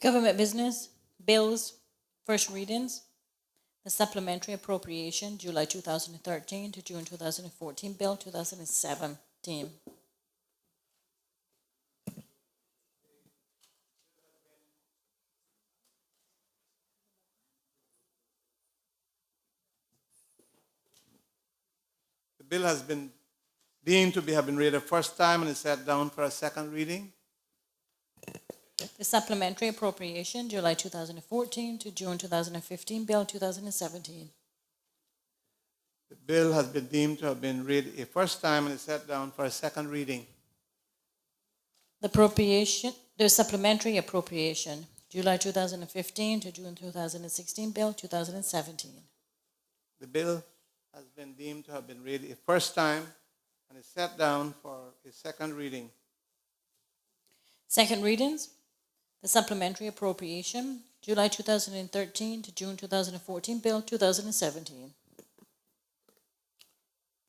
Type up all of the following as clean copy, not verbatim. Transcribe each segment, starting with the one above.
Government business, bills, first readings. The supplementary appropriation, July 2013 to June 2014, Bill 2017. The bill has been deemed to have been read the first time and is set down for a second reading. The supplementary appropriation, July 2014 to June 2015, Bill 2017. The bill has been deemed to have been read a first time and is set down for a second reading. The supplementary appropriation, July 2015 to June 2016, Bill 2017. The bill has been deemed to have been read a first time and is set down for a second reading. Second readings. The supplementary appropriation, July 2013 to June 2014, Bill 2017.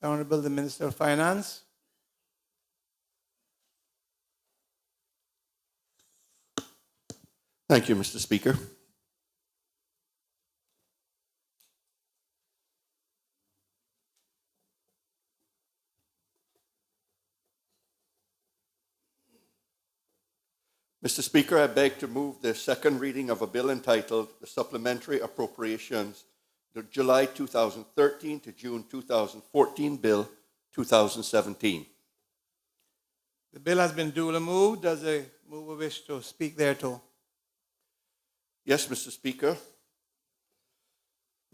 The Honorable the Minister of Finance. Thank you, Mr. Speaker. Mr. Speaker, I beg to move the second reading of a bill entitled the Supplementary Appropriations, the July 2013 to June 2014 Bill 2017. The bill has been duly moved. Does the mover wish to speak thereto? Yes, Mr. Speaker.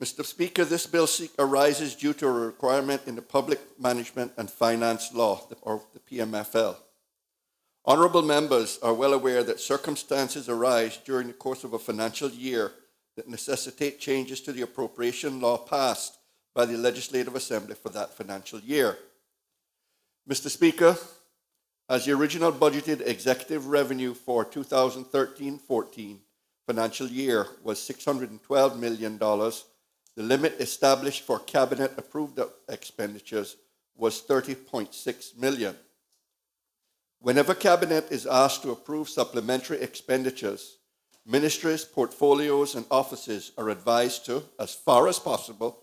Mr. Speaker, this bill arises due to a requirement in the Public Management and Finance Law, or the PMFL. Honourable members are well aware that circumstances arise during the course of a financial year that necessitate changes to the appropriation law passed by the Legislative Assembly for that financial year. Mr. Speaker, as the original budgeted executive revenue for 2013-14 financial year was $612 million, the limit established for Cabinet-approved expenditures was $30.6 million. Whenever Cabinet is asked to approve supplementary expenditures, ministries, portfolios, and offices are advised to, as far as possible,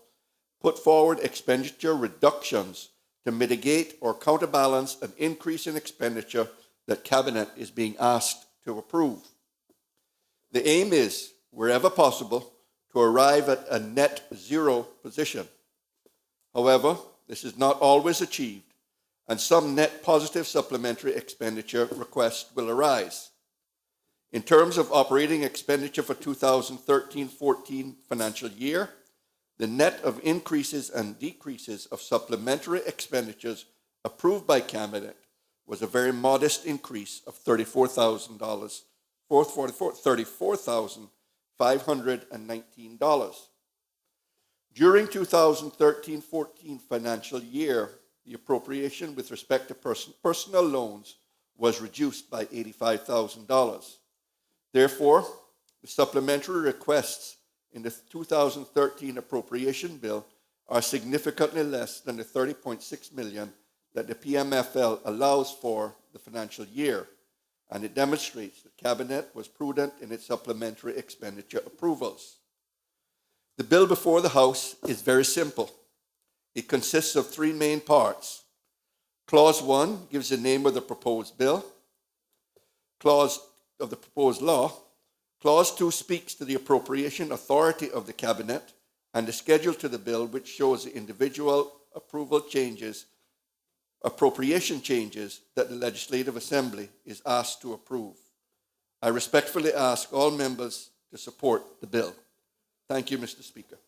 put forward expenditure reductions to mitigate or counterbalance an increase in expenditure that Cabinet is being asked to approve. The aim is, wherever possible, to arrive at a net zero position. However, this is not always achieved, and some net positive supplementary expenditure requests will arise. In terms of operating expenditure for 2013-14 financial year, the net of increases and decreases of supplementary expenditures approved by Cabinet was a very modest increase of $34,519. During 2013-14 financial year, the appropriation with respect to personal loans was reduced by $85,000. Therefore, the supplementary requests in the 2013 appropriation bill are significantly less than the $30.6 million that the PMFL allows for the financial year, and it demonstrates that Cabinet was prudent in its supplementary expenditure approvals. The bill before the House is very simple. It consists of three main parts. Clause 1 gives the name of the proposed bill, clause of the proposed law. Clause 2 speaks to the appropriation authority of the Cabinet and the schedule to the bill, which shows the individual appropriation changes that the Legislative Assembly is asked to approve. I respectfully ask all members to support the bill. Thank you, Mr. Speaker.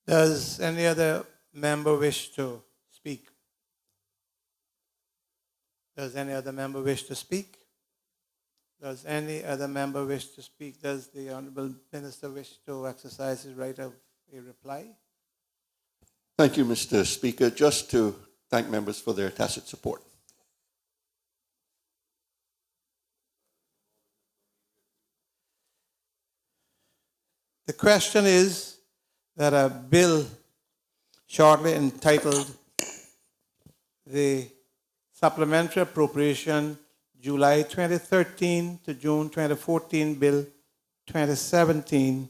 Does any other member wish to speak? Does any other member wish to speak? Does any other member wish to speak? Does the Honourable Minister wish to exercise his right of a reply? Thank you, Mr. Speaker. Just to thank members for their tacit support. The question is that a bill shortly entitled the Supplementary Appropriation July 2013 to June 2014 Bill 2017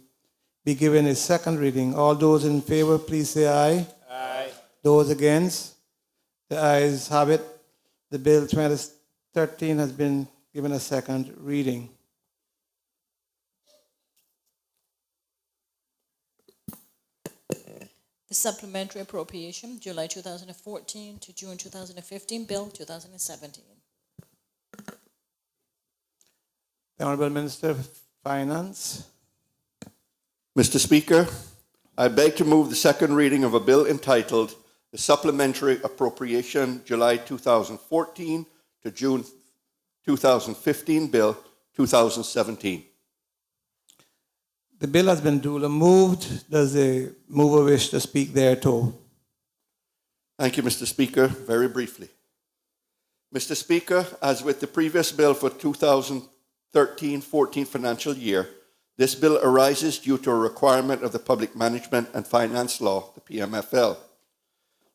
be given a second reading. All those in favor, please say aye. Aye. Those against? The ayes have it. The Bill 2013 has been given a second reading. The Supplementary Appropriation, July 2014 to June 2015, Bill 2017. The Honourable Minister of Finance. Mr. Speaker, I beg to move the second reading of a bill entitled the Supplementary Appropriation July 2014 to June 2015 Bill 2017. The bill has been duly moved. Does the mover wish to speak thereto? Thank you, Mr. Speaker. Very briefly. Mr. Speaker, as with the previous bill for 2013-14 financial year, this bill arises due to a requirement of the Public Management and Finance Law, the PMFL.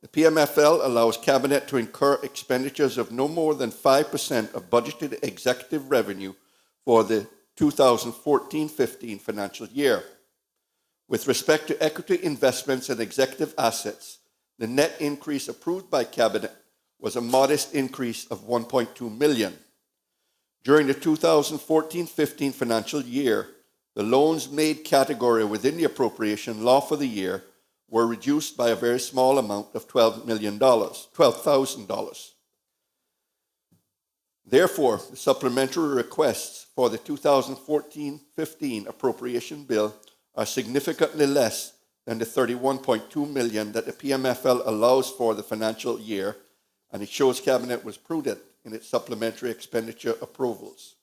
The PMFL allows Cabinet to incur expenditures of no more than 5% of budgeted executive revenue for the 2014-15 financial year. With respect to equity investments and executive assets, the net increase approved by Cabinet was a modest increase of $1.2 million. During the 2014-15 financial year, the loans made category within the appropriation law for the year were reduced by a very small amount of $12,000. Therefore, the supplementary requests for the 2014-15 appropriation bill are significantly less than the $31.2 million that the PMFL allows for the financial year, and it shows Cabinet was prudent in its supplementary expenditure approvals.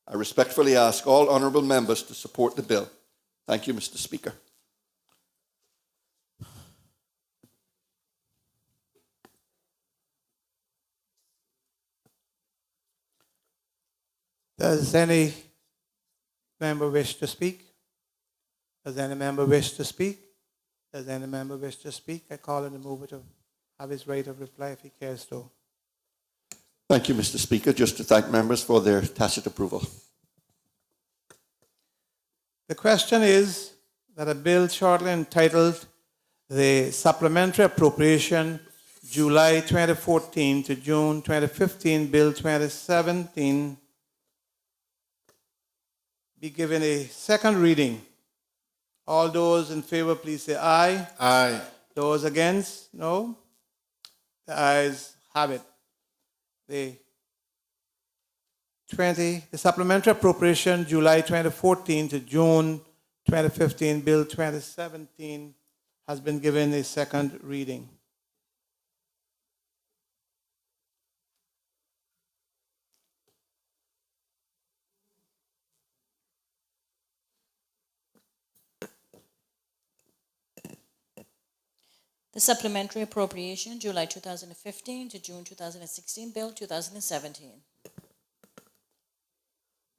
I respectfully ask all honourable members to support the bill. Thank you, Mr. Speaker. Does any member wish to speak? Does any member wish to speak? Does any member wish to speak? I call on the mover to have his right of reply if he cares to. Thank you, Mr. Speaker. Just to thank members for their tacit approval. The question is that a bill shortly entitled the Supplementary Appropriation July 2014 to June 2015 Bill 2017 be given a second reading. All those in favor, please say aye. Aye. Those against, no. The ayes have it. The Supplementary Appropriation July 2014 to June 2015 Bill 2017 has been given a second reading. The Supplementary Appropriation, July 2015 to June 2016, Bill 2017.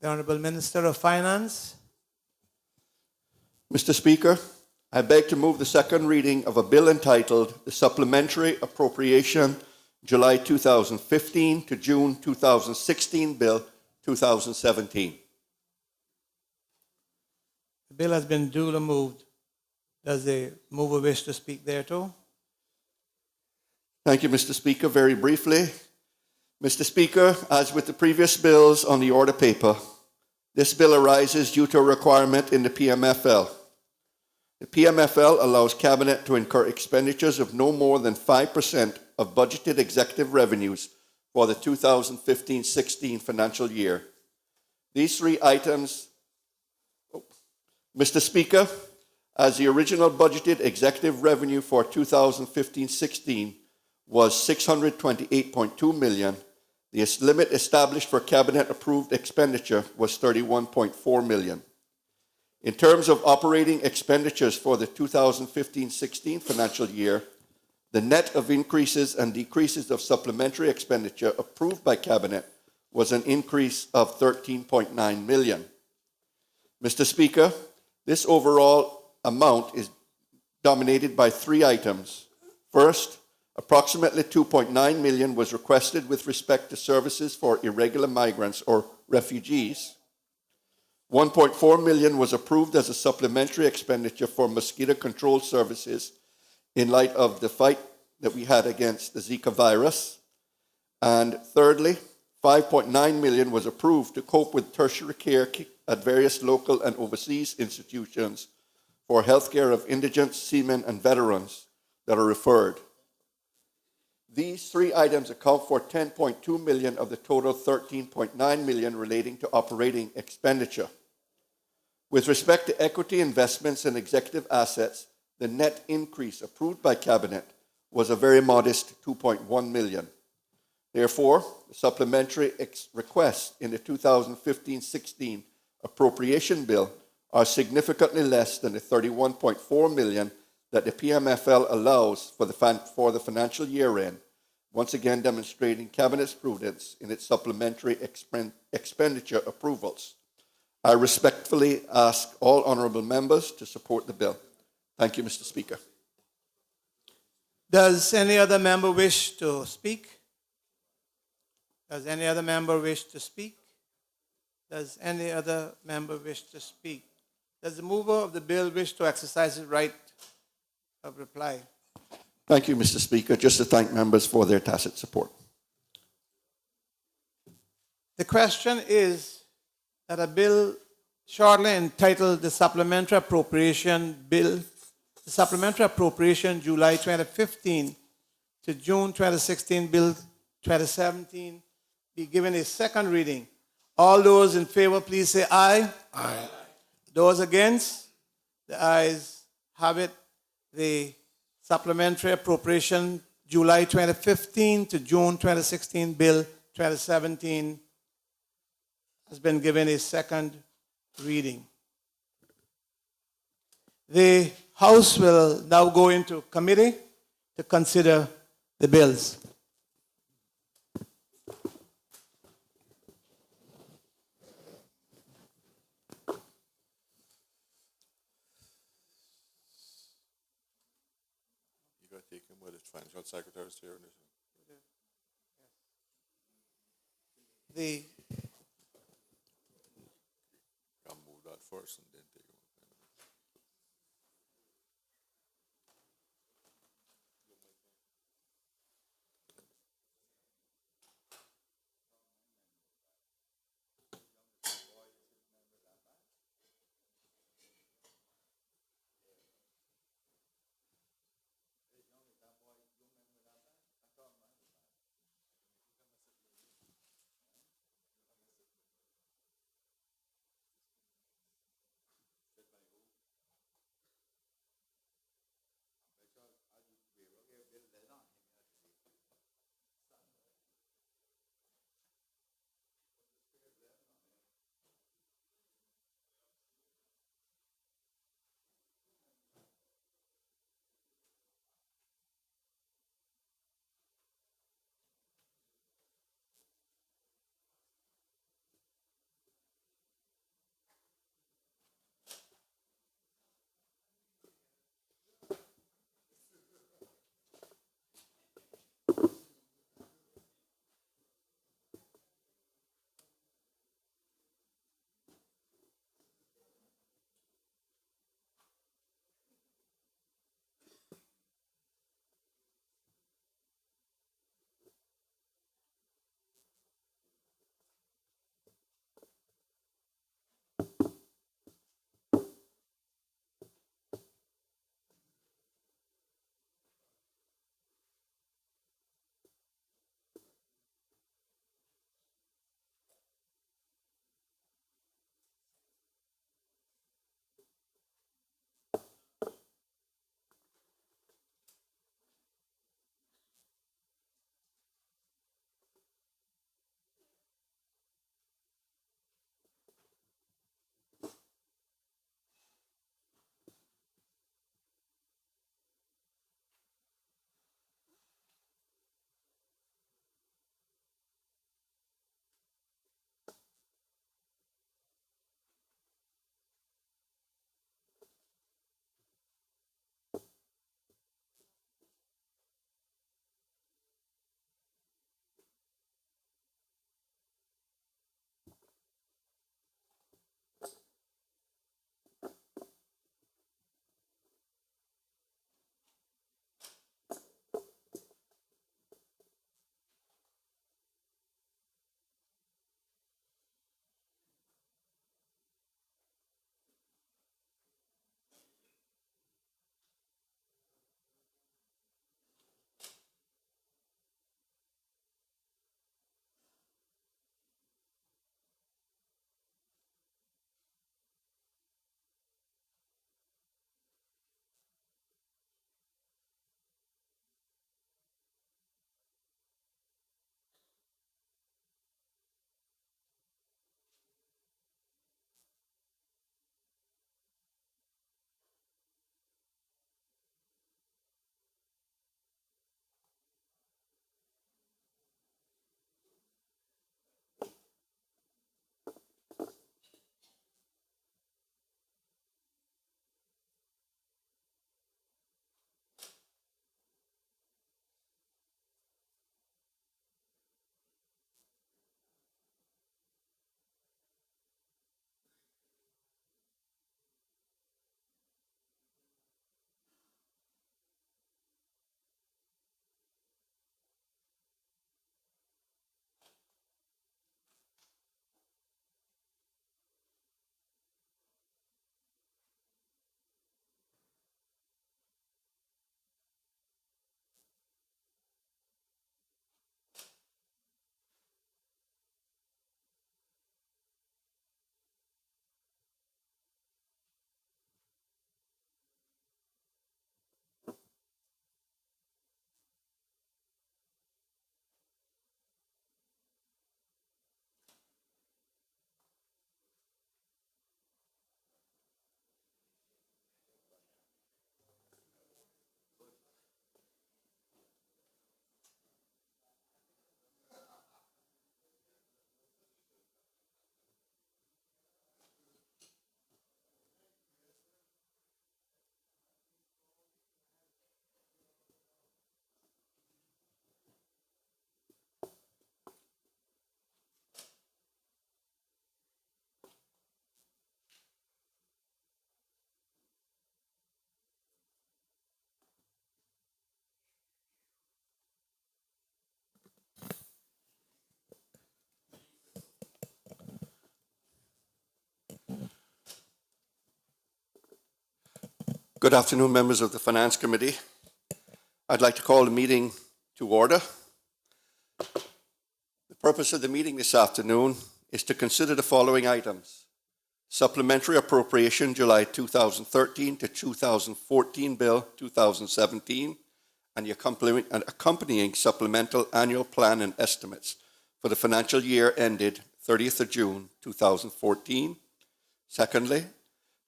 The Honourable Minister of Finance. Mr. Speaker, I beg to move the second reading of a bill entitled the Supplementary Appropriation July 2015 to June 2016 Bill 2017. The bill has been duly moved. Does the mover wish to speak thereto? Thank you, Mr. Speaker. Very briefly, Mr. Speaker, as with the previous bills on the order paper, this bill arises due to a requirement in the PMFL. The PMFL allows Cabinet to incur expenditures of no more than 5% of budgeted executive revenues for the 2015-16 financial year. These three items, Mr. Speaker, as the original budgeted executive revenue for 2015-16 was $628.2 million, the limit established for Cabinet-approved expenditure was $31.4 million. In terms of operating expenditures for the 2015-16 financial year, the net of increases and decreases of supplementary expenditure approved by Cabinet was an increase of $13.9 million. Mr. Speaker, this overall amount is dominated by three items. First, approximately 2.9 million was requested with respect to services for irregular migrants or refugees. 1.4 million was approved as a supplementary expenditure for mosquito control services in light of the fight that we had against the Zika virus. And thirdly, 5.9 million was approved to cope with tertiary care at various local and overseas institutions for healthcare of indigents, seamen, and veterans that are referred. These three items account for 10.2 million of the total 13.9 million relating to operating expenditure. With respect to equity investments and executive assets, the net increase approved by Cabinet was a very modest 2.1 million. Therefore, the supplementary requests in the 2015-16 appropriation bill are significantly less than the 31.4 million that the PMFL allows for the financial year end, once again demonstrating Cabinet's prudence in its supplementary expenditure approvals. I respectfully ask all honourable members to support the bill. Thank you, Mr. Speaker. Does any other member wish to speak? Does any other member wish to speak? Does any other member wish to speak? Does the mover of the bill wish to exercise his right of reply? Thank you, Mr. Speaker. Just to thank members for their tacit support. The question is that a bill shortly entitled the Supplementary Appropriation Bill, the Supplementary Appropriation July 2015 to June 2016 Bill 2017 be given a second reading. All those in favor, please say aye. Aye. Those against? The ayes have it. The Supplementary Appropriation July 2015 to June 2016 Bill 2017 has been given a second reading. The House will now go into committee to consider the bills. You got to take him with his financial secretaries here. The I'll move that first and then take him. Good afternoon, members of the Finance Committee. I'd like to call the meeting to order. The purpose of the meeting this afternoon is to consider the following items: Supplementary Appropriation July 2013 to 2014 Bill 2017, and the accompanying Supplemental Annual Plan and Estimates for the financial year ended 30th of June 2014. Secondly,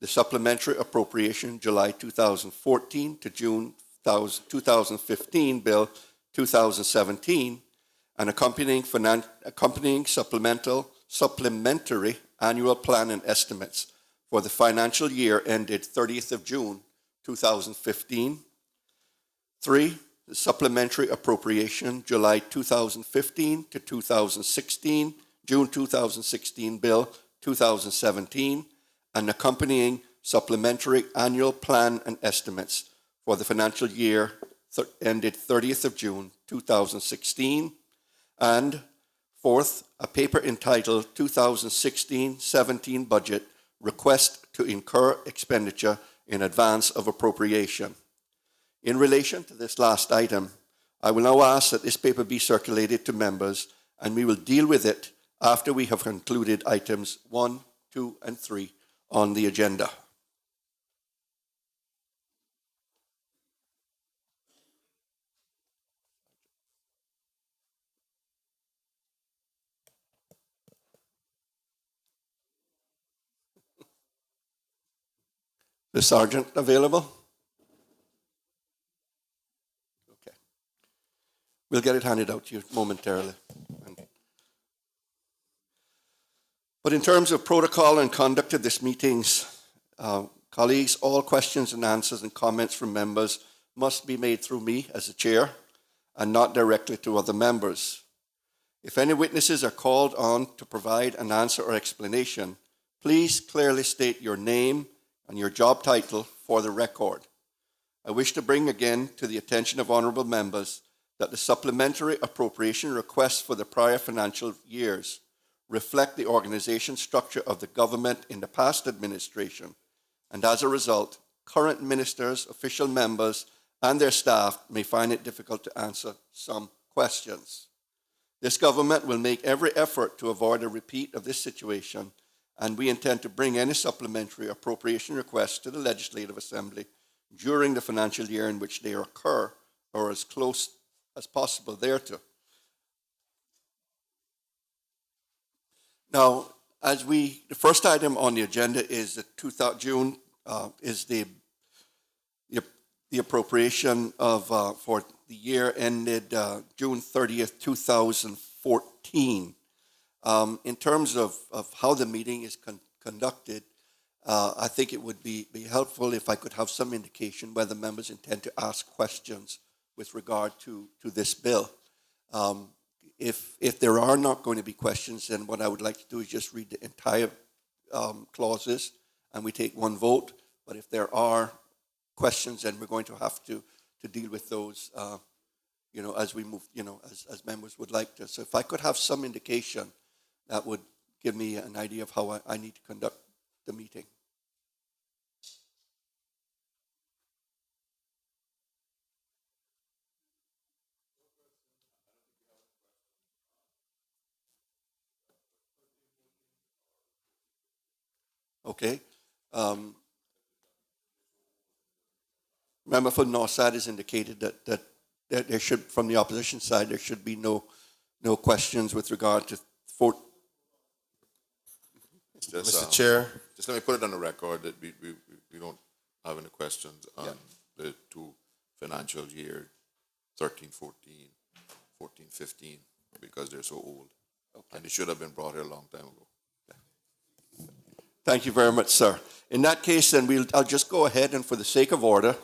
the Supplementary Appropriation July 2014 to June 2015 Bill 2017, and accompanying supplementary annual plan and estimates for the financial year ended 30th of June 2015. 3. The Supplementary Appropriation July 2015 to 2016, June 2016 Bill 2017, and accompanying supplementary annual plan and estimates for the financial year ended 30th of June 2016. And 4th, a paper entitled 2016-17 Budget Request to Incur Expenditure in Advance of Appropriation. In relation to this last item, I will now ask that this paper be circulated to members, and we will deal with it after we have concluded items 1, 2, and 3 on the agenda. The Sergeant available? Okay. We'll get it handed out to you momentarily. But in terms of protocol and conduct of this meetings, colleagues, all questions and answers and comments from members must be made through me as the chair and not directly to other members. If any witnesses are called on to provide an answer or explanation, please clearly state your name and your job title for the record. I wish to bring again to the attention of honourable members that the supplementary appropriation requests for the prior financial years reflect the organisation structure of the government in the past administration, and as a result, current ministers, official members, and their staff may find it difficult to answer some questions. This government will make every effort to avoid a repeat of this situation, and we intend to bring any supplementary appropriation requests to the Legislative Assembly during the financial year in which they occur, or as close as possible thereto. Now, the first item on the agenda is the appropriation of for the year ended June 30th, 2014. In terms of how the meeting is conducted, I think it would be helpful if I could have some indication whether members intend to ask questions with regard to this bill. If there are not going to be questions, then what I would like to do is just read the entire clauses and we take one vote. But if there are questions, then we're going to have to deal with those, as we move, as members would like to. So if I could have some indication, that would give me an idea of how I need to conduct the meeting. Okay. Member for Northside has indicated that there should, from the opposition side, there should be no questions with regard to Mr. Chair, just let me put it on the record that we don't have any questions on the two financial year 13-14, 14-15, because they're so old. Okay. And they should have been brought here a long time ago. Thank you very much, sir. In that case, then I'll just go ahead, and for the sake of order,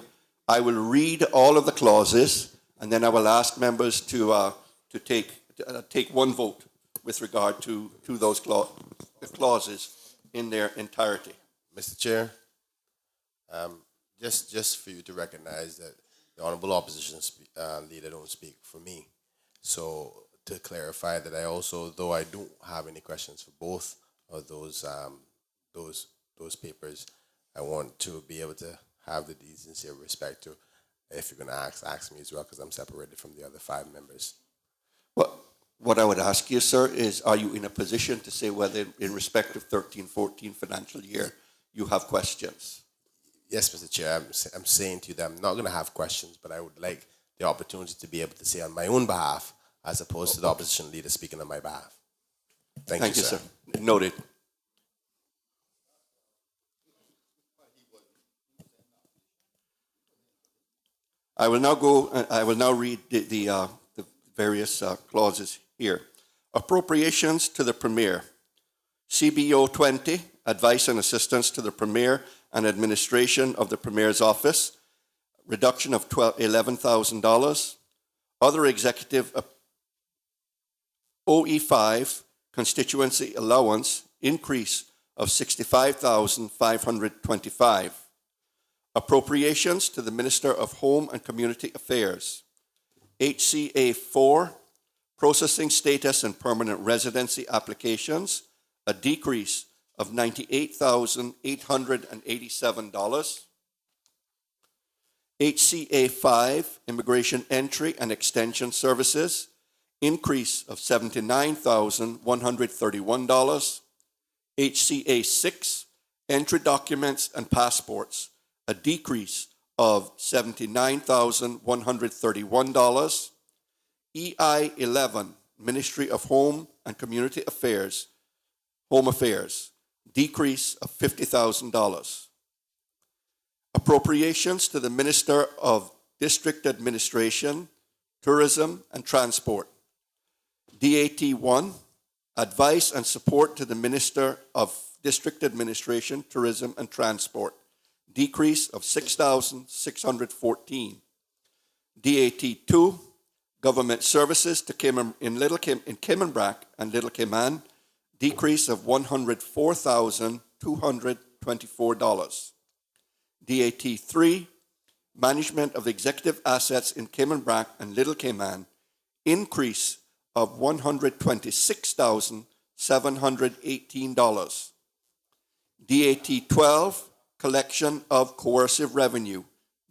I will read all of the clauses, and then I will ask members to take one vote with regard to those clauses in their entirety. Mr. Chair, just for you to recognize that the Honourable Opposition Leader don't speak for me. So to clarify that I also, though I don't have any questions for both of those papers, I want to be able to have the decency of respect to, if you're going to ask me as well, because I'm separated from the other 5 members. What I would ask you, sir, is are you in a position to say whether in respect of 13-14 financial year you have questions? Yes, Mr. Chair, I'm saying to you that I'm not going to have questions, but I would like the opportunity to be able to say on my own behalf as opposed to the opposition leader speaking on my behalf. Thank you, sir. Noted. I will now read the various clauses here. Appropriations to the Premier. CBO 20, advice and assistance to the Premier and administration of the Premier's office, reduction of $11,000. Other executive OE5, constituency allowance, increase of $65,525. Appropriations to the Minister of Home and Community Affairs. HCA 4, processing status and permanent residency applications, a decrease of $98,887. HCA 5, immigration entry and extension services, increase of $79,131. HCA 6, entry documents and passports, a decrease of $79,131. EI 11, Ministry of Home and Community Affairs, Home Affairs, decrease of $50,000. Appropriations to the Minister of District Administration, Tourism and Transport. DAT 1, advice and support to the Minister of District Administration, Tourism and Transport, decrease of $6,614. DAT 2, government services to Cayman, in Cayman Brac and Little Cayman, decrease of $104,224. DAT 3, management of executive assets in Cayman Brac and Little Cayman, increase of $126,718. DAT 12, collection of coercive revenue,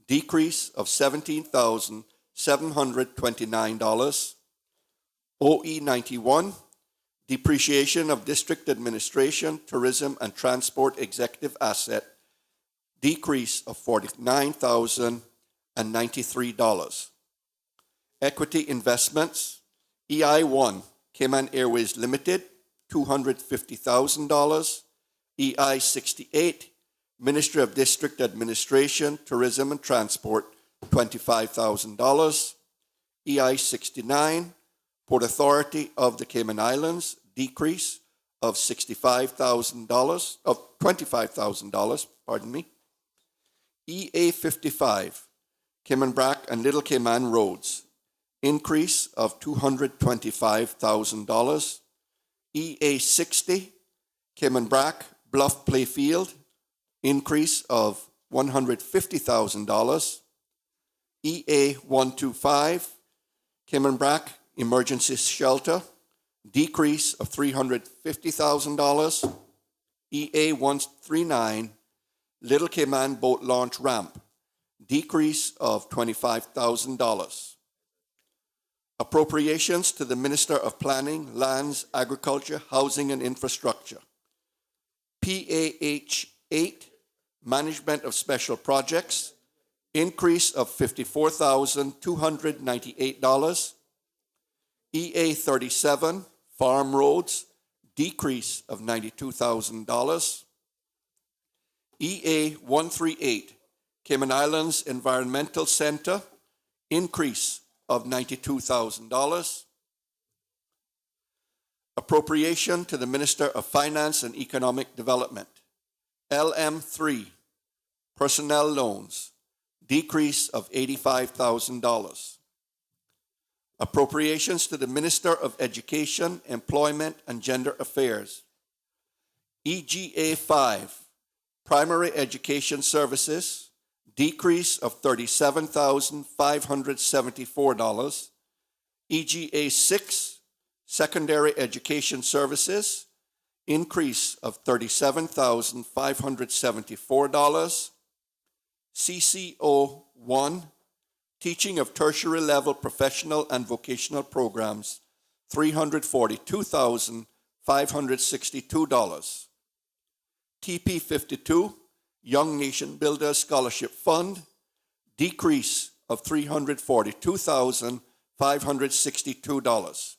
decrease of $17,729. OE 91, depreciation of district administration, tourism, and transport executive asset, decrease of $49,093. Equity investments, EI 1, Cayman Airways Limited, $250,000. EI 68, Ministry of District Administration, Tourism and Transport, $25,000. EI 69, Port Authority of the Cayman Islands, decrease of $25,000, pardon me. EA 55, Cayman Brac and Little Cayman Roads, increase of $225,000. EA 60, Cayman Brac, Bluff Playfield, increase of $150,000. EA 125, Cayman Brac, Emergency Shelter, decrease of $350,000. EA 139, Little Cayman Boat Launch Ramp, decrease of $25,000. Appropriations to the Minister of Planning, Lands, Agriculture, Housing and Infrastructure. PAH 8, Management of Special Projects, increase of $54,298. EA 37, Farm Roads, decrease of $92,000. EA 138, Cayman Islands Environmental Center, increase of $92,000. Appropriation to the Minister of Finance and Economic Development. LM3, Personnel Loans, decrease of $85,000. Appropriations to the Minister of Education, Employment and Gender Affairs. EGA 5, Primary Education Services, decrease of $37,574. EGA 6, Secondary Education Services, increase of $37,574. CCO 1, Teaching of Tertiary Level Professional and Vocational Programs, $342,562. TP 52, Young Nation Builders Scholarship Fund, decrease of $342,562.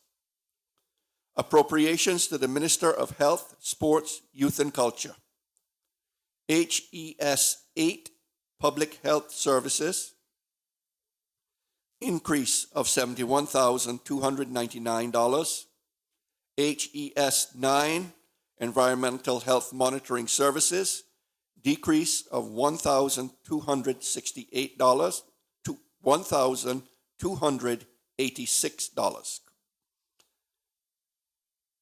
Appropriations to the Minister of Health, Sports, Youth and Culture. HES 8, Public Health Services, increase of $71,299. HES 9, Environmental Health Monitoring Services, decrease of $1,268 to $1,286.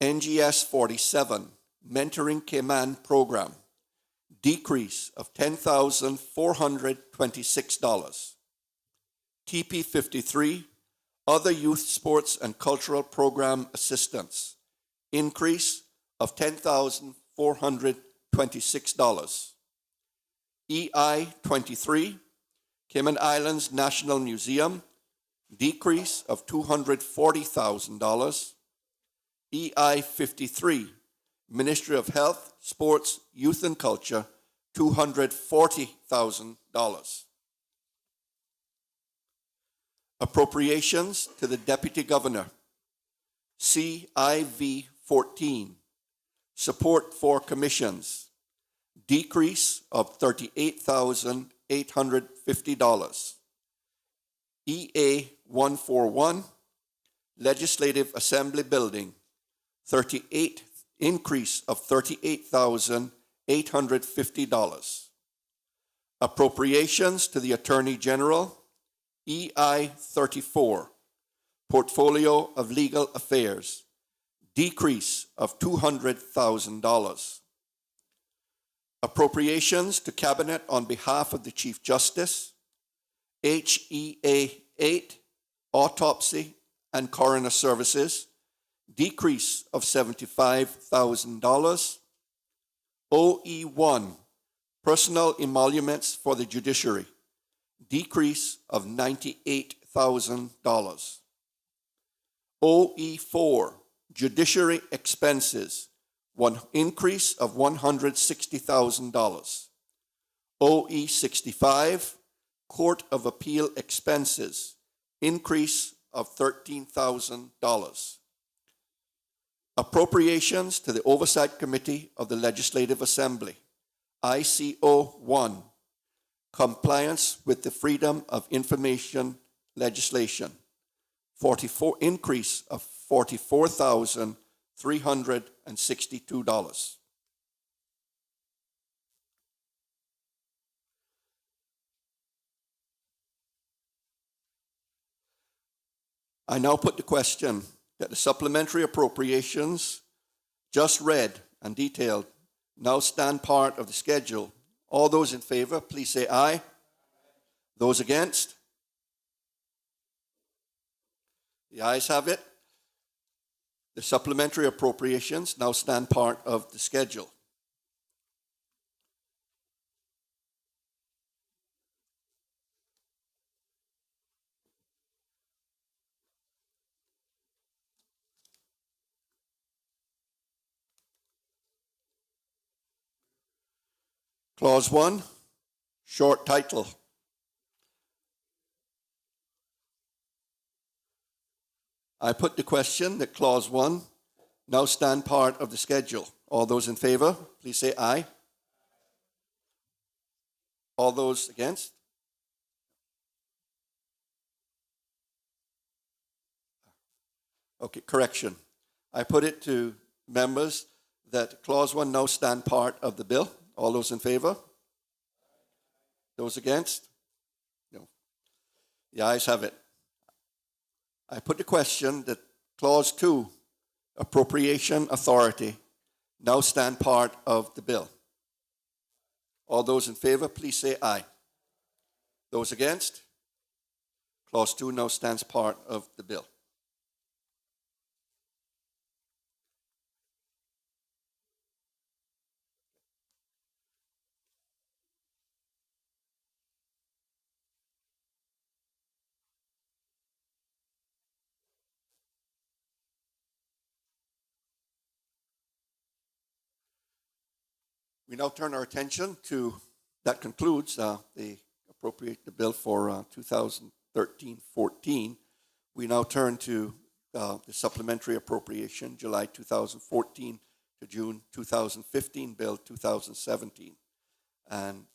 NGS 47, Mentoring Cayman Program, decrease of $10,426. TP 53, Other Youth Sports and Cultural Program Assistance, increase of $10,426. EI 23, Cayman Islands National Museum, decrease of $240,000. EI 53, Ministry of Health, Sports, Youth and Culture, $240,000. Appropriations to the Deputy Governor, CIV 14, Support for Commissions, decrease of $38,850. EA 141, Legislative Assembly Building, increase of $38,850. Appropriations to the Attorney General, EI 34, Portfolio of Legal Affairs, decrease of $200,000. Appropriations to Cabinet on behalf of the Chief Justice, HEA 8, Autopsy and Coroner Services, decrease of $75,000. OE1, Personal Emoluments for the Judiciary, decrease of $98,000. OE4, Judiciary Expenses, increase of $160,000. OE65, Court of Appeal Expenses, increase of $13,000. Appropriations to the Oversight Committee of the Legislative Assembly, ICO 1, Compliance with the Freedom of Information Legislation, increase of $44,362. I now put the question that the supplementary appropriations just read and detailed now stand part of the schedule. All those in favor, please say aye. Those against? The ayes have it. The supplementary appropriations now stand part of the schedule. Clause 1, short title. I put the question that Clause 1 now stand part of the schedule. All those in favor, please say aye. All those against? Okay, correction. I put it to members that Clause 1 now stand part of the bill. All those in favor? Those against? No. The ayes have it. I put the question that Clause 2, Appropriation Authority, now stand part of the bill. All those in favor, please say aye. Those against? Clause 2 now stands part of the bill. We now turn our attention to, that concludes the bill for 2013-14. We now turn to the supplementary appropriation, July 2014 to June 2015, Bill 2017, and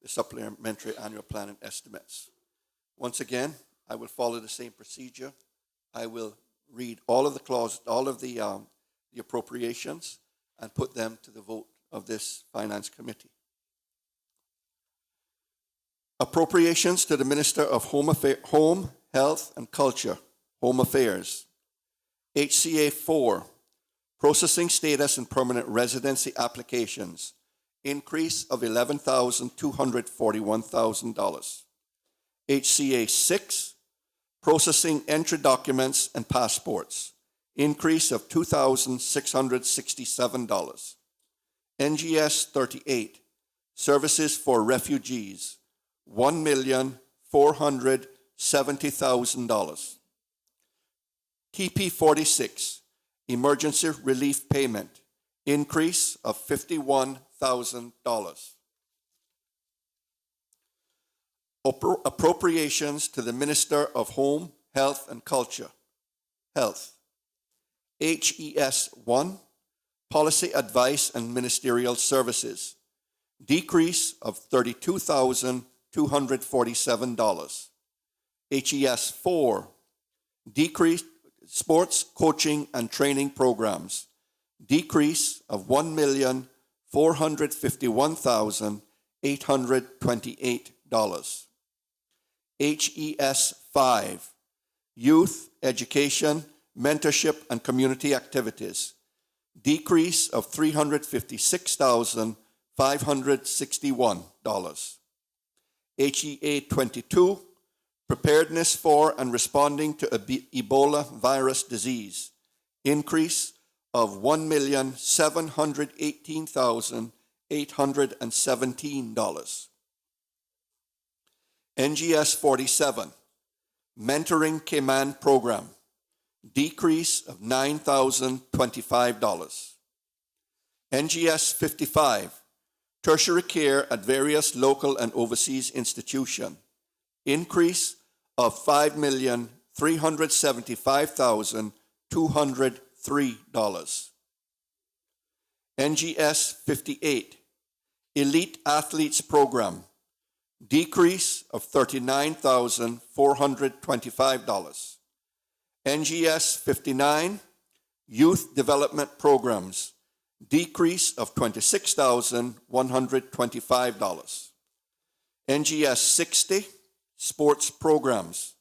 the supplementary annual plan and estimates. Once again, I will follow the same procedure. I will read all of the clauses, all of the appropriations, and put them to the vote of this Finance Committee. Appropriations to the Minister of Home, Health and Culture, Home Affairs. HCA 4, Processing Status and Permanent Residency Applications, increase of $11,241,000. HCA 6, Processing Entry Documents and Passports, increase of $2,667. NGS 38, Services for Refugees, $1,470,000. TP 46, Emergency Relief Payment, increase of $51,000. Appropriations to the Minister of Home, Health and Culture, Health. HES 1, Policy Advice and Ministerial Services, decrease of $32,247. HES 4, decrease Sports Coaching and Training Programs, decrease of $1,451,828. HES 5, Youth Education, Mentorship and Community Activities, decrease of $356,561. HEA 22, Preparedness for and Responding to Ebola Virus Disease, increase of $1,718,817. NGS 47, Mentoring Cayman Program, decrease of $9,025. NGS 55, Tertiary Care at Various Local and Overseas Institutions, increase of $5,375,203. NGS 58, Elite Athletes Program, decrease of $39,425. NGS 59, Youth Development Programs, decrease of $26,125. NGS 60, Sports Programs,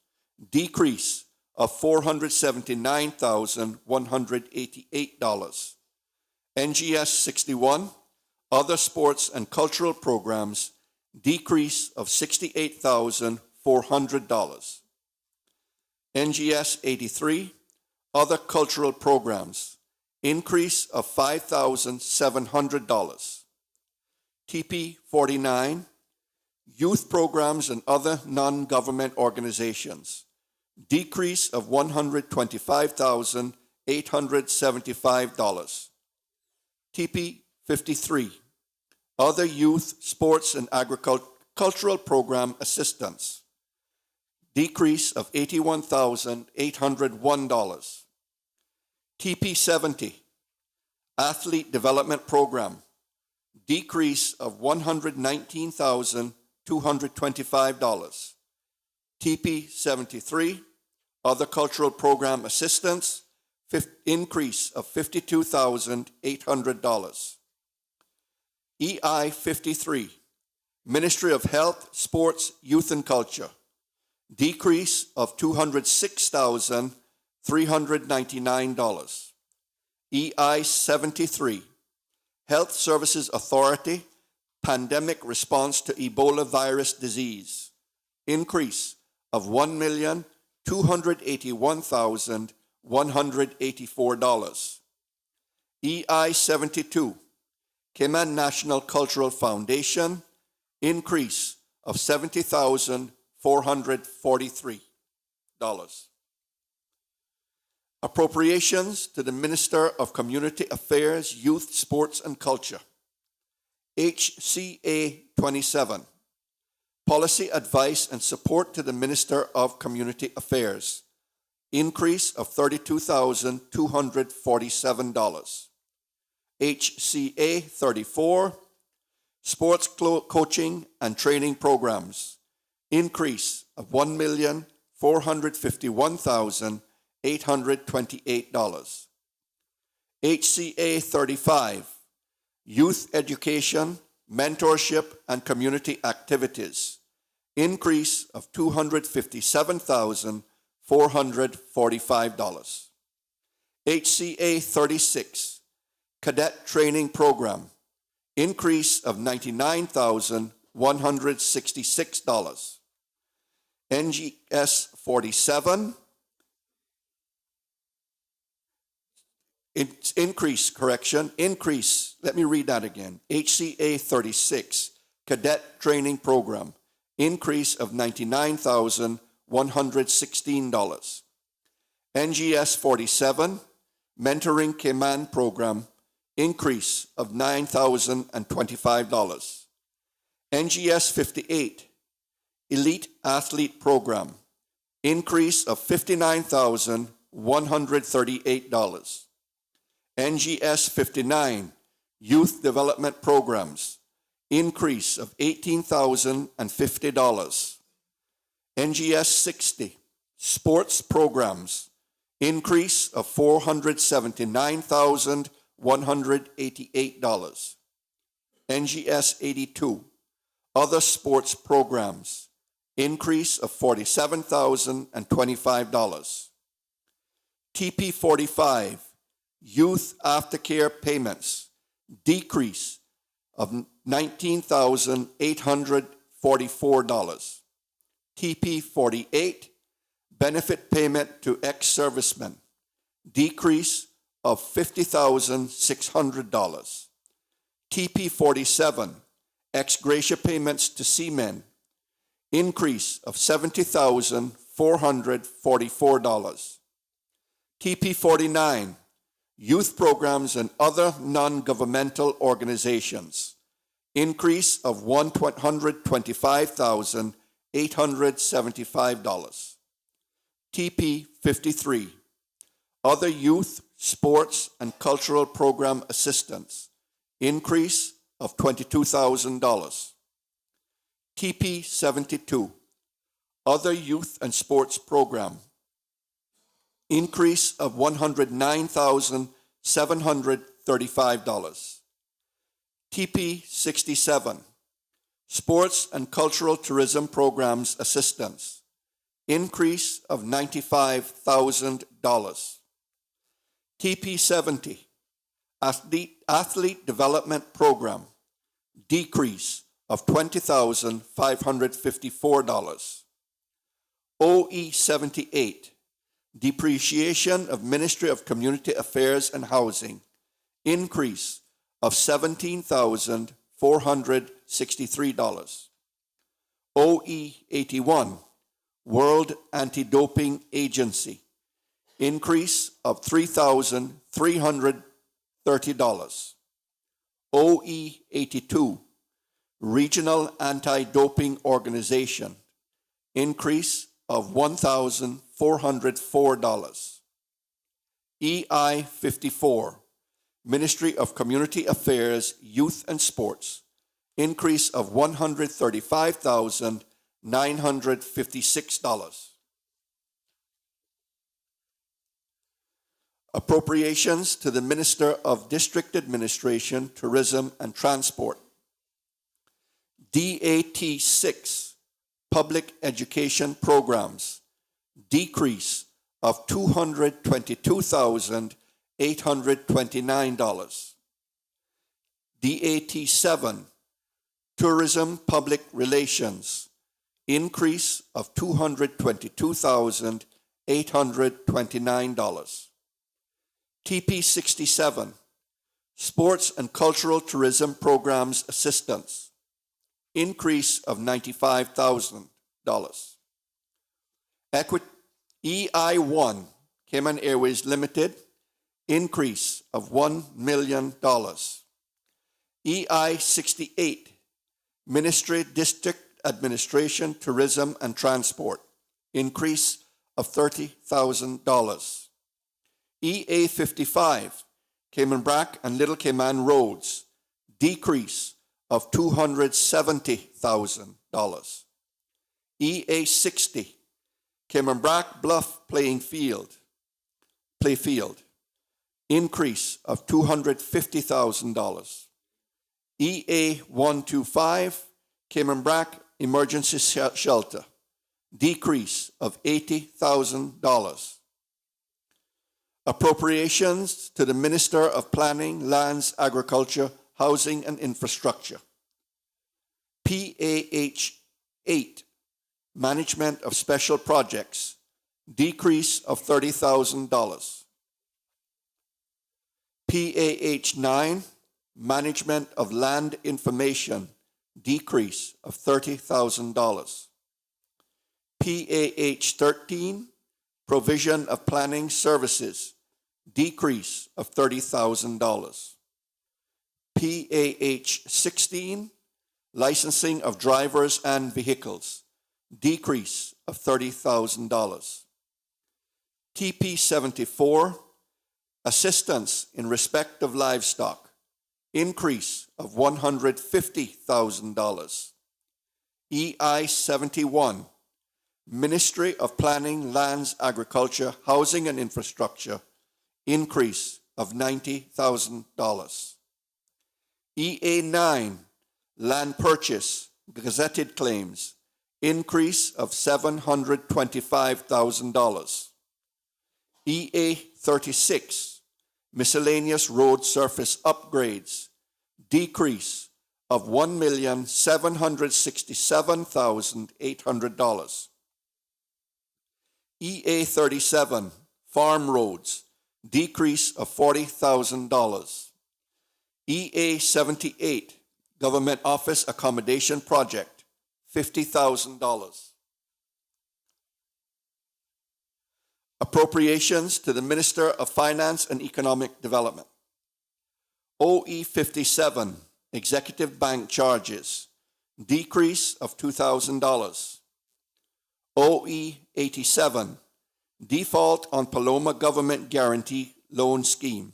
decrease of $479,188. NGS 61, Other Sports and Cultural Programs, decrease of $68,400. NGS 83, Other Cultural Programs, increase of $5,700. TP 49, Youth Programs and Other Non-Government Organizations, decrease of $125,875. TP 53, Other Youth, Sports and Agricultural Program Assistance, decrease of $81,801. TP 70, Athlete Development Program, decrease of $119,225. TP 73, Other Cultural Program Assistance, increase of $52,800. EI 53, Ministry of Health, Sports, Youth and Culture, decrease of $206,399. EI 73, Health Services Authority, Pandemic Response to Ebola Virus Disease, increase of $1,281,184. EI 72, Cayman National Cultural Foundation, increase of $70,443. Appropriations to the Minister of Community Affairs, Youth, Sports and Culture. HCA 27, Policy Advice and Support to the Minister of Community Affairs, increase of $32,247. HCA 34, Sports Coaching and Training Programs, increase of $1,451,828. HCA 35, Youth Education, Mentorship and Community Activities, increase of $257,445. HCA 36, Cadet Training Program, increase of $99,166. NGS 47, increase, let me read that again. HCA 36, Cadet Training Program, increase of $99,116. NGS 47, Mentoring Cayman Program, increase of $9,025. NGS 58, Elite Athlete Program, increase of $59,138. NGS 59, Youth Development Programs, increase of $18,050. NGS 60, Sports Programs, increase of $479,188. NGS 82, Other Sports Programs, increase of $47,025. TP 45, Youth Aftercare Payments, decrease of $19,844. TP 48, Benefit Payment to Ex-Servicemen, decrease of $50,600. TP 47, Ex Gratia Payments to Seamen, increase of $70,444. TP 49, Youth Programs and Other Non-Governmental Organizations, increase of $125,875. TP 53, Other Youth, Sports, and Cultural Program Assistance, increase of $22,000. TP 72, Other Youth and Sports Program, increase of $109,735. TP 67, Sports and Cultural Tourism Programs Assistance, increase of $95,000. TP 70, Athlete Development Program, decrease of $20,554. OE 78, Depreciation of Ministry of Community Affairs and Housing, increase of $17,463. OE 81, World Anti-Doping Agency, increase of $3,330. OE 82, Regional Anti-Doping Organization, increase of $1,404. EI 54, Ministry of Community Affairs, Youth and Sports, increase of $135,956. Appropriations to the Minister of District Administration, Tourism and Transport. DAT 6, Public Education Programs, decrease of $222,829. DAT 7, Tourism Public Relations, increase of $222,829. TP 67, Sports and Cultural Tourism Programs Assistance, increase of $95,000. EI1, Cayman Airways Limited, increase of $1 million. EI 68, Ministry, District Administration, Tourism and Transport, increase of $30,000. EA 55, Cayman Brac and Little Cayman Roads, decrease of $270,000. EA 60, Cayman Brac Bluff Playfield, increase of $250,000. EA 125, Cayman Brac Emergency Shelter, decrease of $80,000. Appropriations to the Minister of Planning, Lands, Agriculture, Housing and Infrastructure. PAH 8, Management of Special Projects, decrease of $30,000. PAH 9, Management of Land Information, decrease of $30,000. PAH 13, Provision of Planning Services, decrease of $30,000. PAH 16, Licensing of Drivers and Vehicles, decrease of $30,000. TP 74, Assistance in Respect of Livestock, increase of $150,000. EI 71, Ministry of Planning, Lands, Agriculture, Housing and Infrastructure, increase of $90,000. EA 9, Land Purchase, Gazetted Claims, increase of $725,000. EA 36, Miscellaneous Road Surface Upgrades, decrease of $1,767,800. EA 37, Farm Roads, decrease of $40,000. EA 78, Government Office Accommodation Project, $50,000. Appropriations to the Minister of Finance and Economic Development. OE 57, Executive Bank Charges, decrease of $2,000. OE 87, Default on Paloma Government Guarantee Loan Scheme,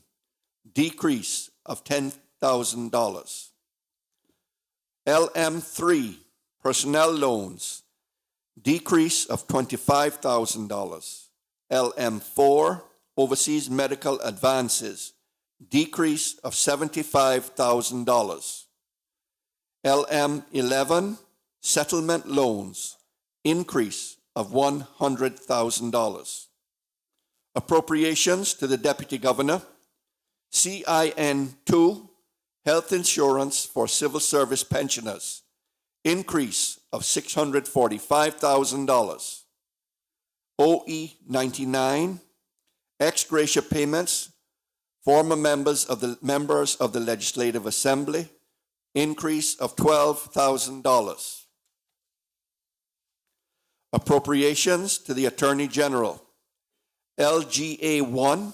decrease of $10,000. LM3, Personnel Loans, decrease of $25,000. LM4, Overseas Medical Advances, decrease of $75,000. LM11, Settlement Loans, increase of $100,000. Appropriations to the Deputy Governor. CIN2, Health Insurance for Civil Service Pensioners, increase of $645,000. OE 99, ex gratia payments, former members of the Legislative Assembly, increase of $12,000. Appropriations to the Attorney General. LGA 1,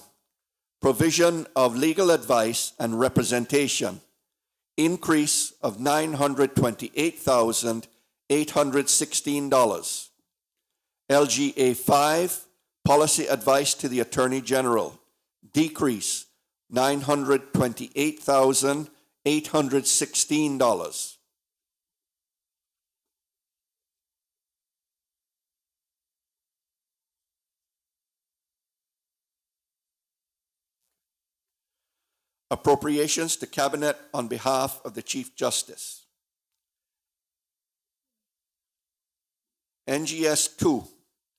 provision of legal advice and representation, increase of $928,816. LGA 5, policy advice to the Attorney General, decrease $928,816. Appropriations to Cabinet on behalf of the Chief Justice. NGS 2,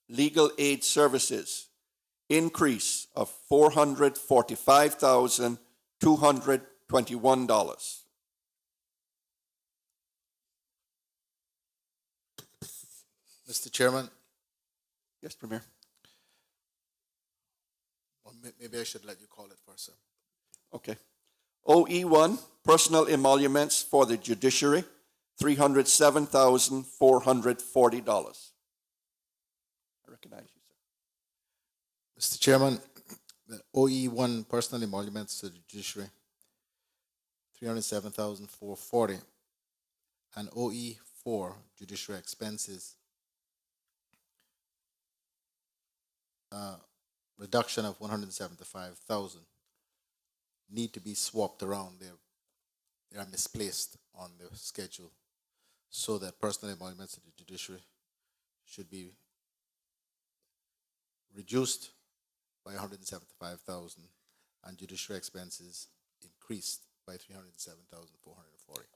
Legal Aid Services, increase of $445,221. Mr. Chairman, Yes, Premier. or maybe I should let you call it first, sir. Okay. OE1, personal emoluments for the judiciary, $307,440. I recognize you, sir. Mr. Chairman, the OE1 personal emoluments to the judiciary. $307,440. And OE4, judiciary expenses, reduction of 175,000, need to be swapped around. They are misplaced on the schedule, so that personal emoluments of the judiciary should be reduced by 175,000 and judiciary expenses increased by 307,440.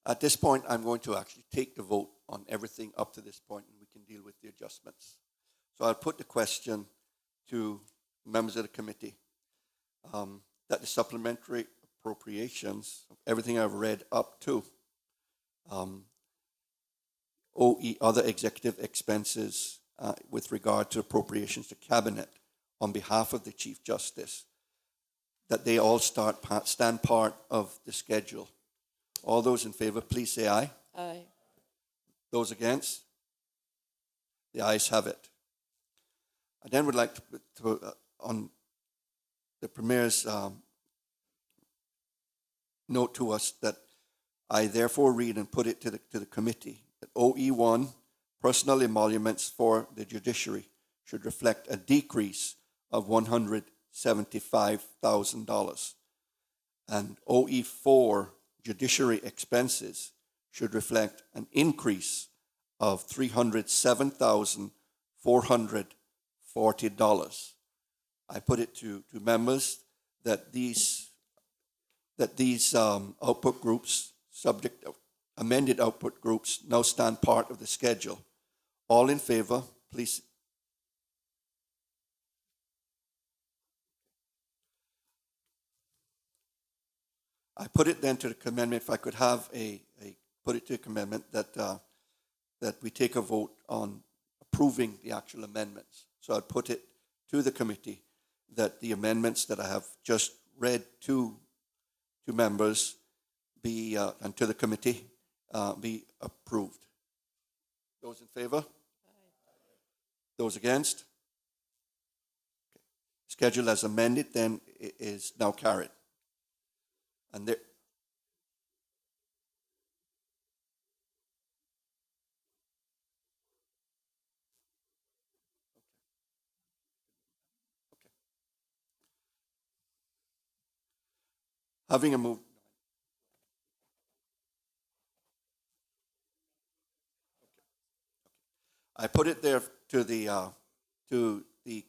At this point, I'm going to actually take the vote on everything up to this point, and we can deal with the adjustments. So I'll put the question to members of the committee that the supplementary appropriations, everything I've read up to, OE, other executive expenses with regard to appropriations to cabinet on behalf of the Chief Justice, that they all stand part of the schedule. All those in favor, please say aye. Aye. Those against? The ayes have it. I then would like to on the Premier's note to us that I therefore read and put it to the committee that OE1, personal emoluments for the judiciary, should reflect a decrease of $175,000. And OE4, judiciary expenses, should reflect an increase of $307,440. I put it to members that these output groups, amended output groups, now stand part of the schedule. All in favor, please. I put it then to the amendment, if I could have put it to a amendment that we take a vote on approving the actual amendments. So I'd put it to the committee that the amendments that I have just read to members be and to the committee be approved. Those in favor? Aye. Those against? Okay. Schedule as amended then is now carried. And there, having a move. I put it there to the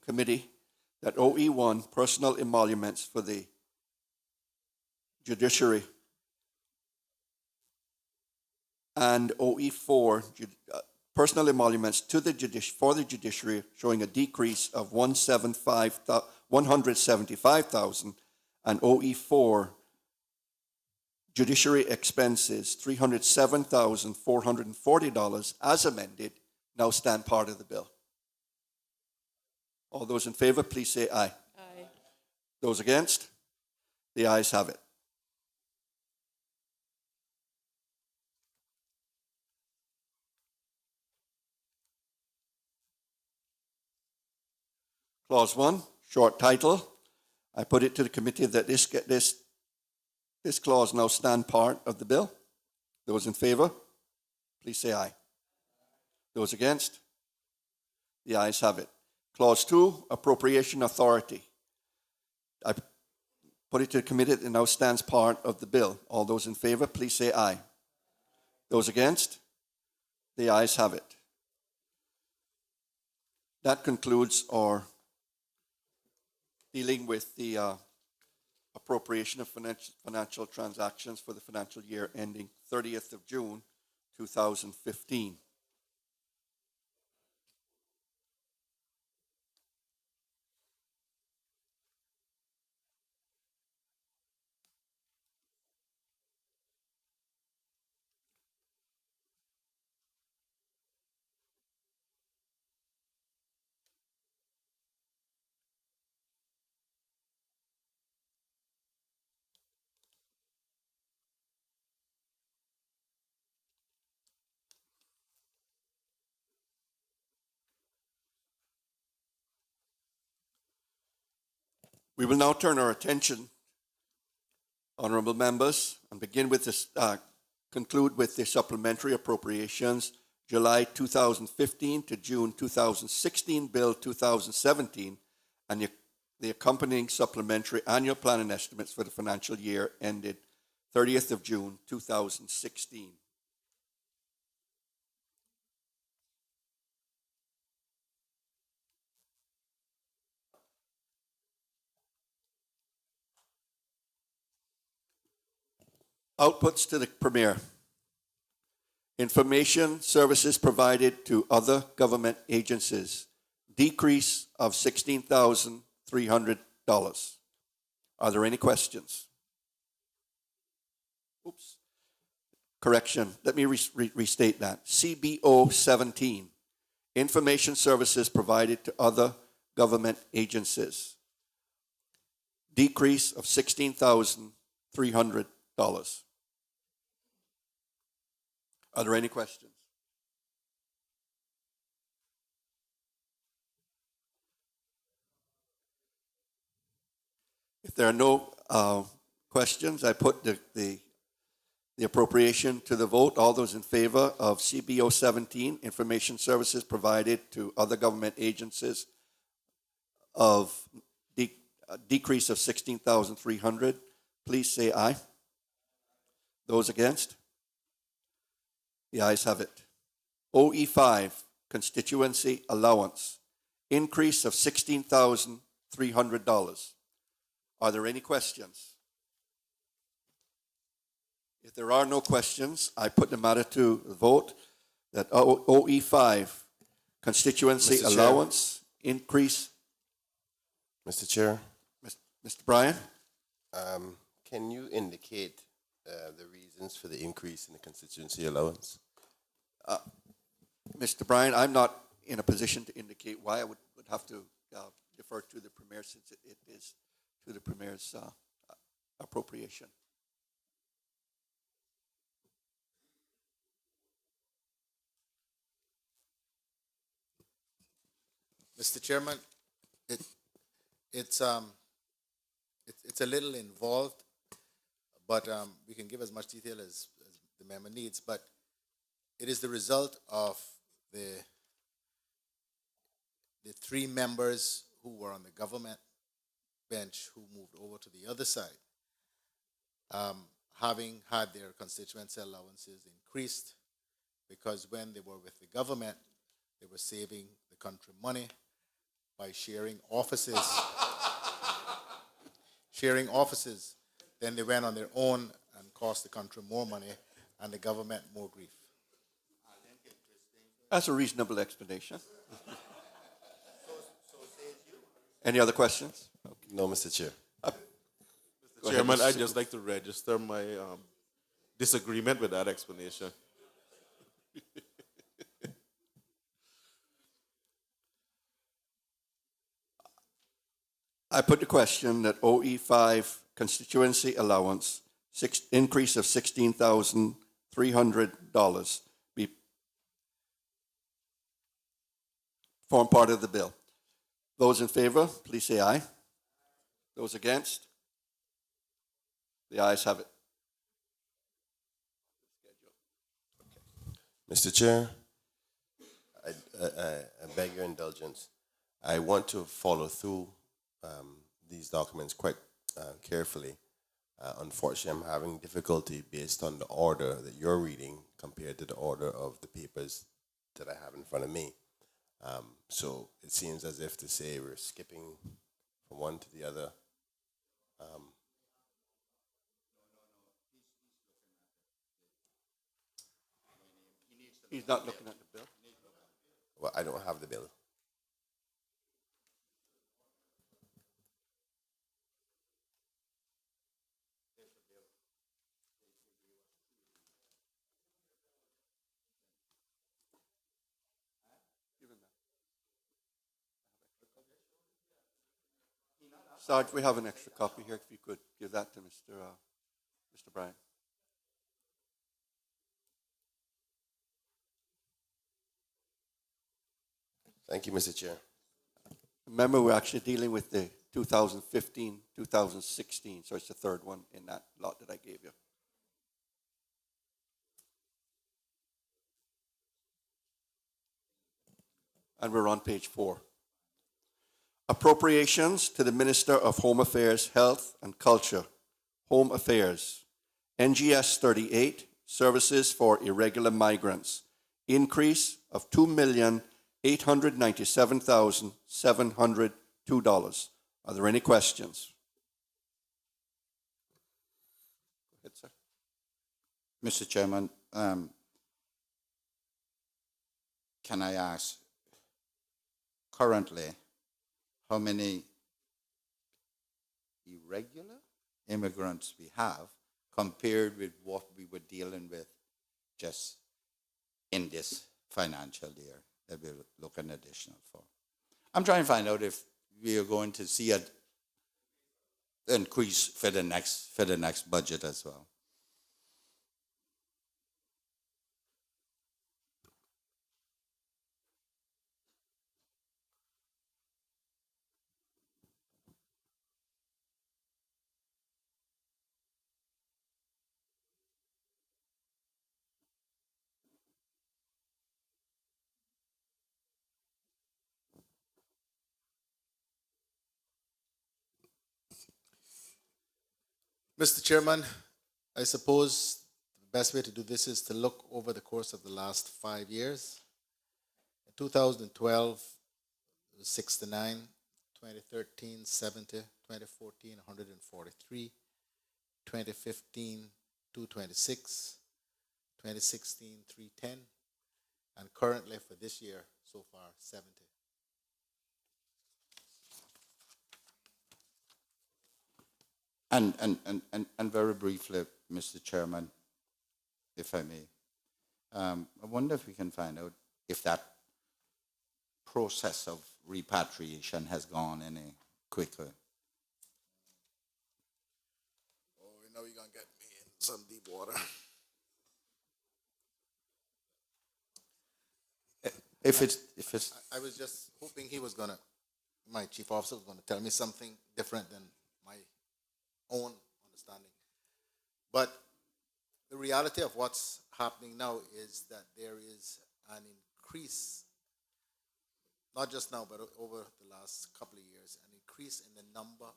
committee that OE1, personal emoluments for the judiciary, and OE4, personal emoluments to the for the judiciary, showing a decrease of $175,000, and OE4, judiciary expenses, $307,440 as amended, now stand part of the bill. All those in favor, please say aye. Aye. Those against? The ayes have it. Clause 1, short title. I put it to the committee that this clause now stand part of the bill. Those in favor, please say aye. Those against? The ayes have it. Clause 2, appropriation authority. I put it to the committee that now stands part of the bill. All those in favor, please say aye. Those against? The ayes have it. That concludes our dealing with the appropriation of financial transactions for the financial year ending 30th of June, 2015. We will now turn our attention, honorable members, and begin with this, conclude with the supplementary appropriations, July 2015 to June 2016, Bill 2017, and the accompanying supplementary annual plan and estimates for the financial year ended 30th of June 2016. Outputs to the Premier. Information services provided to other government agencies, decrease of $16,300. Are there any questions? Oops. Correction. Let me restate that. CBO 17, information services provided to other government agencies, decrease of $16,300. Are there any questions? If there are no questions, I put the appropriation to the vote. All those in favor of CBO 17, information services provided to other government agencies, of decrease of 16,300, please say aye. Those against? The ayes have it. OE5, constituency allowance, increase of $16,300. Are there any questions? If there are no questions, I put the matter to vote that OE5, constituency Mr. Chair. allowance, increase. Mr. Chair, Mr. Bryan? can you indicate the reasons for the increase in the constituency allowance? Mr. Bryan, I'm not in a position to indicate why. I would have to defer to the Premier since it is to the Premier's appropriation. Mr. Chairman, it's a little involved, but we can give as much detail as the member needs. But it is the result of the three members who were on the government bench who moved over to the other side, having had their constituency allowances increased, because when they were with the government, they were saving the country money by sharing offices. Sharing offices. Then they went on their own and cost the country more money and the government more grief. That's a reasonable explanation. Any other questions? No, Mr. Chair. Go ahead, Chairman, Mr. I'd just like to register my disagreement with that explanation. I put the question that OE5 constituency allowance, increase of $16,300 be form part of the bill. Those in favor, please say aye. Those against? The ayes have it. Mr. Chair, I beg your indulgence. I want to follow through these documents quite carefully. Unfortunately, I'm having difficulty based on the order that you're reading compared to the order of the papers that I have in front of me. So it seems as if to say we're skipping from one to the other. He's not looking at the bill. Well, I don't have the bill. Sarge, we have an extra copy here. If you could give that to Mr. Bryan. Thank you, Mr. Chair. Remember, we're actually dealing with the 2015, 2016. So it's the third one in that lot that I gave you. And we're on page 4. Appropriations to the Minister of Home Affairs, Health and Culture, Home Affairs, NGS 38, Services for Irregular Migrants, increase of $2,897,702. Are there any questions? Go ahead, sir. Mr. Chairman, can I ask, currently, how many irregular immigrants we have compared with what we were dealing with just in this financial year that we're looking additional for? I'm trying to find out if we are going to see an increase for the next budget as well. Mr. Chairman, I suppose the best way to do this is to look over the course of the last 5 years. In 2012, it was 69, 2013, 70, 2014, 143, 2015, 226, 2016, 310, and currently for this year, so far, 70. And very briefly, Mr. Chairman, if I may, I wonder if we can find out if that process of repatriation has gone any quicker. Oh, you know you're going to get me in some deep water. If it's I was just hoping he was going to, my chief officer was going to tell me something different than my own understanding. But the reality of what's happening now is that there is an increase, not just now, but over the last couple of years, an increase in the number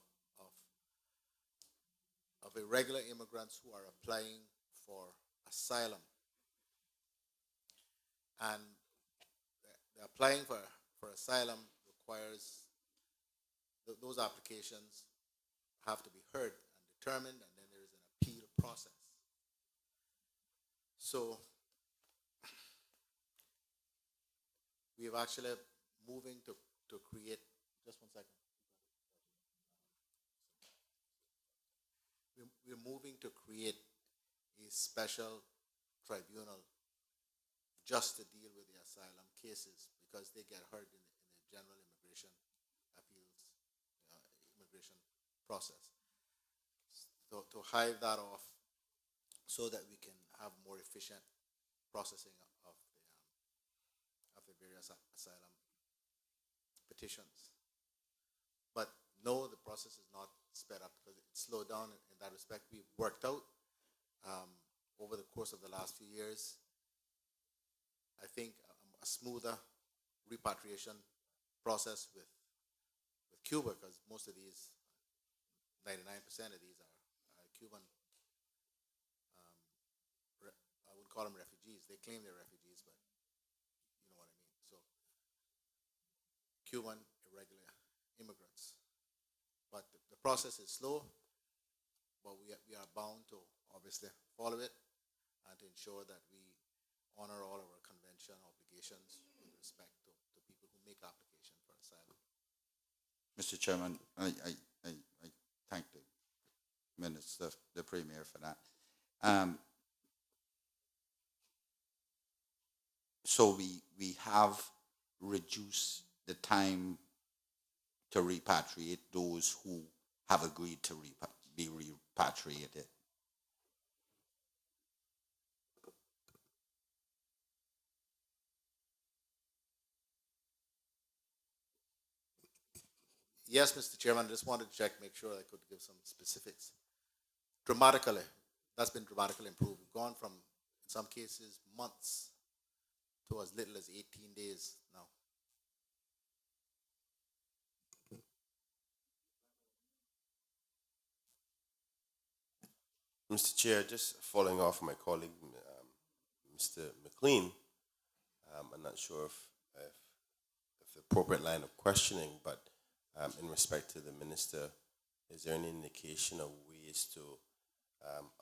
of irregular immigrants who are applying for asylum. And the applying for asylum requires those applications have to be heard and determined, and then there is an appeal process. So we have actually moving to create, just 1 second. We're moving to create a special tribunal just to deal with the asylum cases because they get heard in the general immigration appeals, immigration process. So to hive that off so that we can have more efficient processing of the various asylum petitions. But no, the process is not sped up because it slowed down in that respect. We've worked out over the course of the last few years, I think, a smoother repatriation process with Cuba, because most of these, 99% of these are Cuban, I wouldn't call them refugees. They claim they're refugees, but you know what I mean. So Cuban irregular immigrants. But the process is slow, but we are bound to obviously follow it and to ensure that we honor all of our convention obligations with respect to people who make application for asylum. Mr. Chairman, I thank the Minister, the Premier for that. So we have reduced the time to repatriate those who have agreed to be repatriated. Yes, Mr. Chairman, I just wanted to check, make sure I could give some specifics. Dramatically, that's been dramatically improved. We've gone from, in some cases, months to as little as 18 days now. Mr. Chair, just following off my colleague, Mr. McLean, I'm not sure if the appropriate line of questioning, but in respect to the minister, is there any indication of ways to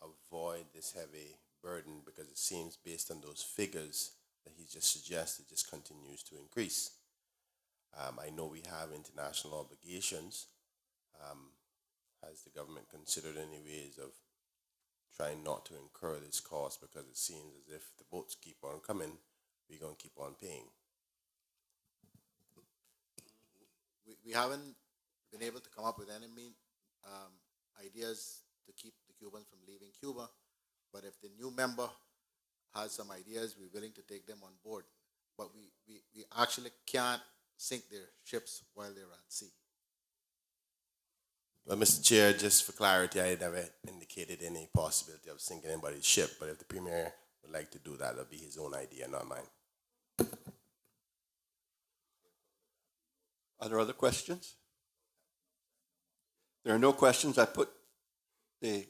avoid this heavy burden? Because it seems, based on those figures that he just suggested, just continues to increase. I know we have international obligations. Has the government considered any ways of trying not to incur this cost? Because it seems as if the boats keep on coming, we're going to keep on paying. We haven't been able to come up with any ideas to keep the Cubans from leaving Cuba, but if the new member has some ideas, we're willing to take them on board. But we actually can't sink their ships while they're at sea. Well, Mr. Chair, just for clarity, I never indicated any possibility of sinking anybody's ship, but if the Premier would like to do that, it'll be his own idea, not mine. Are there other questions? There are no questions. I put the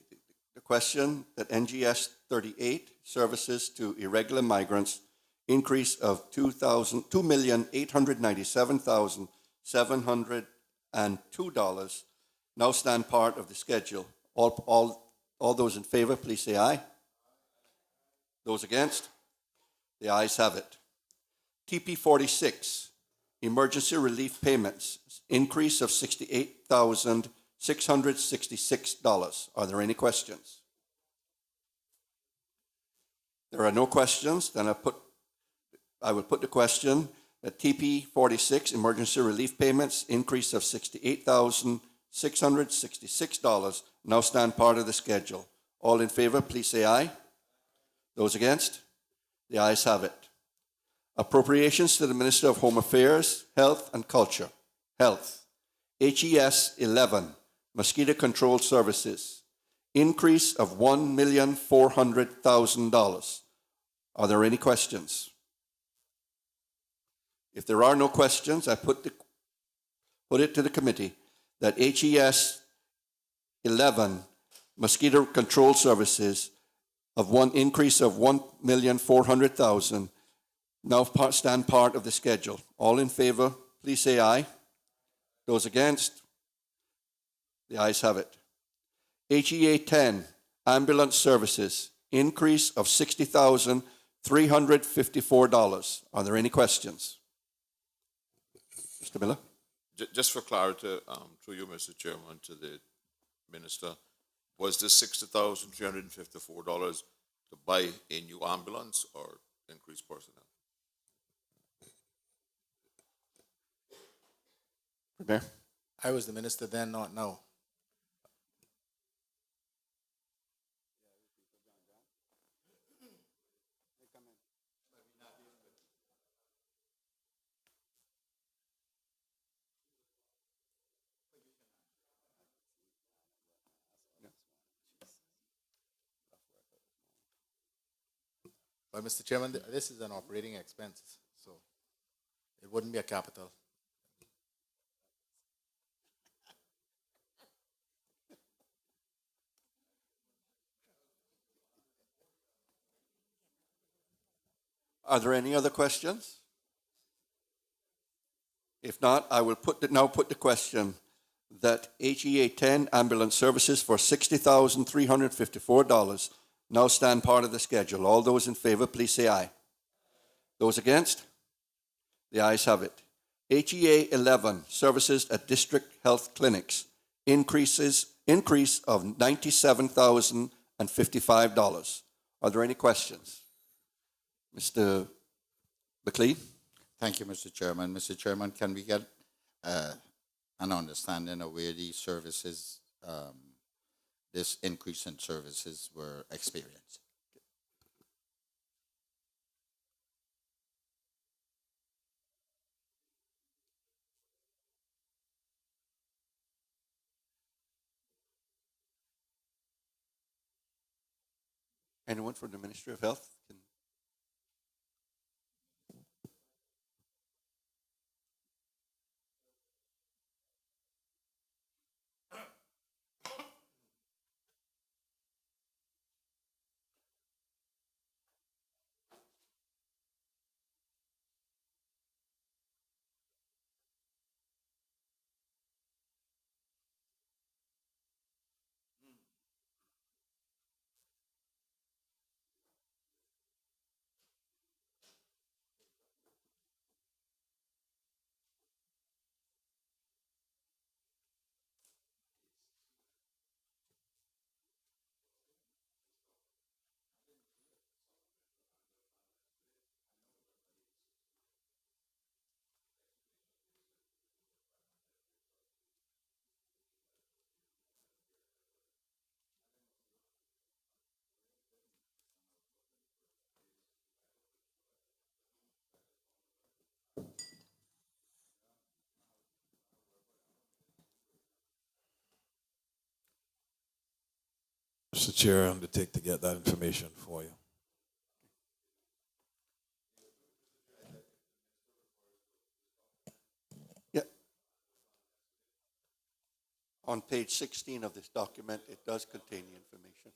question that NGS 38, services to irregular migrants, increase of $2,897,702, now stand part of the schedule. All those in favor, please say aye. Those against? The ayes have it. TP 46, emergency relief payments, increase of $68,666. Are there any questions? There are no questions. Then I will put the question that TP 46, emergency relief payments, increase of $68,666, now stand part of the schedule. All in favor, please say aye. Those against? The ayes have it. Appropriations to the Minister of Home Affairs, Health and Culture. Health. HES 11, Mosquito Control Services, increase of $1,400,000. Are there any questions? If there are no questions, I put it to the committee that HES 11, Mosquito Control Services, of one increase of $1,400,000, now stand part of the schedule. All in favor, please say aye. Those against? The ayes have it. HEA 10, ambulance services, increase of $60,354. Are there any questions? Mr. Miller? Just for clarity, through you, Mr. Chairman, to the minister, was this $60,354 to buy a new ambulance or increase personnel? Premier? I was the minister then, not now. But Mr. Chairman, this is an operating expense, so it wouldn't be a capital. Are there any other questions? If not, I will now put the question that HEA 10 ambulance services for $60,354 now stand part of the schedule. All those in favor, please say aye. Those against? The ayes have it. HEA 11, services at district health clinics, increase of $97,055. Are there any questions? Mr. McLean? Thank you, Mr. Chairman. Mr. Chairman, can we get an understanding of where these services, this increase in services were experienced? Anyone from the Ministry of Health? Mr. Chair, I undertake to get that information for you. Yeah. On page 16 of this document, it does contain the information.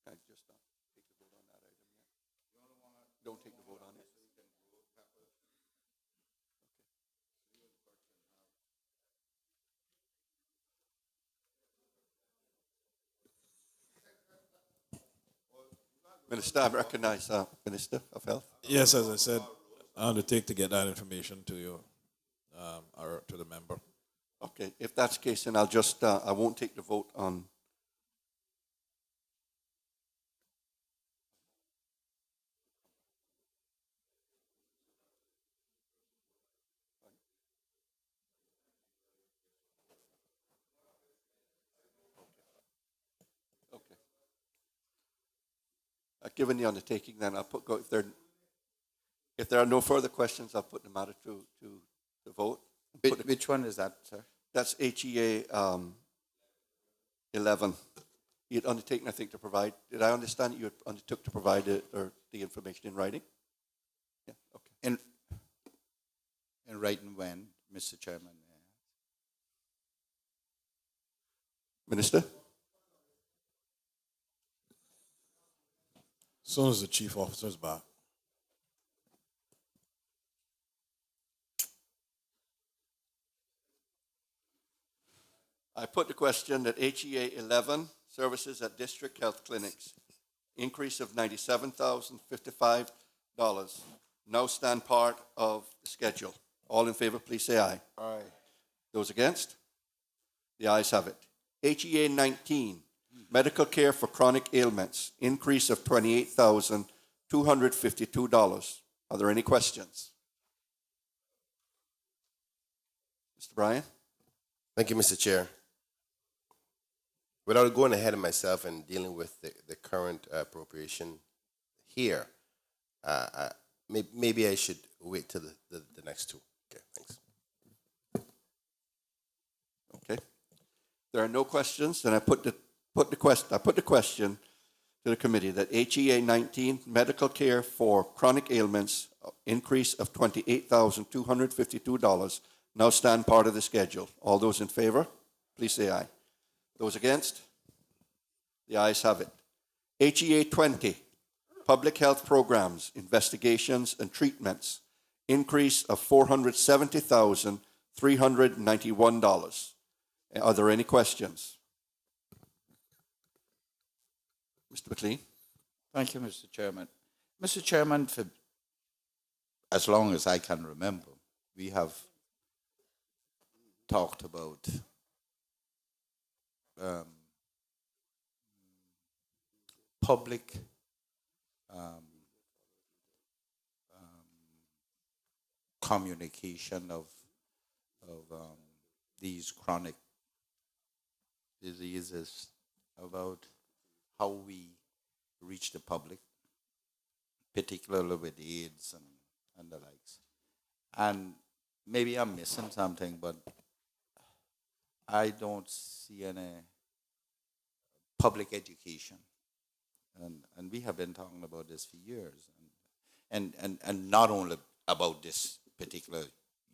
I just not take the vote on that item yet. Don't take the vote on it. Minister, I recognize Minister of Health. Yes, as I said, I undertake to get that information to you, or to the member. Okay, if that's the case, then I'll just, I won't take the vote on. Okay. Given the undertaking, then I'll put, if there are no further questions, I'll put the matter to the vote. Which one is that, sir? That's HEA 11. You'd undertaken, I think, to provide, did I understand that you undertook to provide it, or the information in writing? Yeah, okay. In writing when, Mr. Chairman? Minister? As soon as the chief officer is back. I put the question that HEA 11, services at district health clinics, increase of $97,055, now stand part of the schedule. All in favor, please say aye. Aye. Those against? The ayes have it. HEA 19, medical care for chronic ailments, increase of $28,252. Are there any questions? Mr. Bryan? Thank you, Mr. Chair. Without going ahead of myself and dealing with the current appropriation here, maybe I should wait till the next two. Okay, thanks. Okay. There are no questions, then I put the question to the committee that HEA 19, medical care for chronic ailments, increase of $28,252, now stand part of the schedule. All those in favor, please say aye. Those against? The ayes have it. HEA 20, public health programs, investigations, and treatments, increase of $470,391. Are there any questions? Mr. McLean? Thank you, Mr. Chairman. Mr. Chairman, for as long as I can remember, we have talked about public communication of these chronic diseases, about how we reach the public, particularly with AIDS and the likes. And maybe I'm missing something, but I don't see any public education. And we have been talking about this for years. And not only about this particular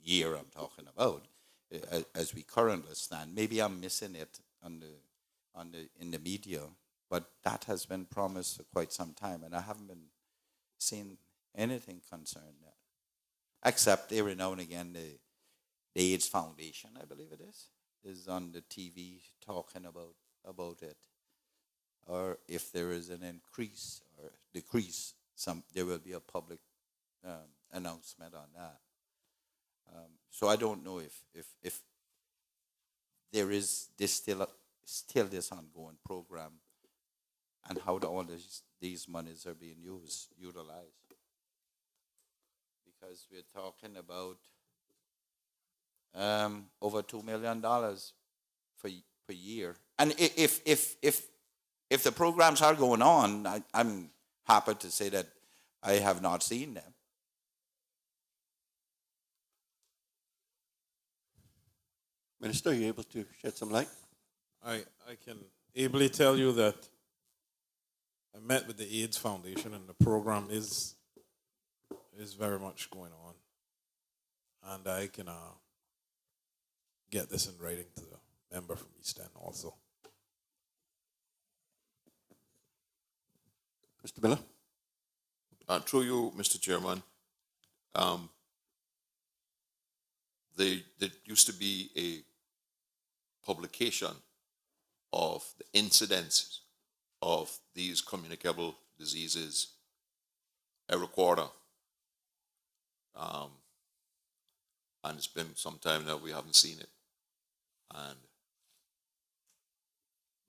year I'm talking about, as we currently stand. Maybe I'm missing it in the media, but that has been promised for quite some time, and I haven't been seeing anything concerning that, except every now and again the AIDS Foundation, I believe it is on the TV talking about it, or if there is an increase or decrease, there will be a public announcement on that. So I don't know if there is still this ongoing program, and how all these monies are being utilized. Because we're talking about over $2 million per year, and if the programs are going on, I'm happy to say that I have not seen them. Minister, are you able to shed some light? I can ably tell you that I met with the AIDS Foundation, and the program is very much going on. And I can get this in writing to the member from East End also. Mr. Miller? Through you, Mr. Chairman, there used to be a publication of the incidences of these communicable diseases every quarter. And it's been some time now we haven't seen it. And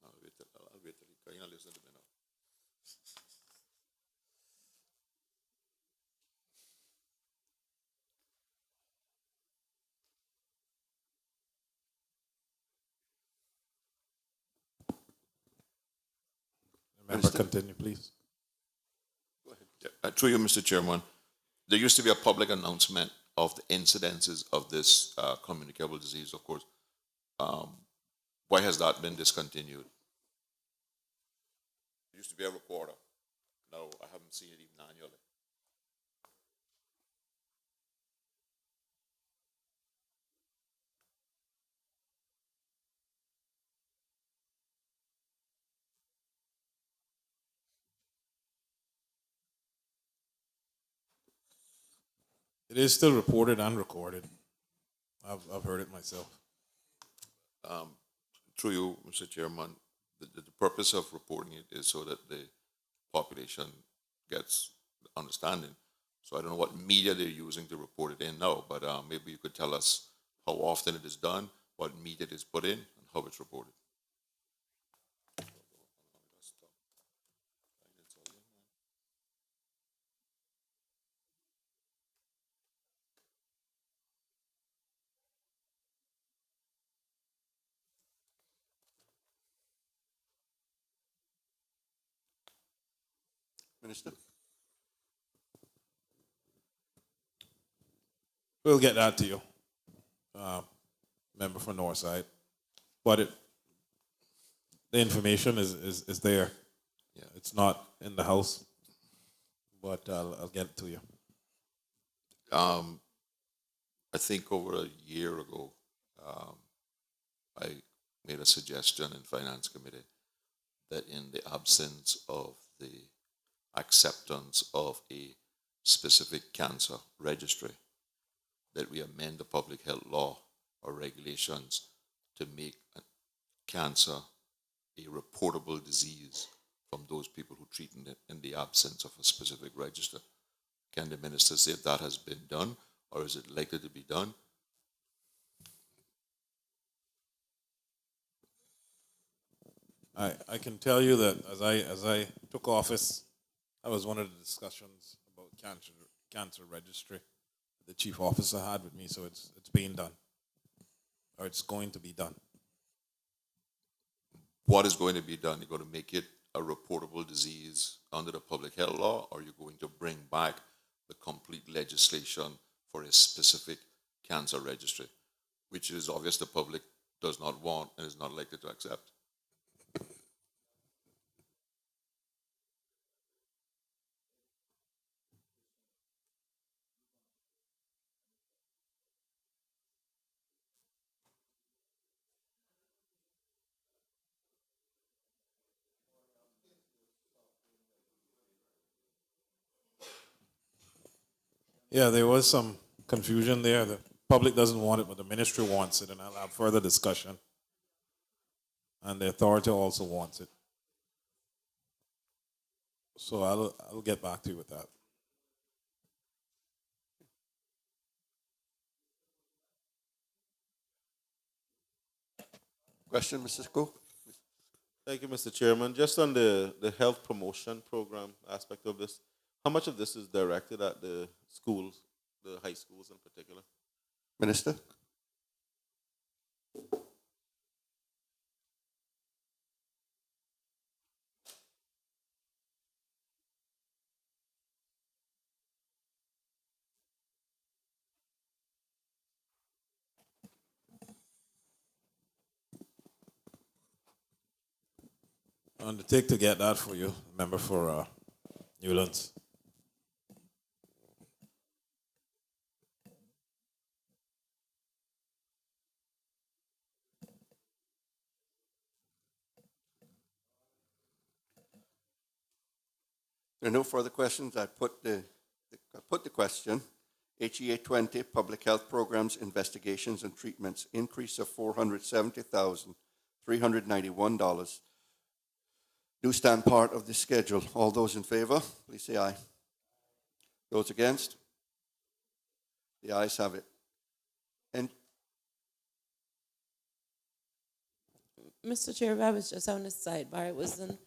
I'll wait till you listen to me now. Member, continue, please. Go ahead. Yeah, through you, Mr. Chairman, there used to be a public announcement of the incidences of this communicable disease, of course. Why has that been discontinued? It used to be every quarter. Now I haven't seen it even annually. It is still reported and recorded. I've heard it myself. Through you, Mr. Chairman, the purpose of reporting it is so that the population gets understanding. So I don't know what media they're using to report it in now, but maybe you could tell us how often it is done, what media it is put in, and how it's reported. Minister? We'll get that to you, member for Northside. But the information is there. Yeah, it's not in the house, but I'll get it to you. I think over a year ago, I made a suggestion in Finance Committee that in the absence of the acceptance of a specific cancer registry, that we amend the public health law or regulations to make cancer a reportable disease from those people who treat it in the absence of a specific register. Can the minister say if that has been done, or is it likely to be done? I can tell you that as I took office, that was one of the discussions about cancer registry the chief officer had with me. So it's being done, or it's going to be done. What is going to be done? You're going to make it a reportable disease under the public health law, or you're going to bring back the complete legislation for a specific cancer registry, which is obvious the public does not want and is not likely to accept. Yeah, there was some confusion there. The public doesn't want it, but the ministry wants it, and I'll have further discussion. And the authority also wants it. So I'll get back to you with that. Question, Mrs. Cook? Thank you, Mr. Chairman. Just on the health promotion program aspect of this, how much of this is directed at the schools, the high schools in particular? Minister? I undertake to get that for you, member for Newlands. There are no further questions. I put the question. HEA 20, Public Health Programs, Investigations and Treatments, increase of $470,391. Do stand part of this schedule. All those in favor, please say aye. Those against? The ayes have it. And Mr. Chair, I was just on the sidebar. It wasn't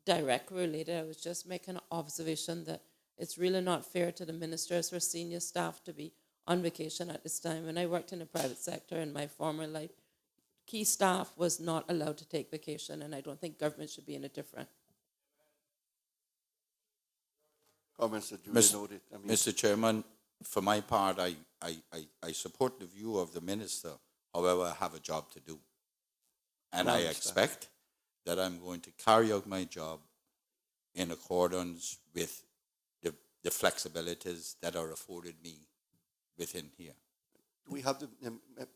direct related. I was just making an observation that it's really not fair to the ministers or senior staff to be on vacation at this time. When I worked in the private sector in my former life, key staff was not allowed to take vacation, and I don't think government should be any different. comments are duly noted. Mr. Chairman, for my part, I support the view of the minister. However, I have a job to do. And I expect that I'm going to carry out my job in accordance with the flexibilities that are afforded me within here. Do we have the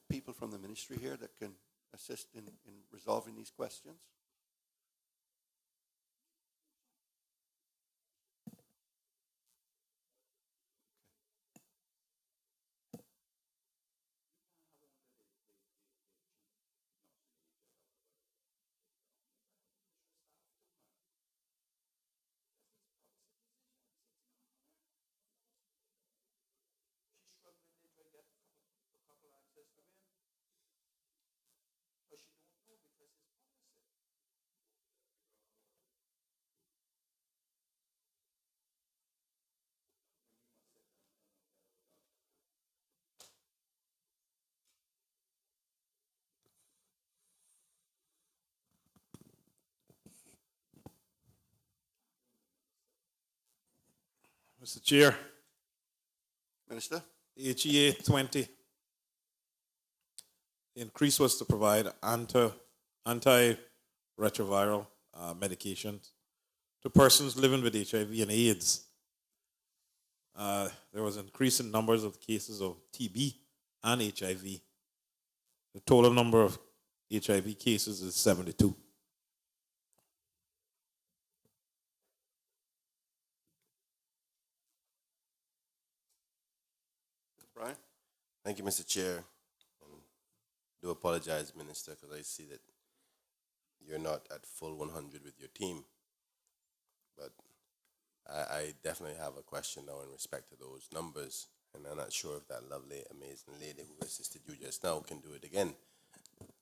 people from the ministry here that can assist in resolving these questions? Mr. Chair, Minister? HEA 20. The increase was to provide antiretroviral medications to persons living with HIV and AIDS. There was an increase in numbers of cases of TB and HIV. The total number of HIV cases is 72. Brian? Thank you, Mr. Chair. And do apologize, Minister, because I see that you're not at full 100 with your team. But I definitely have a question now in respect to those numbers. And I'm not sure if that lovely, amazing lady who assisted you just now can do it again.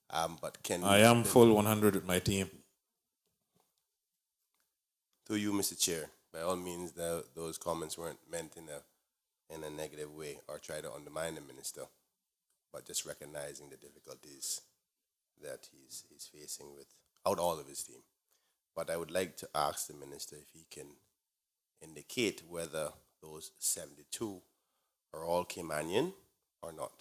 But can I am full 100 with my team. To you, Mr. Chair, by all means, those comments weren't meant in a negative way or try to undermine the minister, but just recognizing the difficulties that he's facing without all of his team. But I would like to ask the minister if he can indicate whether those 72 are all Caymanian or not.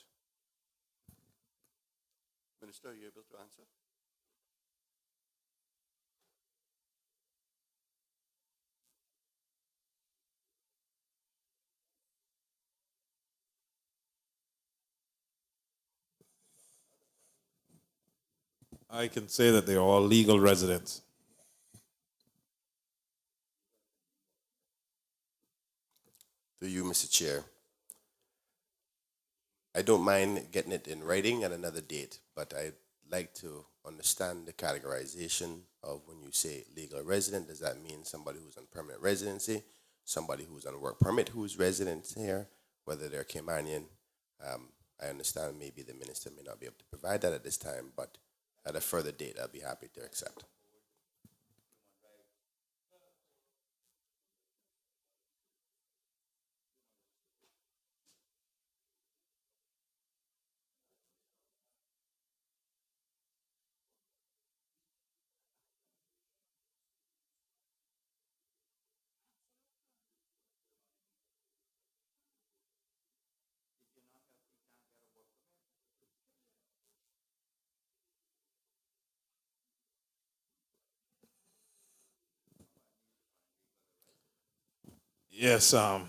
Minister, are you able to answer? I can say that they are all legal residents. To you, Mr. Chair, I don't mind getting it in writing at another date, but I'd like to understand the categorization of when you say legal resident. Does that mean somebody who's on permanent residency, somebody who's on work permit who's resident here, whether they're Caymanian? I understand maybe the minister may not be able to provide that at this time, but at a further date, I'll be happy to accept. Yes, I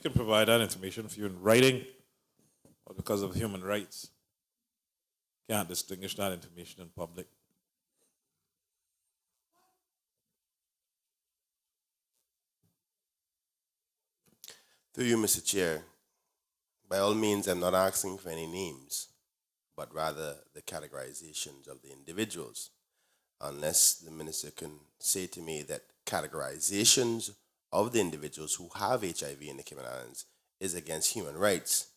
can provide that information for you in writing, but because of human rights, can't distinguish that information in public. To you, Mr. Chair, by all means, I'm not asking for any names, but rather the categorizations of the individuals. Unless the minister can say to me that categorizations of the individuals who have HIV in the Cayman Islands is against human rights,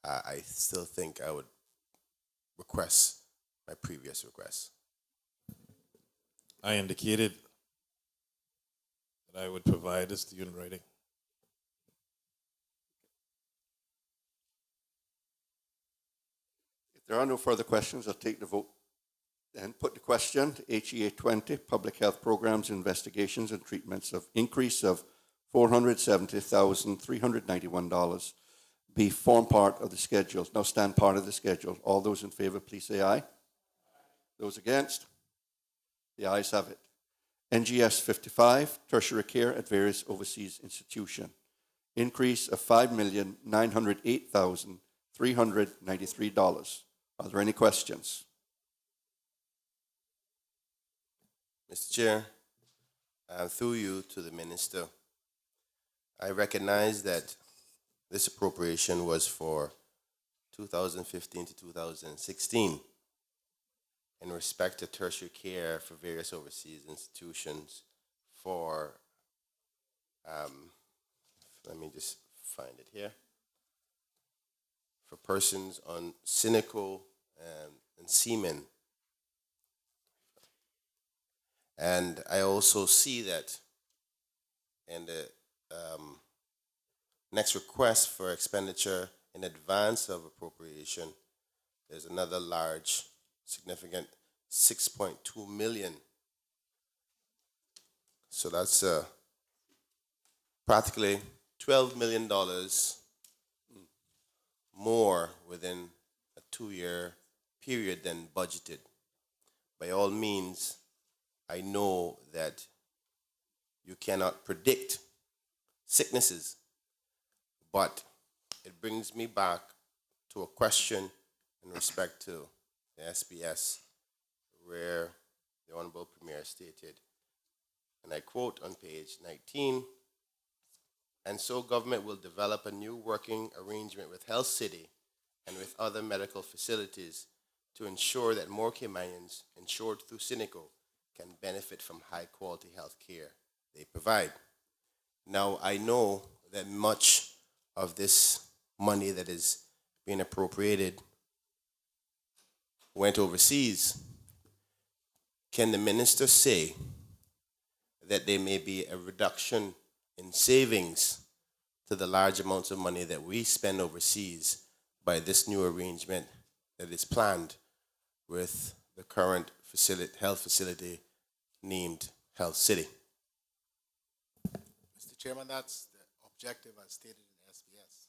I still think I would request my previous request. I indicated that I would provide this to you in writing. If there are no further questions, I'll take the vote. Then put the question, HEA 20, Public Health Programs, Investigations and Treatments of increase of $470,391 be form part of the schedule. Now stand part of the schedule. All those in favor, please say aye. Those against? The ayes have it. NGS 55, tertiary care at various overseas institutions. Increase of $5,908,393. Are there any questions? Mr. Chair, through you to the minister, I recognize that this appropriation was for 2015 to 2016 in respect to tertiary care for various overseas institutions for, let me just find it here, for persons on cynical and semen. And I also see that in the next request for expenditure in advance of appropriation, there's another large, significant 6.2 million. So that's practically $12 million more within a 2-year period than budgeted. By all means, I know that you cannot predict sicknesses, but it brings me back to a question in respect to the SBS, where the Honorable Premier stated, and I quote on page 19, "And so government will develop a new working arrangement with Health City and with other medical facilities to ensure that more Caymanians insured through Cynical can benefit from high-quality health care they provide." Now, I know that much of this money that is being appropriated went overseas. Can the minister say that there may be a reduction in savings to the large amounts of money that we spend overseas by this new arrangement that is planned with the current health facility named Health City. Mr. Chairman, that's the objective as stated in SBS.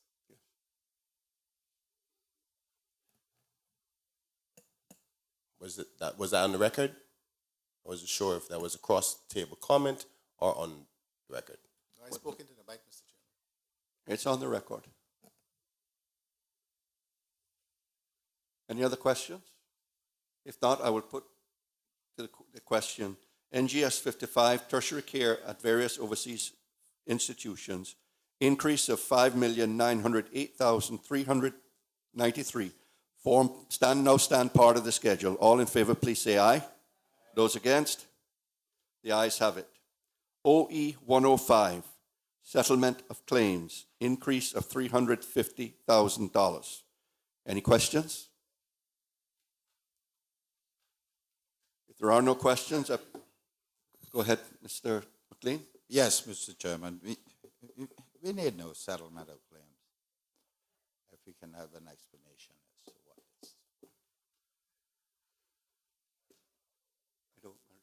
Was that on the record? I wasn't sure if that was a cross-table comment or on the record. I spoke into the mic, Mr. Chairman. It's on the record. Any other questions? If not, I will put the question. NGS 55, tertiary care at various overseas institutions, increase of 5,908,393. Stand part of the schedule. All in favor, please say aye. Those against? The ayes have it. OE 105, settlement of claims, increase of $350,000. Any questions? If there are no questions, go ahead, Mr. McLean. Yes, Mr. Chairman. We need no settlement of claims. If we can have an explanation as to what it's. I don't understand.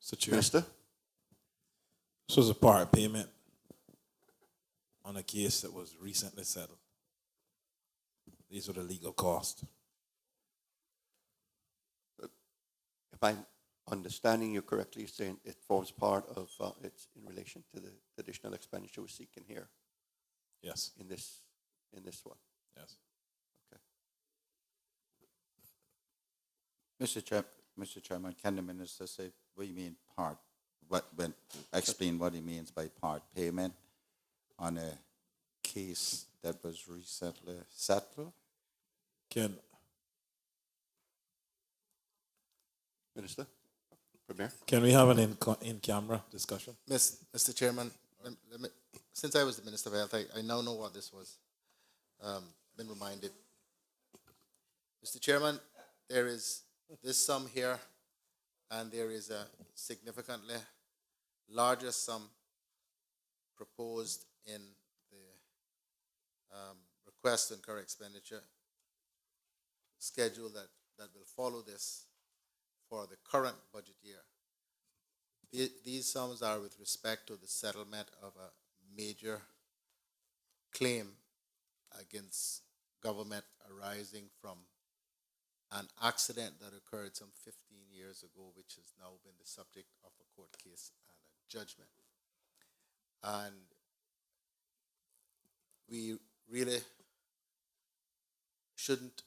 Mr. Chair, Minister? this was a part payment on a case that was recently settled. These were the legal costs. If I'm understanding you correctly, you're saying it forms part of, it's in relation to the additional expenditure we're seeking here Yes, in this one. yes. Mr. Chairman, can the minister say what do you mean part? Explain what he means by part payment on a case that was recently settled? Can Minister? Premier? we have an in-camera discussion? Mr. Chairman, since I was the Minister of Health, I now know what this was. Been reminded. Mr. Chairman, there is this sum here, and there is a significantly larger sum proposed in the request to incur expenditure schedule that will follow this for the current budget year. These sums are with respect to the settlement of a major claim against government arising from an accident that occurred some 15 years ago, which has now been the subject of a court case and a judgment. And we really shouldn't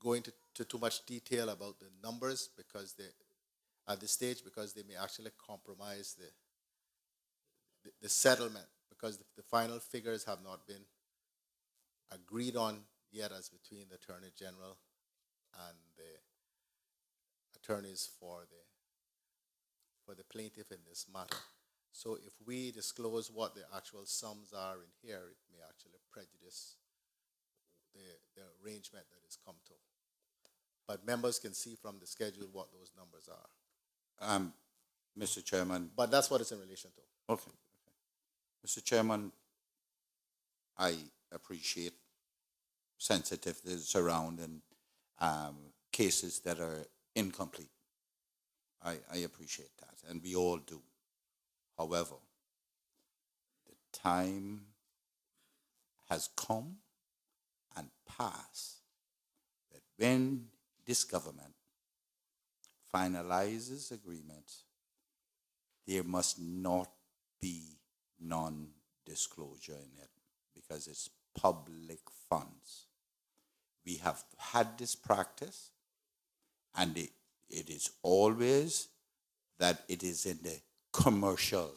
go into too much detail about the numbers because at this stage, because they may actually compromise the settlement, because the final figures have not been agreed on yet as between the Attorney General and the attorneys for the plaintiff in this matter. So if we disclose what the actual sums are in here, it may actually prejudice the arrangement that is come to. But members can see from the schedule what those numbers are. Mr. Chairman. But that's what it's in relation to. Okay. Mr. Chairman, I appreciate sensitivities surrounding cases that are incomplete. I appreciate that, and we all do. However, the time has come and passed that when this government finalizes agreements, there must not be non-disclosure in it because it's public funds. We have had this practice, and it is always that it is in the commercial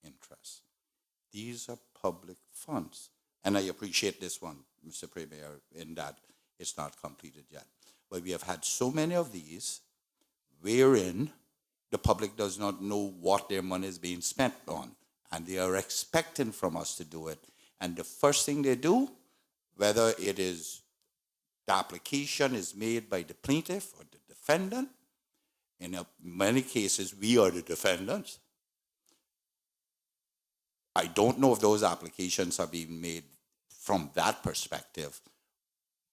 interest. These are public funds. And I appreciate this one, Mr. Premier, in that it's not completed yet. But we have had so many of these wherein the public does not know what their money is being spent on, and they are expecting from us to do it. And the first thing they do, whether it is the application is made by the plaintiff or the defendant, in many cases we are the defendants. I don't know if those applications are being made from that perspective,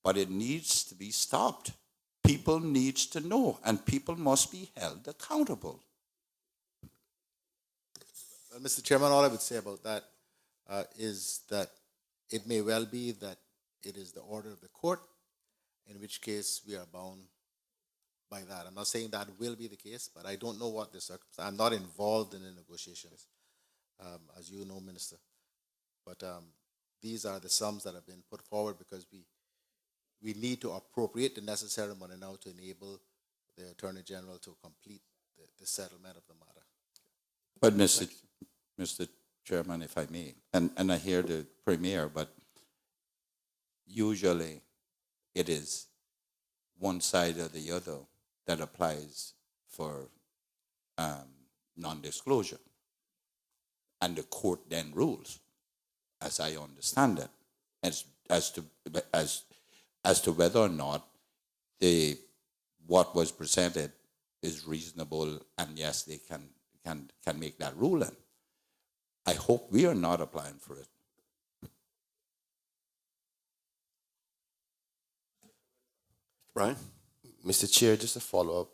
but it needs to be stopped. People needs to know, and people must be held accountable. Mr. Chairman, all I would say about that is that it may well be that it is the order of the court, in which case we are bound by that. I'm not saying that will be the case, but I don't know what the circumstances. I'm not involved in the negotiations, as you know, Minister. But these are the sums that have been put forward because we need to appropriate the necessary money now to enable the Attorney General to complete the settlement of the matter. But Mr. Chairman, if I may, and I hear the Premier, but usually it is one side or the other that applies for non-disclosure. And the court then rules, as I understand it, as to whether or not what was presented is reasonable, and yes, they can make that ruling. I hope we are not applying for it. Brian? Mr. Chair, just a follow-up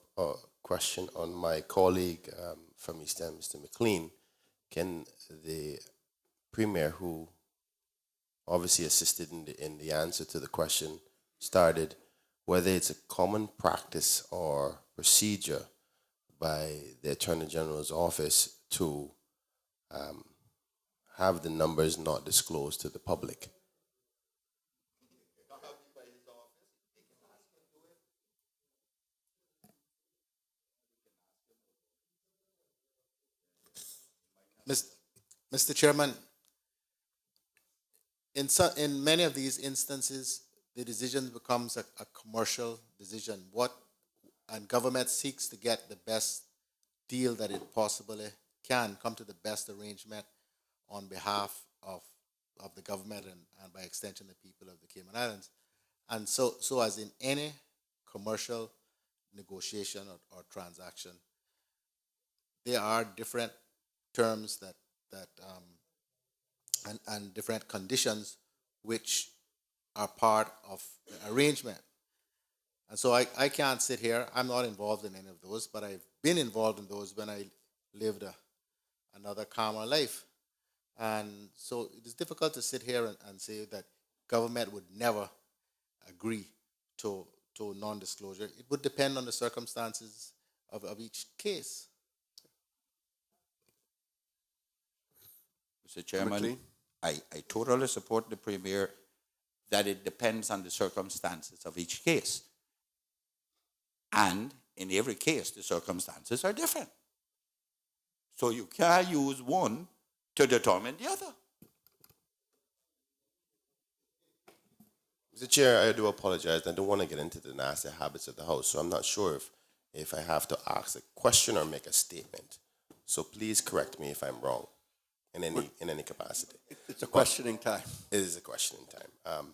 question on my colleague from East End, Mr. McLean. Can the Premier, who obviously assisted in the answer to the question, started whether it's a common practice or procedure by the Attorney General's office to have the numbers not disclosed to the public? Mr. Chairman, in many of these instances, the decision becomes a commercial decision. And government seeks to get the best deal that it possibly can, come to the best arrangement on behalf of the government and by extension the people of the Cayman Islands. And so as in any commercial negotiation or transaction, there are different terms and different conditions which are part of the arrangement. And so I can't sit here, I'm not involved in any of those, but I've been involved in those when I lived another calmer life. And so it is difficult to sit here and say that government would never agree to non-disclosure. It would depend on the circumstances of each case. Mr. Chairman, I totally support the Premier that it depends on the circumstances of each case. And in every case, the circumstances are different. So you can't use one to determine the other. Mr. Chair, I do apologize. I don't want to get into the nasty habits of the House, so I'm not sure if I have to ask a question or make a statement. So please correct me if I'm wrong in any capacity. It's a questioning time. It is a questioning time.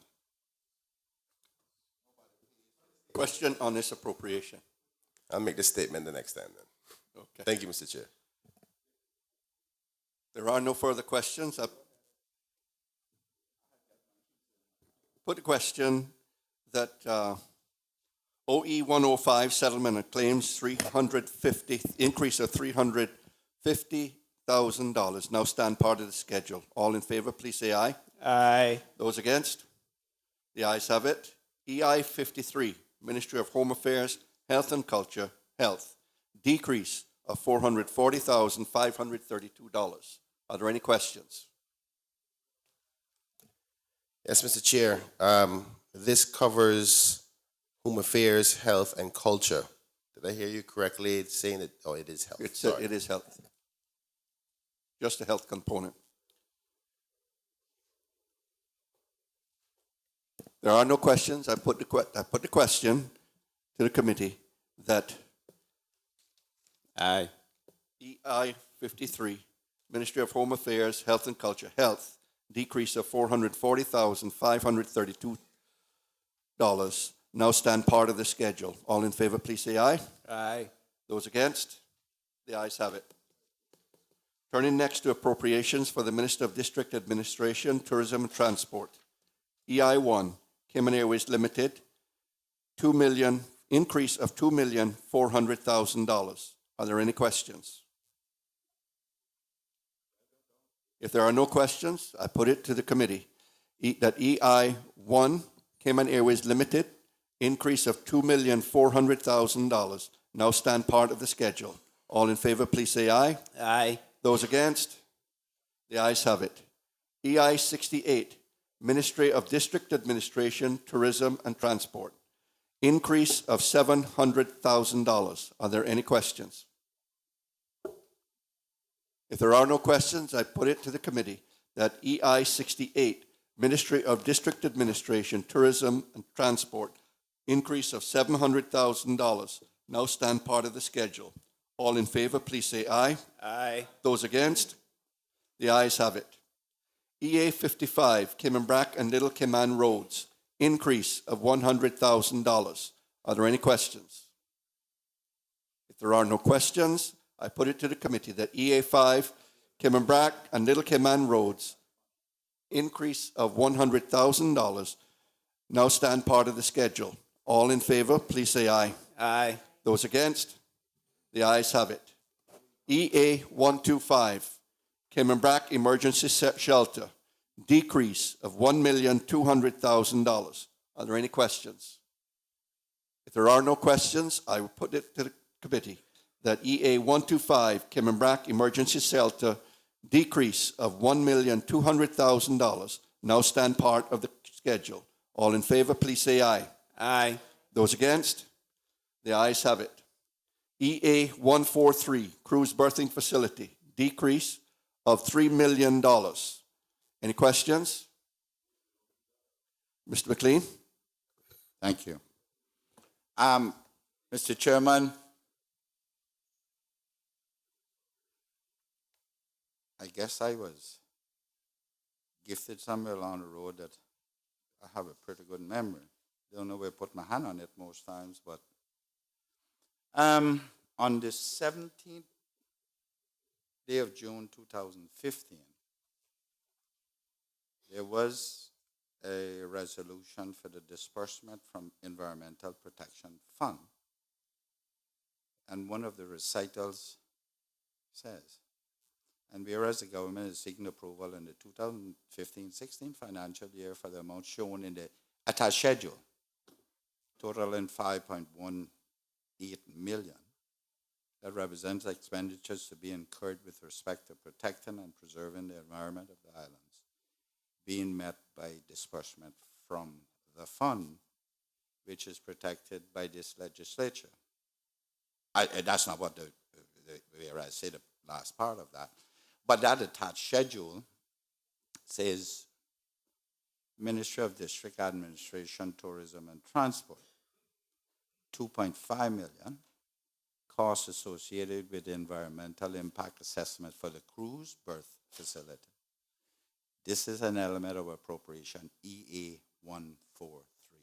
Question on this appropriation. I'll make the statement the next time then. Okay. Thank you, Mr. Chair. There are no further questions. I put the question that OE 105 settlement of claims 350 increase of $350,000 now stand part of the schedule. All in favor, please say aye. Aye. Those against? The ayes have it. EI 53, Ministry of Home Affairs, Health and Culture, Health, decrease of $440,532. Are there any questions? Yes, Mr. Chair. This covers Home Affairs, Health, and Culture. Did I hear you correctly saying it? Oh, it is health. It is health. Just a health component. There are no questions. I put the question to the committee that Aye. EI 53, Ministry of Home Affairs, Health and Culture, Health, decrease of $440,532 now stand part of the schedule. All in favor, please say aye. Aye. Those against? The ayes have it. Turning next to appropriations for the Minister of District Administration, Tourism and Transport. EI 1, Cayman Airways Limited, increase of $2,400,000. Are there any questions? If there are no questions, I put it to the committee that EI 1, Cayman Airways Limited, increase of $2,400,000 now stand part of the schedule. All in favor, please say aye. Aye. Those against? The ayes have it. EI 68, Ministry of District Administration, Tourism and Transport, increase of $700,000. Are there any questions? If there are no questions, I put it to the committee that EI 68, Ministry of District Administration, Tourism and Transport, increase of $700,000 now stand part of the schedule. All in favor, please say aye. Aye. Those against? The ayes have it. EA 55, Cayman Brac and Little Cayman Roads, increase of $100,000. Are there any questions? If there are no questions, I put it to the committee that EA 5, Cayman Brac and Little Cayman Roads, increase of $100,000 now stand part of the schedule. All in favor, please say aye. Aye. Those against? The ayes have it. EA 125, Cayman Brac Emergency Shelter, decrease of $1,200,000. Are there any questions? If there are no questions, I will put it to the committee that EA 125, Cayman Brac Emergency Shelter, decrease of $1,200,000 now stand part of the schedule. All in favor, please say aye. Aye. Those against? The ayes have it. EA 143, Cruise Berthing Facility, decrease of $3 million. Any questions? Mr. McLean? Thank you. Mr. Chairman, I guess I was gifted somewhere along the road that I have a pretty good memory. Don't know where to put my hand on it most times, but on the 17th day of June 2015, there was a resolution for the disbursement from Environmental Protection Fund. And one of the recitals says, and whereas the government is seeking approval in the 2015-16 financial year for the amount shown in the attached schedule, totaling $5.18 million, that represents expenditures to be incurred with respect to protecting and preserving the environment of the islands, being met by disbursement from the fund, which is protected by this legislature. That's not what where I say the last part of that. But that attached schedule says Ministry of District Administration, Tourism and Transport, $2.5 million, costs associated with the environmental impact assessment for the cruise berth facility. This is an element of appropriation EA 143.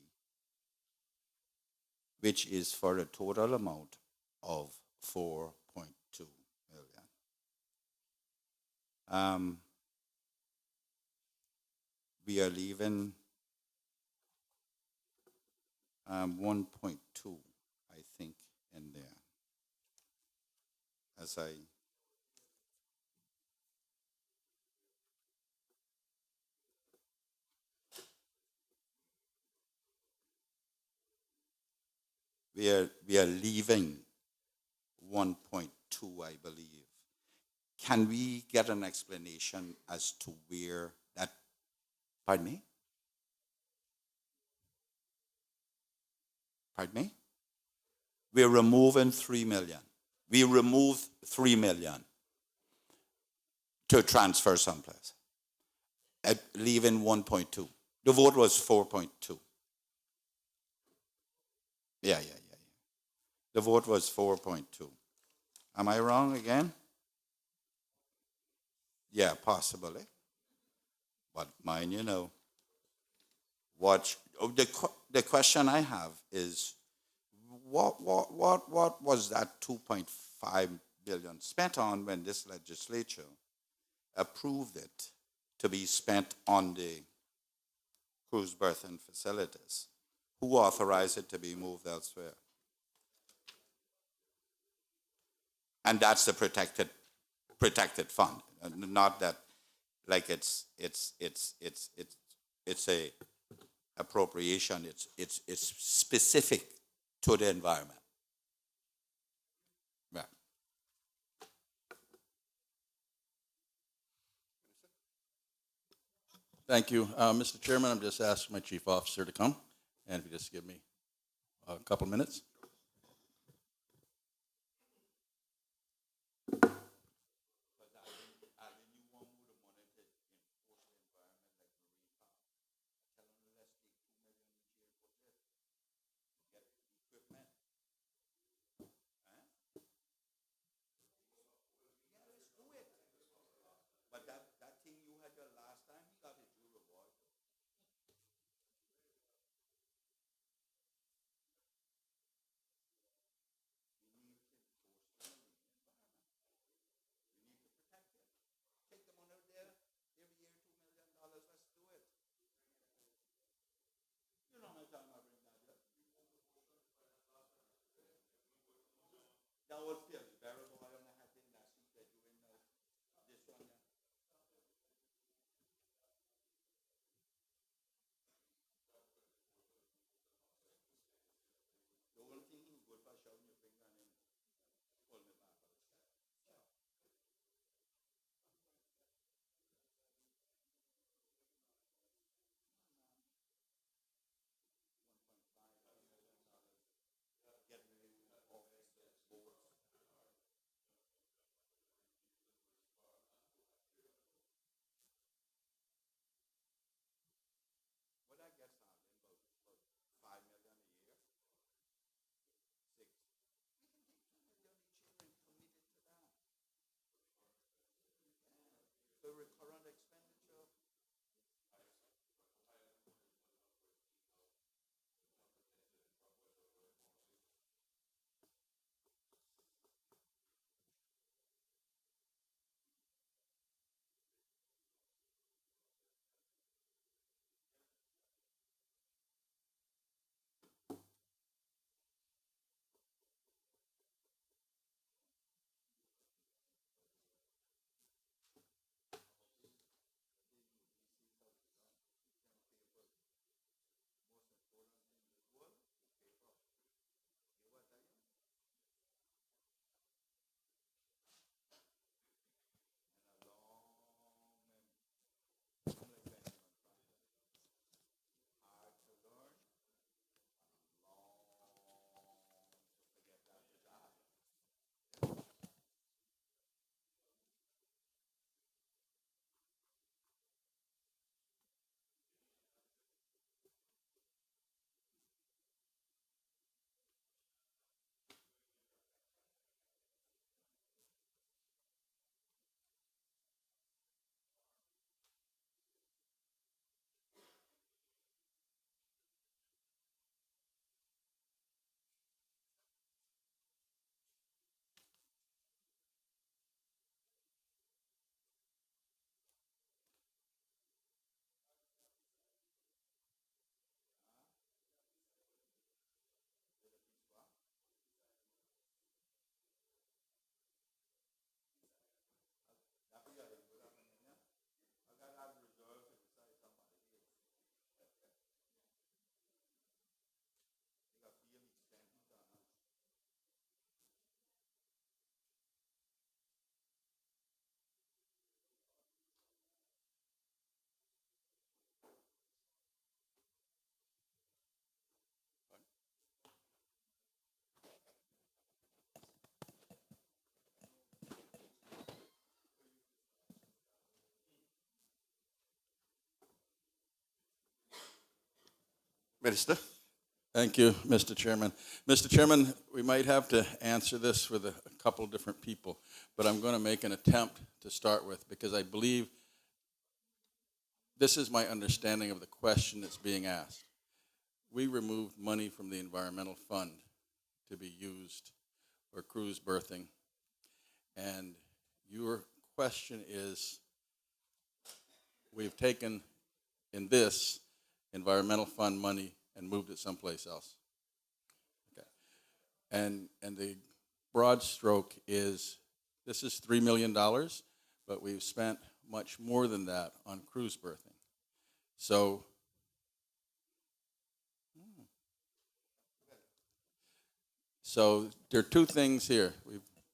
which is for a total amount of 4.2 million. We are leaving 1.2, I think, in there. As I we are leaving 1.2, I believe. Can we get an explanation as to where that? Pardon me. Pardon me. We're removing 3 million. We removed 3 million to transfer someplace, leaving 1.2. The vote was 4.2. Yeah. The vote was 4.2. Am I wrong again? Yeah, possibly. But mine, the question I have is, what was that 2.5 billion spent on when this legislature approved it to be spent on the cruise berthing facilities? Who authorized it to be moved elsewhere? And that's the protected fund, not that like it's a appropriation. It's specific to the environment. Right. Thank you. Mr. Chairman, I'm just asking my chief officer to come, and if you just give me a couple minutes. But that thing you had your last time, you got a due reward. Take the money there, every year $2 million, let's do it. You know how many times I bring that up? That was fair. Variable, I don't know how thing that sheet they're doing now. This one, yeah. The only thing is good for showing your finger and then pull me back. Get rid of the boards. Minister. Thank you, Mr. Chairman. Mr. Chairman, we might have to answer this with a couple different people, but I'm going to make an attempt to start with because I believe this is my understanding of the question that's being asked. We removed money from the environmental fund to be used for cruise berthing, and your question is, we've taken in this environmental fund money and moved it someplace else. Okay. And the broad stroke is, this is $3 million, but we've spent much more than that on cruise berthing. So there are two things here.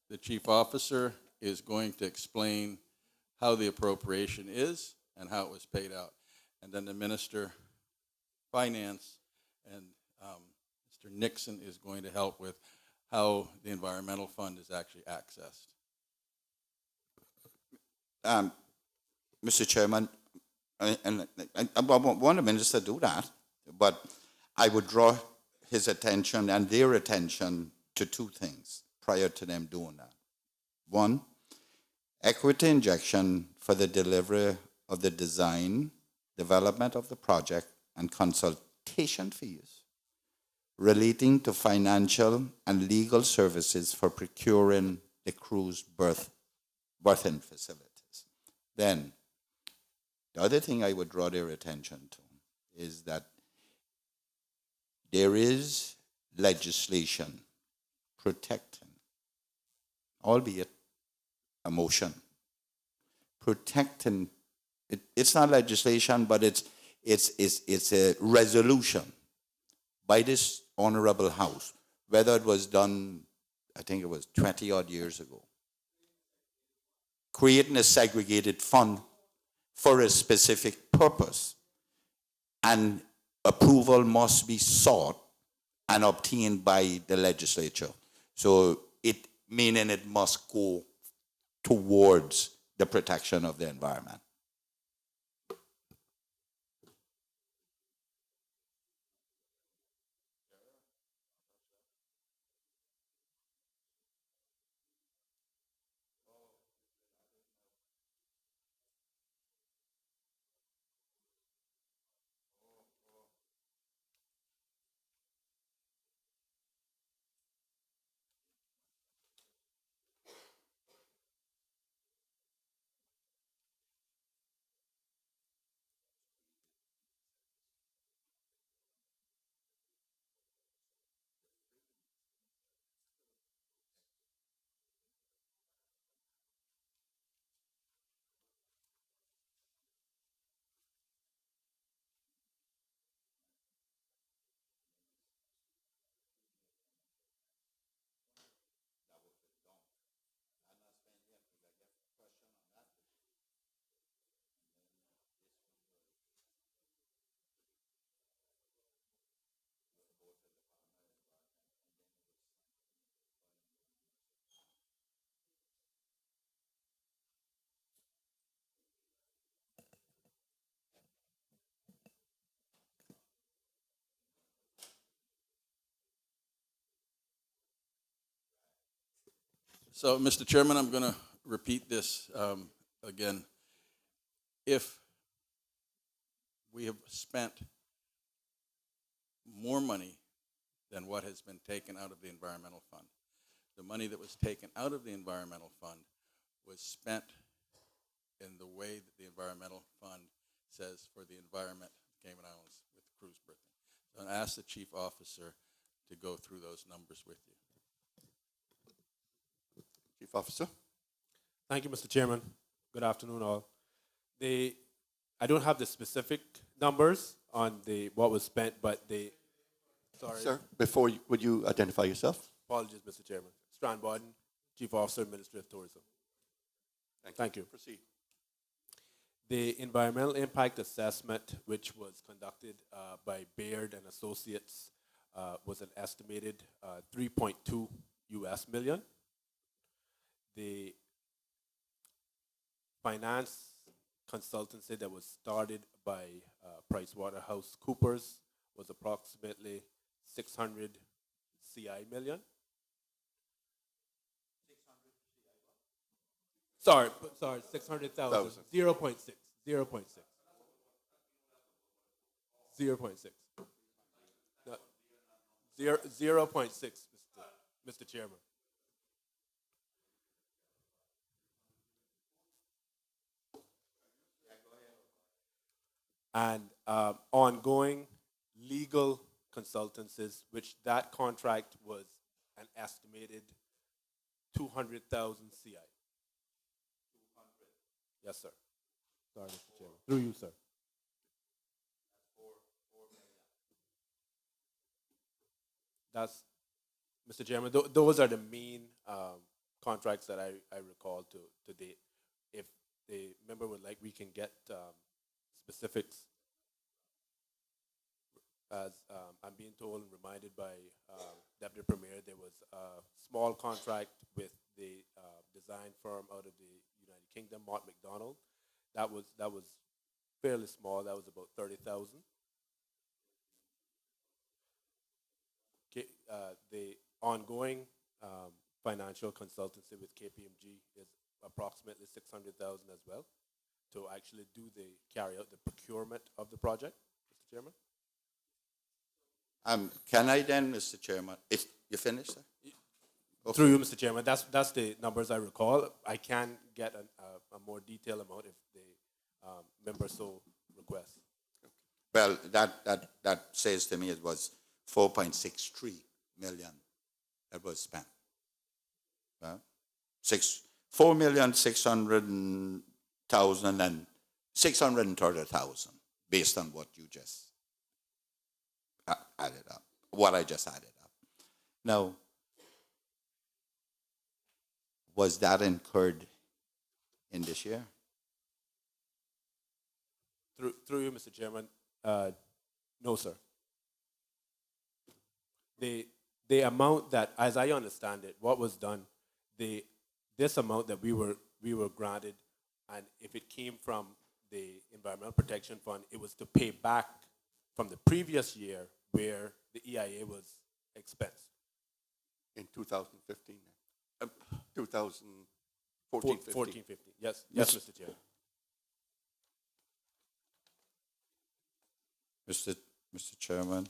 The chief officer is going to explain how the appropriation is and how it was paid out. And then the Minister Finance and Mr. Nixon is going to help with how the environmental fund is actually accessed. Mr. Chairman, I want the minister to do that, but I would draw his attention and their attention to two things prior to them doing that. One, equity injection for the delivery of the design, development of the project, and consultation fees relating to financial and legal services for procuring the cruise berthing facilities. Then, the other thing I would draw their attention to is that there is legislation protecting, albeit a motion, protecting. It's not legislation, but it's a resolution by this honorable House, whether it was done, I think it was 20 odd years ago, creating a segregated fund for a specific purpose, and approval must be sought and obtained by the legislature. So meaning it must go towards the protection of the environment. So, Mr. Chairman, I'm going to repeat this again. If we have spent more money than what has been taken out of the environmental fund, the money that was taken out of the environmental fund was spent in the way that the environmental fund says for the environment of Cayman Islands with cruise berthing. So I ask the chief officer to go through those numbers with you. Chief Officer. Thank you, Mr. Chairman. Good afternoon, all. I don't have the specific numbers on what was spent, but sorry. Sir, would you identify yourself? Apologies, Mr. Chairman. Strand Borden, Chief Officer, Ministry of Tourism. Thank you. Proceed. The environmental impact assessment, which was conducted by Baird and Associates, was an estimated 3.2 US million. The finance consultancy that was started by PricewaterhouseCoopers was approximately 600 CI million. Sorry, 600,000. 0.6. 0.6. 0.6. No, 0.6, Mr. Chairman. And ongoing legal consultancies, which that contract was an estimated 200,000 CI. Yes, sir. Sorry, Mr. Chairman. Through you, sir. That's, Mr. Chairman, those are the main contracts that I recall to date. If the member would like, we can get specifics. As I'm being told and reminded by Deputy Premier, there was a small contract with the design firm out of the United Kingdom, Mott McDonald. That was fairly small. That was about 30,000. The ongoing financial consultancy with KPMG is approximately 600,000 as well to actually carry out the procurement of the project, Mr. Chairman. Can I then, Mr. Chairman, if you finished, sir? Okay. Through you, Mr. Chairman, that's the numbers I recall. I can get a more detailed amount if the member so requests. Well, that says to me it was 4.63 million that was spent. Well, 4,600,000 and 630,000 based on what you just added up, what I just added up. Now, was that incurred in this year? Through you, Mr. Chairman, no, sir. The amount that, as I understand it, what was done, this amount that we were granted, and if it came from the Environmental Protection Fund, it was to pay back from the previous year where the EIA was expensed. In 2015, 2014, 14, 15. Yes, Mr. Chair. Mr. Chairman,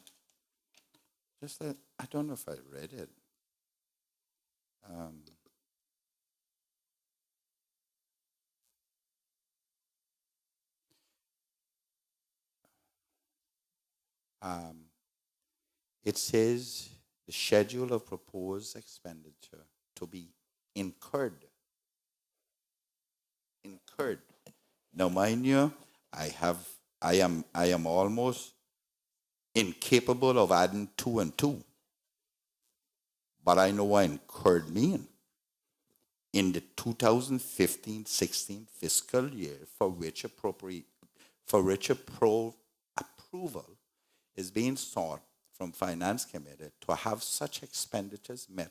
just that, I don't know if I read it. It says the schedule of proposed expenditure to be incurred. Incurred. Now, mind you, I am almost incapable of adding 2 and 2. But I know what incurred mean. In the 2015-16 fiscal year for which approval is being sought from Finance Committee to have such expenditures met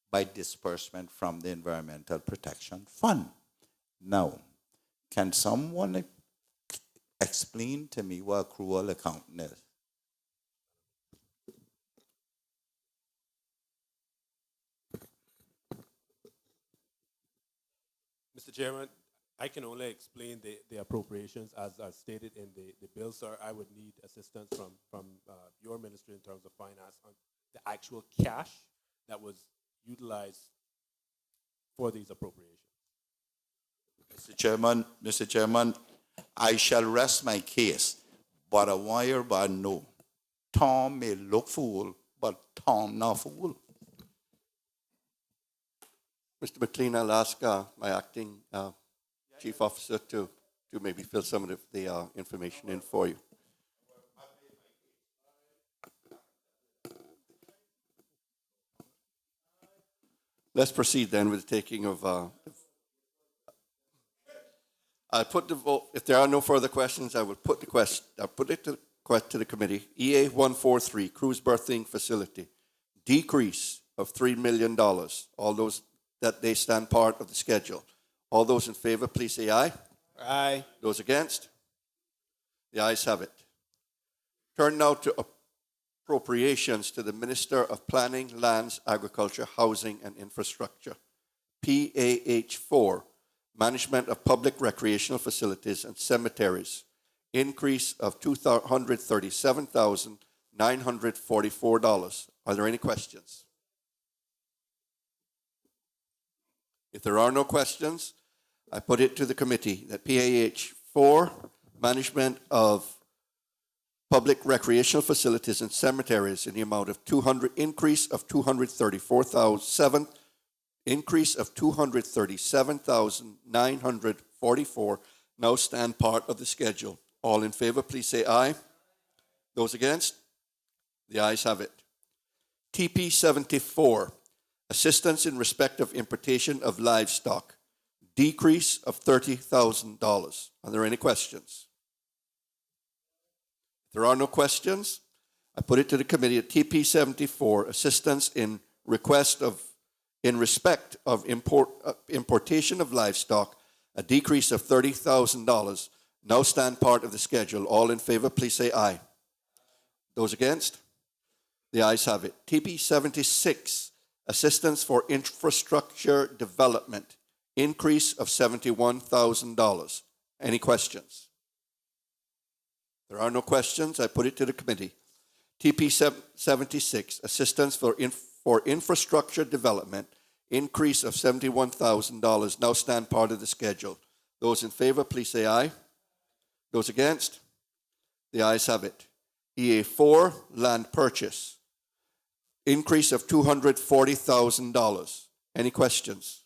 by disbursement from the Environmental Protection Fund. Now, can someone explain to me what accrual accounting is? Mr. Chairman, I can only explain the appropriations as stated in the bill, sir. I would need assistance from your ministry in terms of finance on the actual cash that was utilized for these appropriations. Mr. Chairman, I shall rest my case, but a wire but no. Tom may look fool, but Tom not fool. Mr. McLean, I'll ask my acting chief officer to maybe fill some of the information in for you. Let's proceed then with the taking of. I'll put the vote. If there are no further questions, I will put the question. I'll put it to the committee. EA 143 cruise berthing facility decrease of $3 million. All those that they stand part of the schedule. All those in favor, please say aye. Aye. Those against? The ayes have it. Turn now to appropriations to the Minister of Planning, Lands, Agriculture, Housing and Infrastructure. PAH4, Management of Public Recreational Facilities and Cemeteries, increase of $237,944. Are there any questions? If there are no questions, I put it to the committee that PAH4, Management of Public Recreational Facilities and Cemeteries, in the amount of increase of $237,944 now stand part of the schedule. All in favor, please say aye. Those against? The ayes have it. TP 74, Assistance in Respect of Importation of Livestock, decrease of $30,000. Are there any questions? If there are no questions, I put it to the committee at TP 74, Assistance in Respect of Importation of Livestock, a decrease of $30,000, now stand part of the schedule. All in favor, please say aye. Those against? The ayes have it. TP 76, Assistance for Infrastructure Development, increase of $71,000. Any questions? There are no questions. I put it to the committee. TP 76, Assistance for Infrastructure Development, increase of $71,000, now stand part of the schedule. Those in favor, please say aye. Those against? The ayes have it. EA4, Land Purchase, increase of $240,000. Any questions?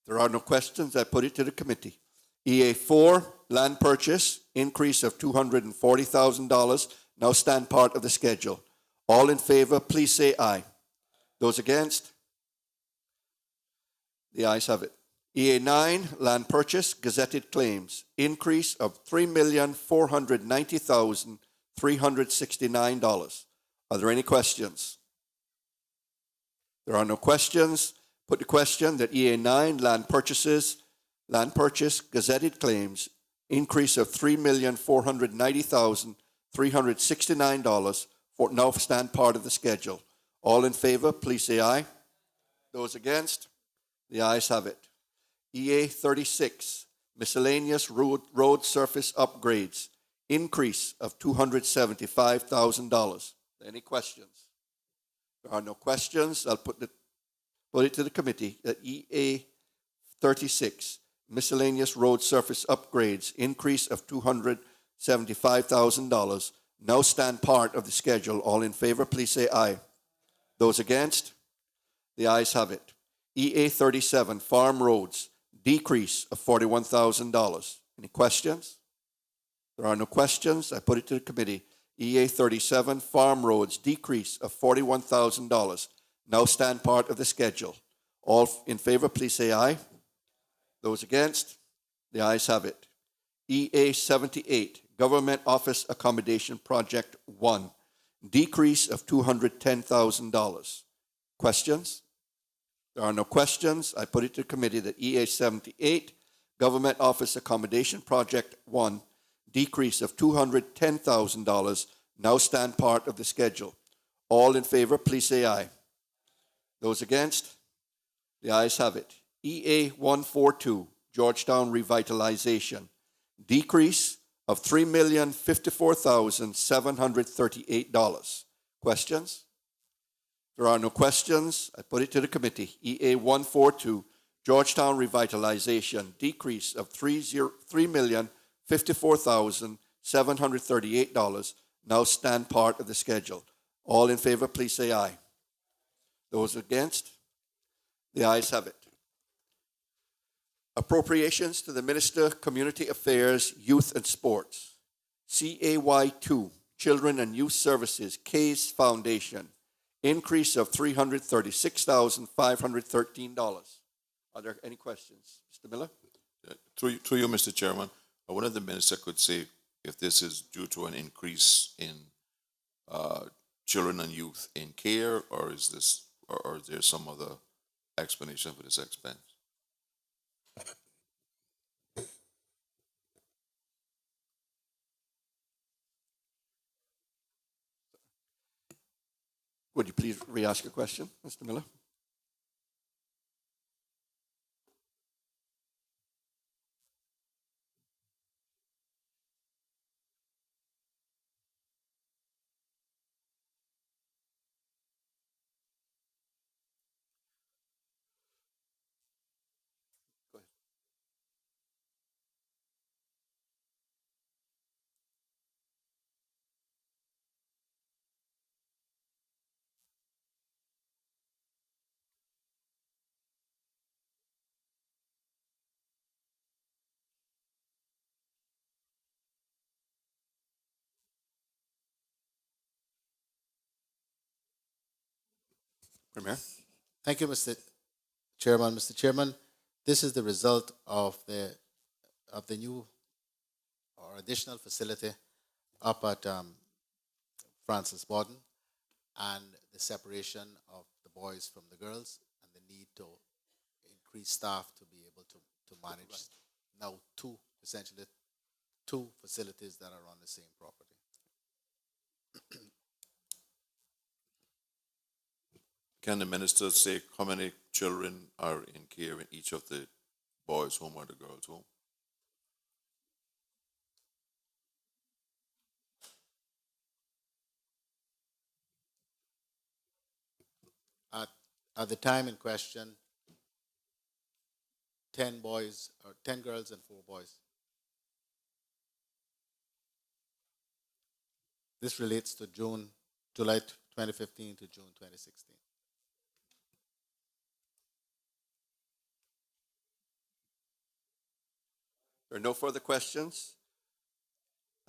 There are no questions. I put it to the committee. EA4, Land Purchase, increase of $240,000, now stand part of the schedule. All in favor, please say aye. Those against? The ayes have it. EA9, Land Purchase, Gazetted Claims, increase of $3,490,369. Are there any questions? There are no questions. Put the question that EA9, Land Purchase, Gazetted Claims, increase of $3,490,369 for now stand part of the schedule. All in favor, please say aye. Those against? The ayes have it. EA 36, Miscellaneous Road Surface Upgrades, increase of $275,000. Any questions? There are no questions. I'll put it to the committee that EA 36, Miscellaneous Road Surface Upgrades, increase of $275,000, now stand part of the schedule. All in favor, please say aye. Those against? The ayes have it. EA 37, Farm Roads, decrease of $41,000. Any questions? There are no questions. I put it to the committee. EA 37, Farm Roads, decrease of $41,000, now stand part of the schedule. All in favor, please say aye. Those against? The ayes have it. EA 78, Government Office Accommodation Project 1, decrease of $210,000. Questions? There are no questions. I put it to the committee that EA 78, Government Office Accommodation Project 1, decrease of $210,000, now stand part of the schedule. All in favor, please say aye. Those against? The ayes have it. EA 142, Georgetown Revitalization, decrease of $3,054,738. Questions? There are no questions. I put it to the committee. EA 142, Georgetown Revitalization, decrease of $3,054,738, now stand part of the schedule. All in favor, please say aye. Those against? The ayes have it. Appropriations to the Minister, Community Affairs, Youth and Sports. CAY2, Children and Youth Services, Case Foundation, increase of $336,513. Are there any questions? Mr. Miller? Through you, Mr. Chairman, I wonder if the minister could say if this is due to an increase in children and youth in care, or is there some other explanation for this expense? Would you please re-ask your question, Mr. Miller? Go ahead. Premier? Thank you, Mr. Chairman. Mr. Chairman, this is the result of the new or additional facility up at Francis Borden and the separation of the boys from the girls and the need to increase staff to be able to manage now essentially two facilities that are on the same property. Can the minister say how many children are in care in each of the boys' home or the girls' home? At the time in question, 10 boys or 10 girls and 4 boys. This relates to July 2015 to June 2016. There are no further questions.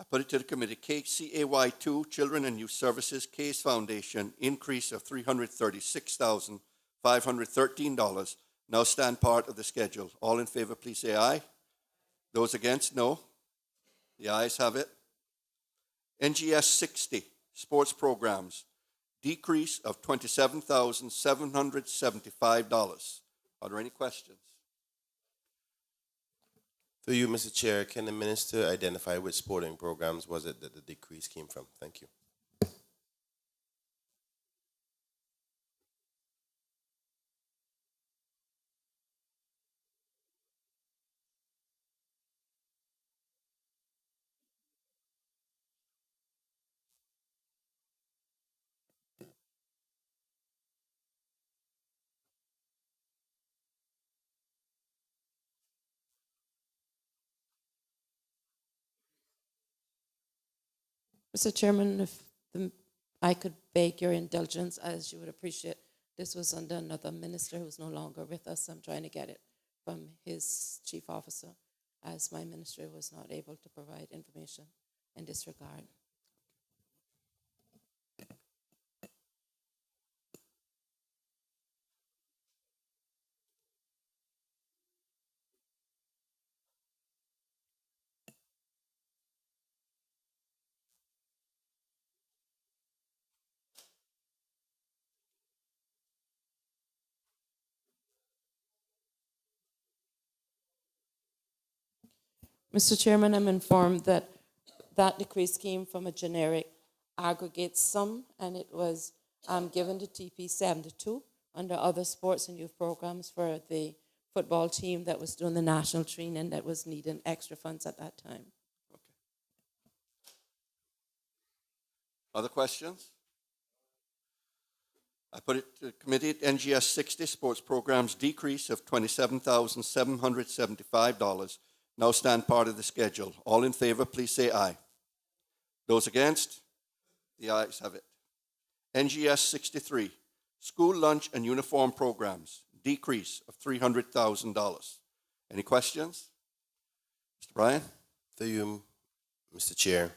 I put it to the committee. KCAY2, Children and Youth Services, Case Foundation, increase of $336,513. Now stand part of the schedule. All in favor, please say aye. Those against, no. The ayes have it. NGS 60, Sports Programs, decrease of $27,775. Are there any questions? Through you, Mr. Chair, can the minister identify which sporting programs was it that the decrease came from? Thank you. Mr. Chairman, if I could beg your indulgence, as you would appreciate, this was under another minister who's no longer with us. I'm trying to get it from his chief officer, as my ministry was not able to provide information in this regard. Mr. Chairman, I'm informed that that decrease came from a generic aggregate sum, and it was given to TP 72 under other sports and youth programs for the football team that was doing the national training that was needing extra funds at that time. Okay. Other questions? I put it to the committee. NGS 60, Sports Programs, decrease of $27,775. Now stand part of the schedule. All in favor, please say aye. Those against? The ayes have it. NGS 63, School Lunch and Uniform Programs, decrease of $300,000. Any questions? Mr. Bryan? Through you, Mr. Chair.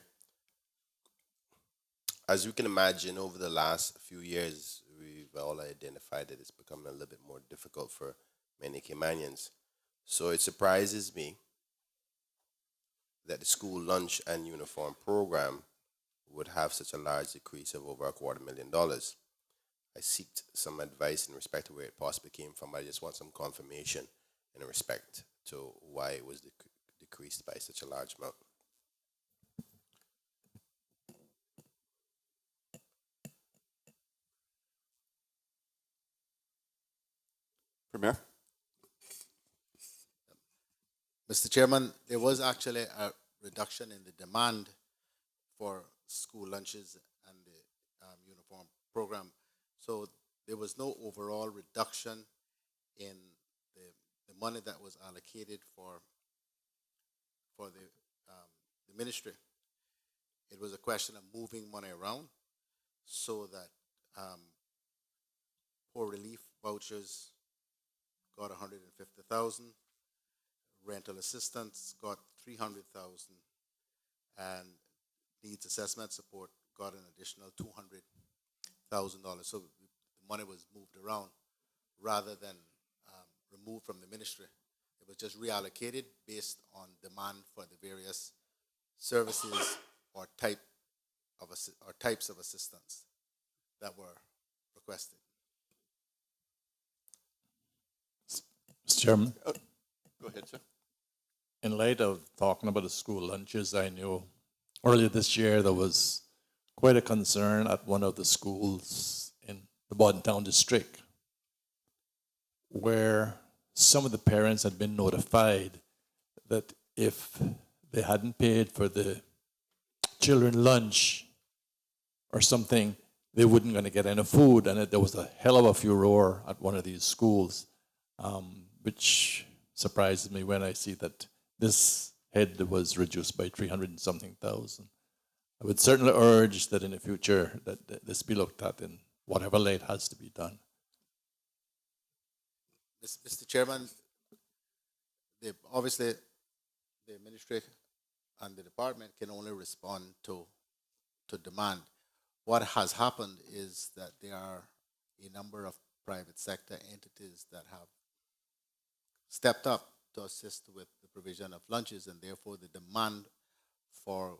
As you can imagine, over the last few years, we've all identified that it's becoming a little bit more difficult for many Caymanians. So it surprises me that the school lunch and uniform program would have such a large decrease of over $250,000. I seeked some advice in respect to where it possibly came from. I just want some confirmation in respect to why it was decreased by such a large amount. Premier? Mr. Chairman, there was actually a reduction in the demand for school lunches and the uniform program. So there was no overall reduction in the money that was allocated for the ministry. It was a question of moving money around so that poor relief vouchers got 150,000, rental assistance got 300,000, and needs assessment support got an additional $200,000. So the money was moved around rather than removed from the ministry. It was just reallocated based on demand for the various services or types of assistance that were requested. Mr. Chairman, Go ahead, sir. in light of talking about the school lunches, I knew earlier this year there was quite a concern at one of the schools in the Bordentown district where some of the parents had been notified that if they hadn't paid for the children lunch or something, they wouldn't going to get any food, and there was a hell of a furor at one of these schools, which surprises me when I see that this head was reduced by 300 and something thousand. I would certainly urge that in the future that this be looked at in whatever light has to be done. Mr. Chairman, obviously the ministry and the department can only respond to demand. What has happened is that there are a number of private sector entities that have stepped up to assist with the provision of lunches, and therefore the demand for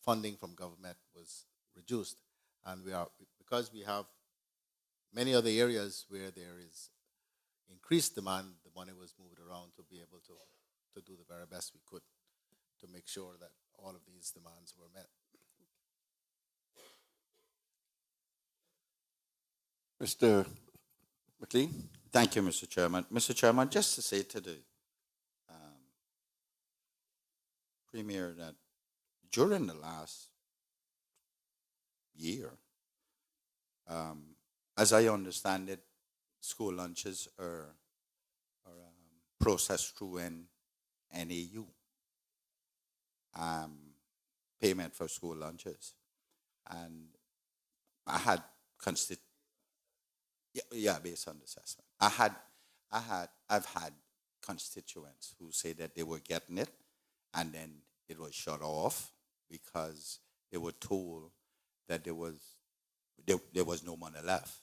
funding from government was reduced. And because we have many other areas where there is increased demand, the money was moved around to be able to do the very best we could to make sure that all of these demands were met. Mr. McLean? Thank you, Mr. Chairman. Mr. Chairman, just to say to the Premier that during the last year, as I understand it, school lunches are processed through an NAU, payment for school lunches. And I had based on the assessment. I've had constituents who say that they were getting it and then it was shut off because they were told that there was no money left.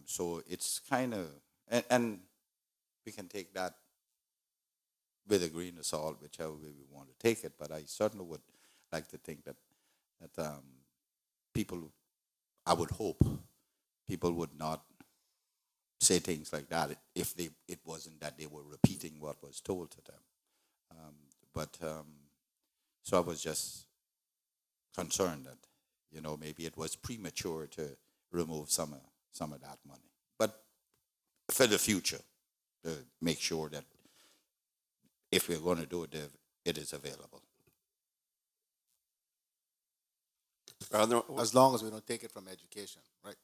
So it's kind of, and we can take that with a grain of salt, whichever way we want to take it. But I certainly would like to think that people, I would hope, people would not say things like that if it wasn't that they were repeating what was told to them. So I was just concerned that, maybe it was premature to remove some of that money. But for the future, to make sure that if we're going to do it, it is available. As long as we don't take it from education, right?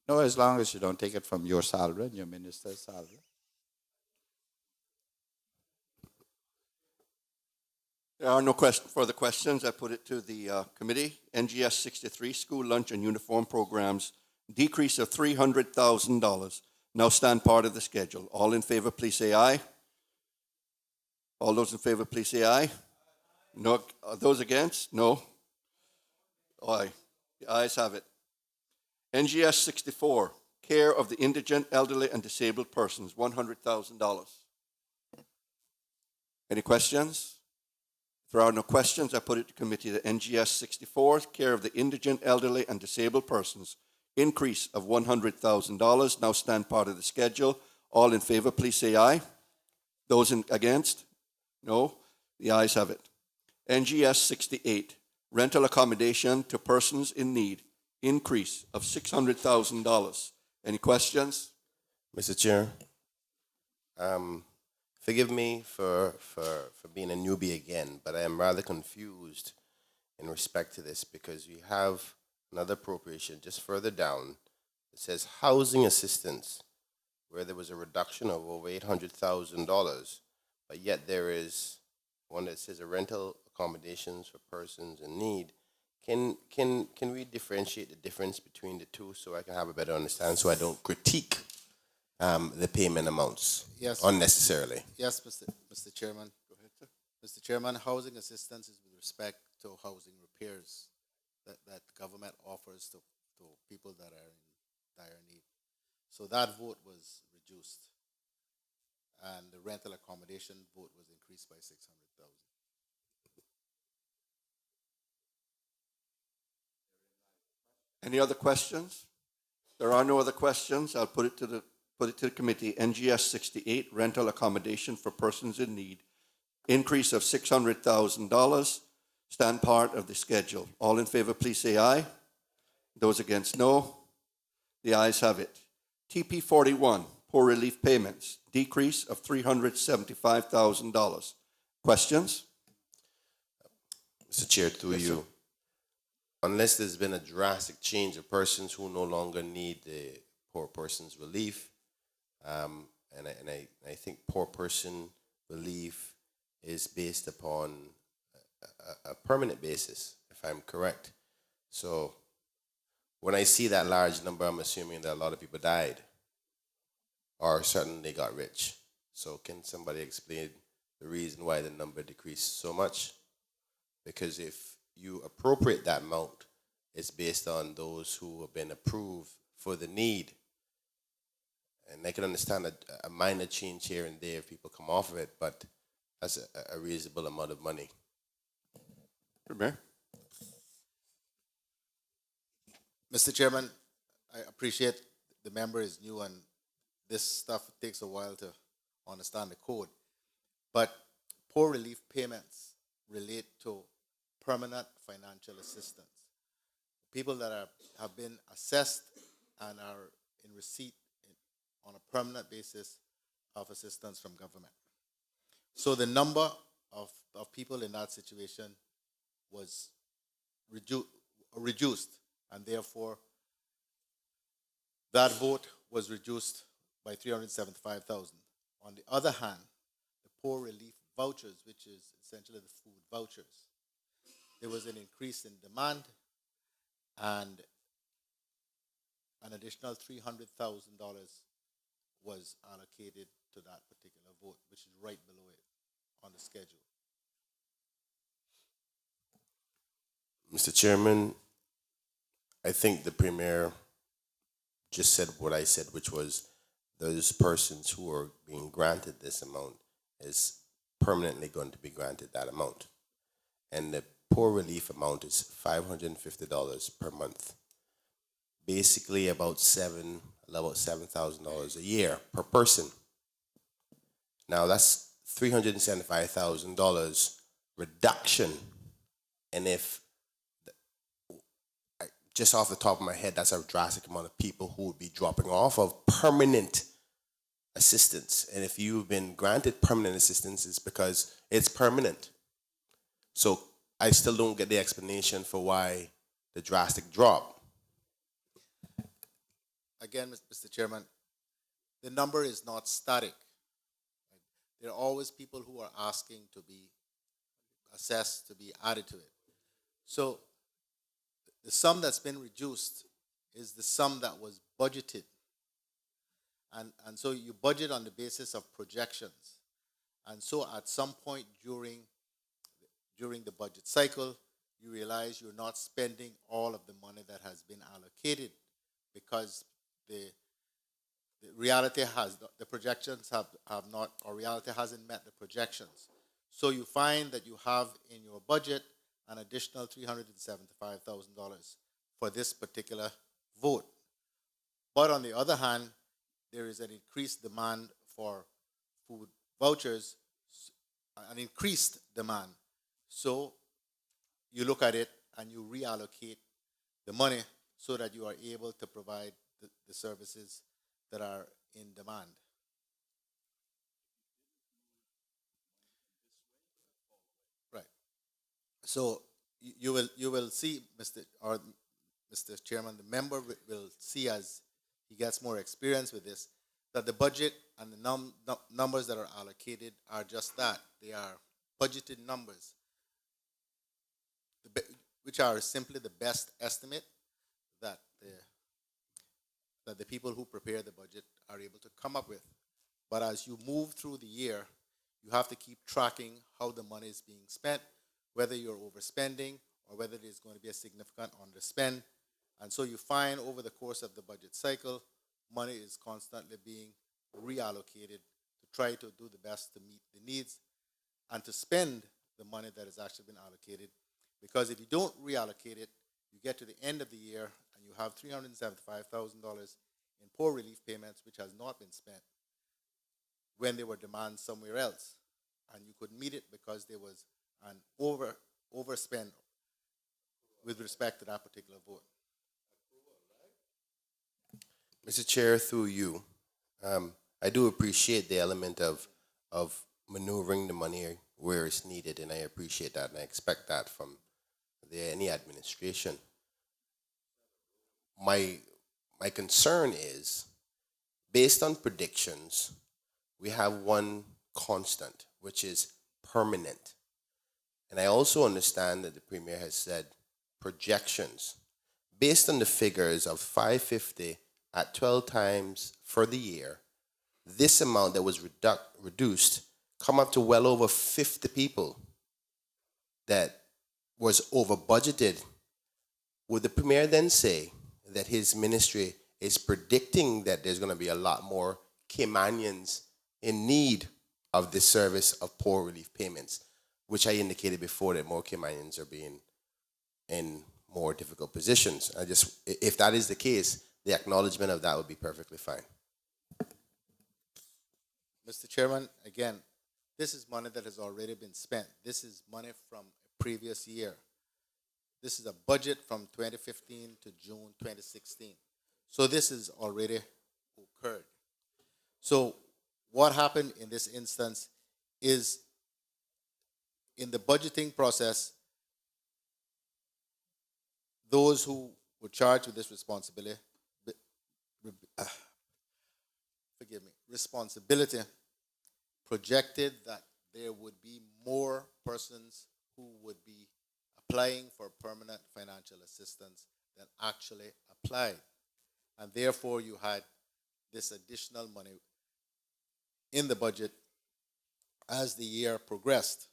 No, as long as you don't take it from your salary and your minister's salary. There are no further questions. I put it to the committee. NGS 63, school lunch and uniform programs, decrease of $300,000. Now stand part of the schedule. All in favor, please say aye. All those in favor, please say aye. No, those against? No. Aye. The ayes have it. NGS 64, care of the indigent, elderly, and disabled persons, $100,000. Any questions? If there are no questions, I put it to committee that NGS 64, care of the indigent, elderly, and disabled persons, increase of $100,000, now stand part of the schedule. All in favor, please say aye. Those against? No. The ayes have it. NGS 68, rental accommodation to persons in need, increase of $600,000. Any questions? Mr. Chair, forgive me for being a newbie again, but I am rather confused in respect to this because we have another appropriation just further down. It says housing assistance, where there was a reduction of over $800,000, but yet there is one that says a rental accommodations for persons in need. Can we differentiate the difference between the two so I can have a better understanding so I don't critique the payment amounts Yes. unnecessarily? Yes, Mr. Chairman. Go ahead, sir. Mr. Chairman, housing assistance is with respect to housing repairs that government offers to people that are in dire need. So that vote was reduced, and the rental accommodation vote was increased by 600,000. Any other questions? There are no other questions. I'll put it to the committee. NGS 68, rental accommodation for persons in need, increase of $600,000, stand part of the schedule. All in favor, please say aye. Those against, no. The ayes have it. TP 41, poor relief payments, decrease of $375,000. Questions? Mr. Chair, through Yes, you. sir. Unless there's been a drastic change of persons who no longer need the poor person's relief, and I think poor person relief is based upon a permanent basis, if I'm correct. So when I see that large number, I'm assuming that a lot of people died or certainly got rich. So can somebody explain the reason why the number decreased so much? Because if you appropriate that amount, it's based on those who have been approved for the need. And I can understand a minor change here and there if people come off of it, but that's a reasonable amount of money. Premier? Mr. Chairman, I appreciate the member is new and this stuff takes a while to understand the code. But poor relief payments relate to permanent financial assistance. People that have been assessed and are in receipt on a permanent basis of assistance from government. So the number of people in that situation was reduced, and therefore that vote was reduced by 375,000. On the other hand, the poor relief vouchers, which is essentially the food vouchers, there was an increase in demand, and an additional $300,000 was allocated to that particular vote, which is right below it on the schedule. Mr. Chairman, I think the Premier just said what I said, which was those persons who are being granted this amount is permanently going to be granted that amount. And the poor relief amount is $550 per month. Basically about $7,000 a year per person. Now that's $375,000 reduction. And if just off the top of my head, that's a drastic amount of people who would be dropping off of permanent assistance. And if you've been granted permanent assistance, it's because it's permanent. So I still don't get the explanation for why the drastic drop. Again, Mr. Chairman, the number is not static. There are always people who are asking to be assessed, to be added to it. So the sum that's been reduced is the sum that was budgeted. And so you budget on the basis of projections. And so at some point during the budget cycle, you realize you're not spending all of the money that has been allocated because the reality the projections have not, or reality hasn't met the projections. So you find that you have in your budget an additional $375,000 for this particular vote. But on the other hand, there is an increased demand for food vouchers, an increased demand. So you look at it and you reallocate the money so that you are able to provide the services that are in demand. Right. So you will see, Mr. Chairman, the member will see as he gets more experience with this, that the budget and the numbers that are allocated are just that. They are budgeted numbers, which are simply the best estimate that the people who prepare the budget are able to come up with. But as you move through the year, you have to keep tracking how the money is being spent, whether you're overspending or whether there's going to be a significant underspend. And so you find over the course of the budget cycle, money is constantly being reallocated to try to do the best to meet the needs and to spend the money that has actually been allocated. Because if you don't reallocate it, you get to the end of the year and you have $375,000 in poor relief payments, which has not been spent when there were demands somewhere else. And you couldn't meet it because there was an overspend with respect to that particular vote. Mr. Chair, through you, I do appreciate the element of maneuvering the money where it's needed, and I appreciate that, and I expect that from any administration. My concern is, based on predictions, we have one constant, which is permanent. And I also understand that the Premier has said projections. Based on the figures of 550 at 12 times for the year, this amount that was reduced come up to well over 50 people that was over budgeted. Would the Premier then say that his ministry is predicting that there's going to be a lot more Caymanians in need of this service of poor relief payments, which I indicated before that more Caymanians are being in more difficult positions? If that is the case, the acknowledgement of that would be perfectly fine. Mr. Chairman, again, this is money that has already been spent. This is money from a previous year. This is a budget from 2015 to June 2016. So this has already occurred. So what happened in this instance is, in the budgeting process, those who were charged with this responsibility, projected that there would be more persons who would be applying for permanent financial assistance than actually applied. And therefore, you had this additional money in the budget as the year progressed.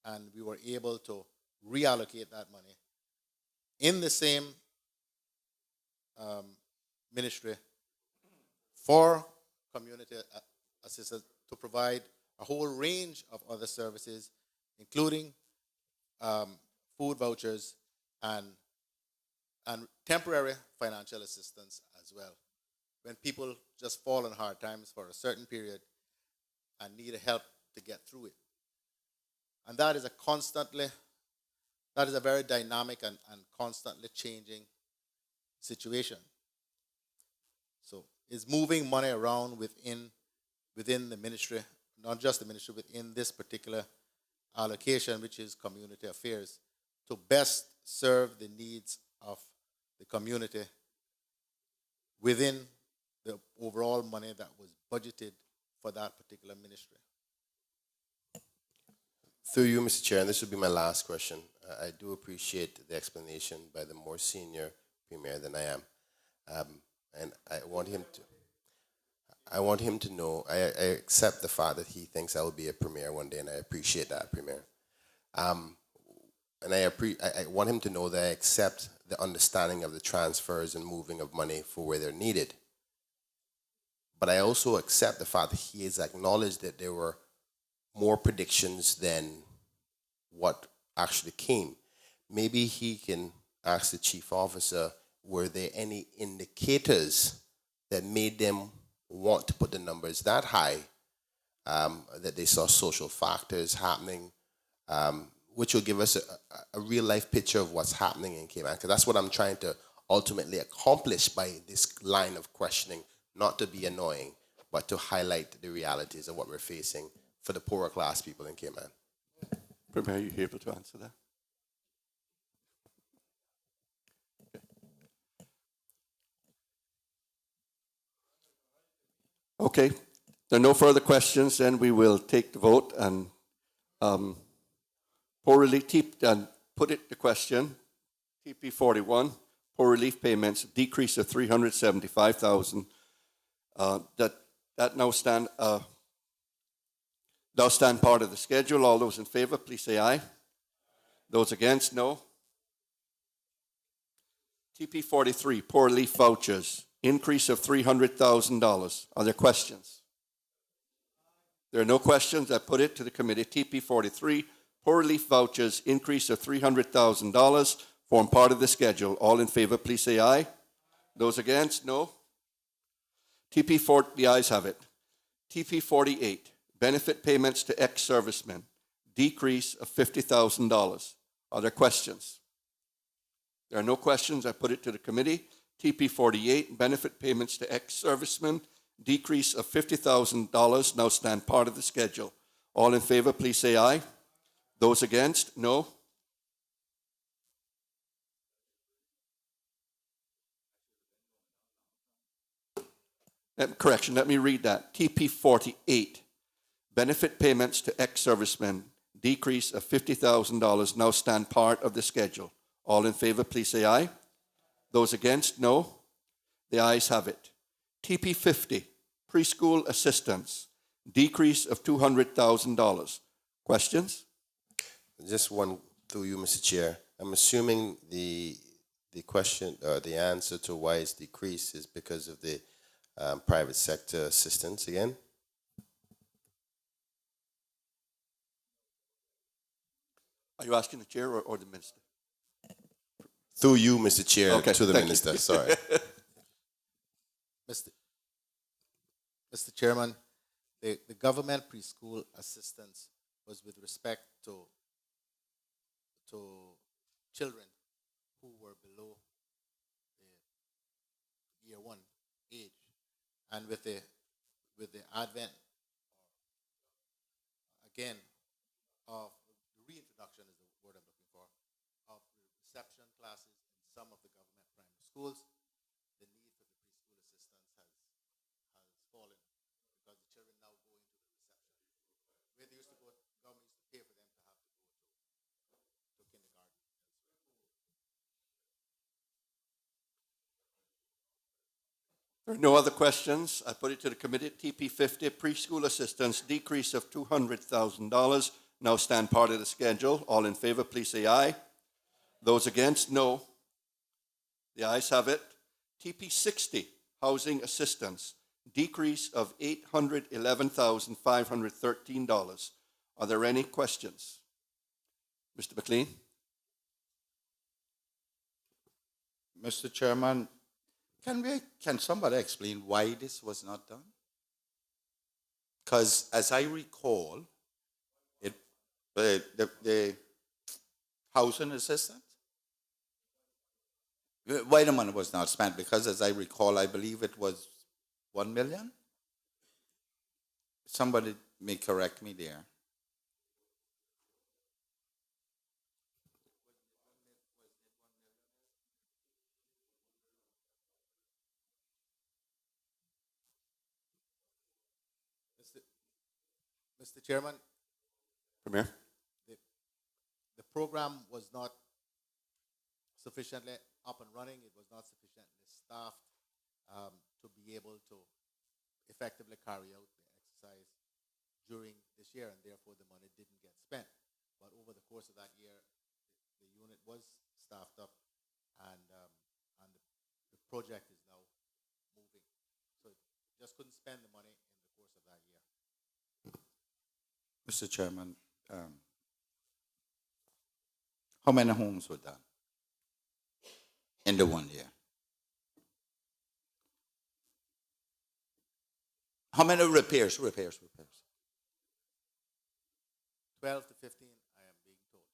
And we were able to reallocate that money in the same ministry for community assistance to provide a whole range of other services, including food vouchers and temporary financial assistance as well, when people just fall on hard times for a certain period and need help to get through it. And that is a very dynamic and constantly changing situation. So it's moving money around within the ministry, not just the ministry, within this particular allocation, which is community affairs, to best serve the needs of the community within the overall money that was budgeted for that particular ministry. Through you, Mr. Chair, and this would be my last question. I do appreciate the explanation by the more senior Premier than I am. And I want him to know, I accept the fact that he thinks I will be a Premier one day, and I appreciate that, Premier. And I want him to know that I accept the understanding of the transfers and moving of money for where they're needed. But I also accept the fact that he has acknowledged that there were more predictions than what actually came. Maybe he can ask the chief officer, were there any indicators that made them want to put the numbers that high, that they saw social factors happening, which will give us a real life picture of what's happening in Cayman? Because that's what I'm trying to ultimately accomplish by this line of questioning not to be annoying, but to highlight the realities of what we're facing for the poorer class people in Cayman. Premier, are you able to answer that? Okay. There are no further questions, then we will take the vote and poor relief, and put it the question, TP 41, poor relief payments, decrease of 375,000. That now stand part of the schedule. All those in favor, please say aye. Those against, no. TP 43, poor relief vouchers, increase of $300,000. Are there questions? There are no questions. I put it to the committee. TP 43, poor relief vouchers, increase of $300,000, form part of the schedule. All in favor, please say aye. Those against, no. TP 40, the ayes have it. TP 48, benefit payments to ex-servicemen, decrease of $50,000. Are there questions? There are no questions. I put it to the committee. TP 48, benefit payments to ex-servicemen, decrease of $50,000, now stand part of the schedule. All in favor, please say aye. Those against, no. Correction, let me read that. TP 48, benefit payments to ex-servicemen, decrease of $50,000, now stand part of the schedule. All in favor, please say aye. Those against, no. The ayes have it. TP 50, preschool assistance, decrease of $200,000. Questions? Just one through you, Mr. Chair. I'm assuming the question, the answer to why it's decreased is because of the private sector assistance again. Are you asking the chair or the minister? Through you, Mr. Chair, Okay, to the thank minister. you. Sorry. Mr. Chairman, the government preschool assistance was with respect to children who were below the year one age, and with the advent again of reintroduction is the word I'm looking for, of the reception classes in some of the government primary schools, the need for the preschool assistance has fallen because the children now go into the reception. Where they used to go, government used to pay for them to have to go to kindergarten elsewhere. There are no other questions. I put it to the committee. TP 50, preschool assistance, decrease of $200,000. Now stand part of the schedule. All in favor, please say aye. Those against, no. The ayes have it. TP 60, housing assistance, decrease of $811,513. Are there any questions? Mr. McLean? Mr. Chairman, can somebody explain why this was not done? Because as I recall, the housing assistance, why the money was not spent? Because as I recall, I believe it was 1 million. Somebody may correct me there. Mr. Chairman, Premier? the program was not sufficiently up and running. It was not sufficiently staffed to be able to effectively carry out the exercise during this year, and therefore the money didn't get spent. But over the course of that year, the unit was staffed up, and the project is now moving. So it just couldn't spend the money in the course of that year. Mr. Chairman, how many homes were done in the 1 year? How many repairs? 12 to 15, I am being told.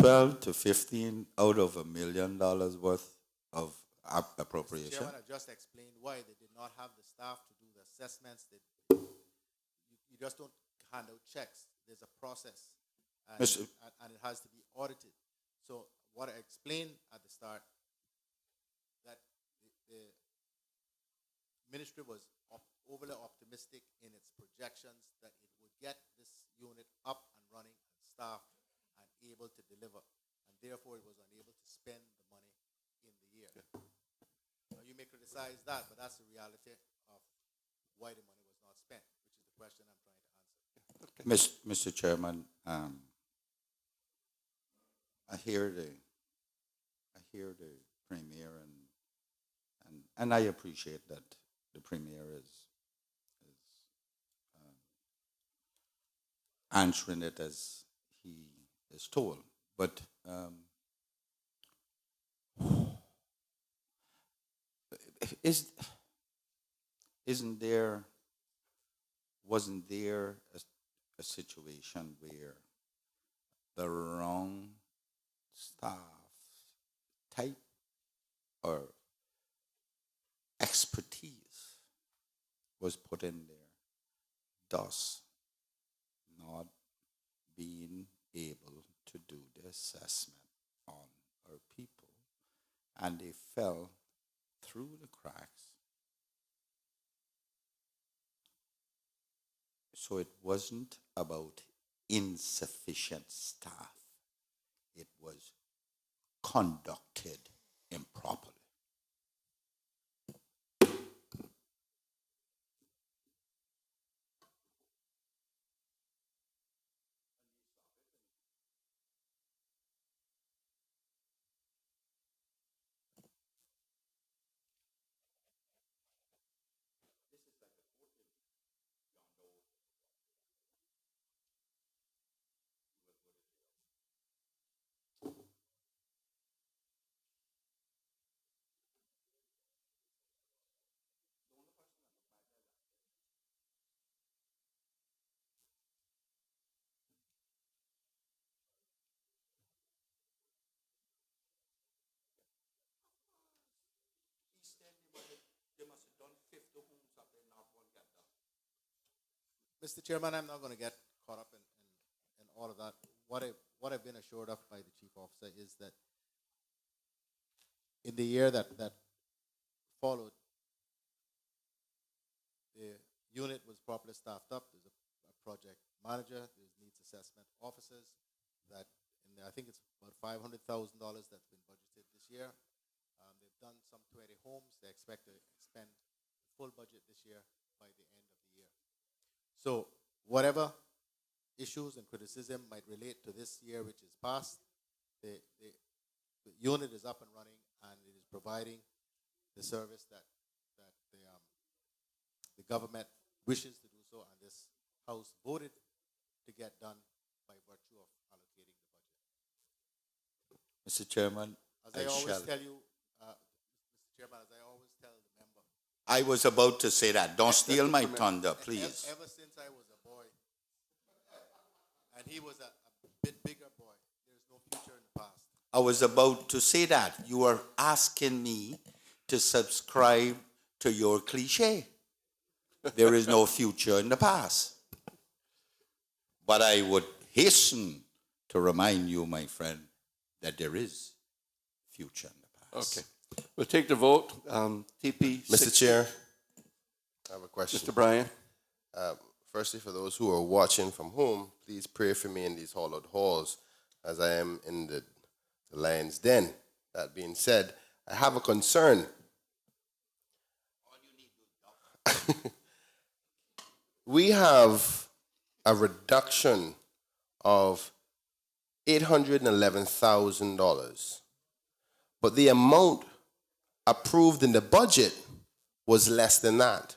12 to 15 out of $1 million worth of Mr. appropriation. Chairman, I just explained why they did not have the staff to do the assessments. You just don't hand out checks. There's a process, and, Mr. and it has to be audited. So what I explained at the start, that the ministry was overly optimistic in its projections that it would get this unit up and running and staffed and able to deliver, and therefore it was unable to spend the money in the year. Now, you may criticize that, but that's the reality of why the money was not spent, which is the question I'm trying to answer. Mr. Chairman, I hear the premier, and I appreciate that the premier is answering it as he is told. But wasn't there a situation where the wrong staff type or expertise was put in there, thus not being able to do the assessment on our people, and they fell through the cracks. So it wasn't about insufficient staff. It was conducted improperly. Mr. Chairman, I'm not going to get caught up in all of that. What I've been assured of by the chief officer is that in the year that followed, the unit was properly staffed up. There's a project manager. There's needs assessment officers. That I think it's about $500,000 that's been budgeted this year. They've done some 20 homes. They expect to spend the full budget this year by the end of the year. So whatever issues and criticism might relate to this year, which is past, the unit is up and running, and it is providing the service that the government wishes to do so, and this House voted to get done by virtue of allocating the budget. Mr. Chairman, As I always tell you, Mr. Chairman, as I always tell the member, I was about to say that. Don't steal my thunder, please. ever since I was a boy, and he was a bit bigger boy, there's no future in the past. I was about to say that. You are asking me to subscribe to your cliche. There is no future in the past. But I would hasten to remind you, my friend, that there is future in the past. Okay. We'll take the vote. TP. Mr. Chair, I have a question. Mr. Bryan. Firstly, for those who are watching from home, please pray for me in these hollowed halls as I am in the lion's den. That being said, I have a concern. We have a reduction of $811,000, but the amount approved in the budget was less than that.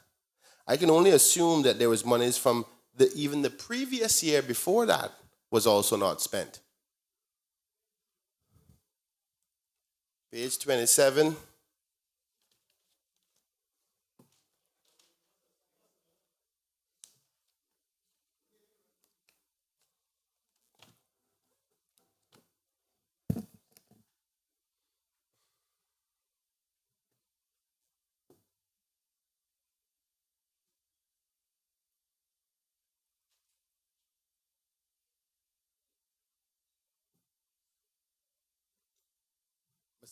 I can only assume that there was monies from even the previous year before that was also not spent. Page 27.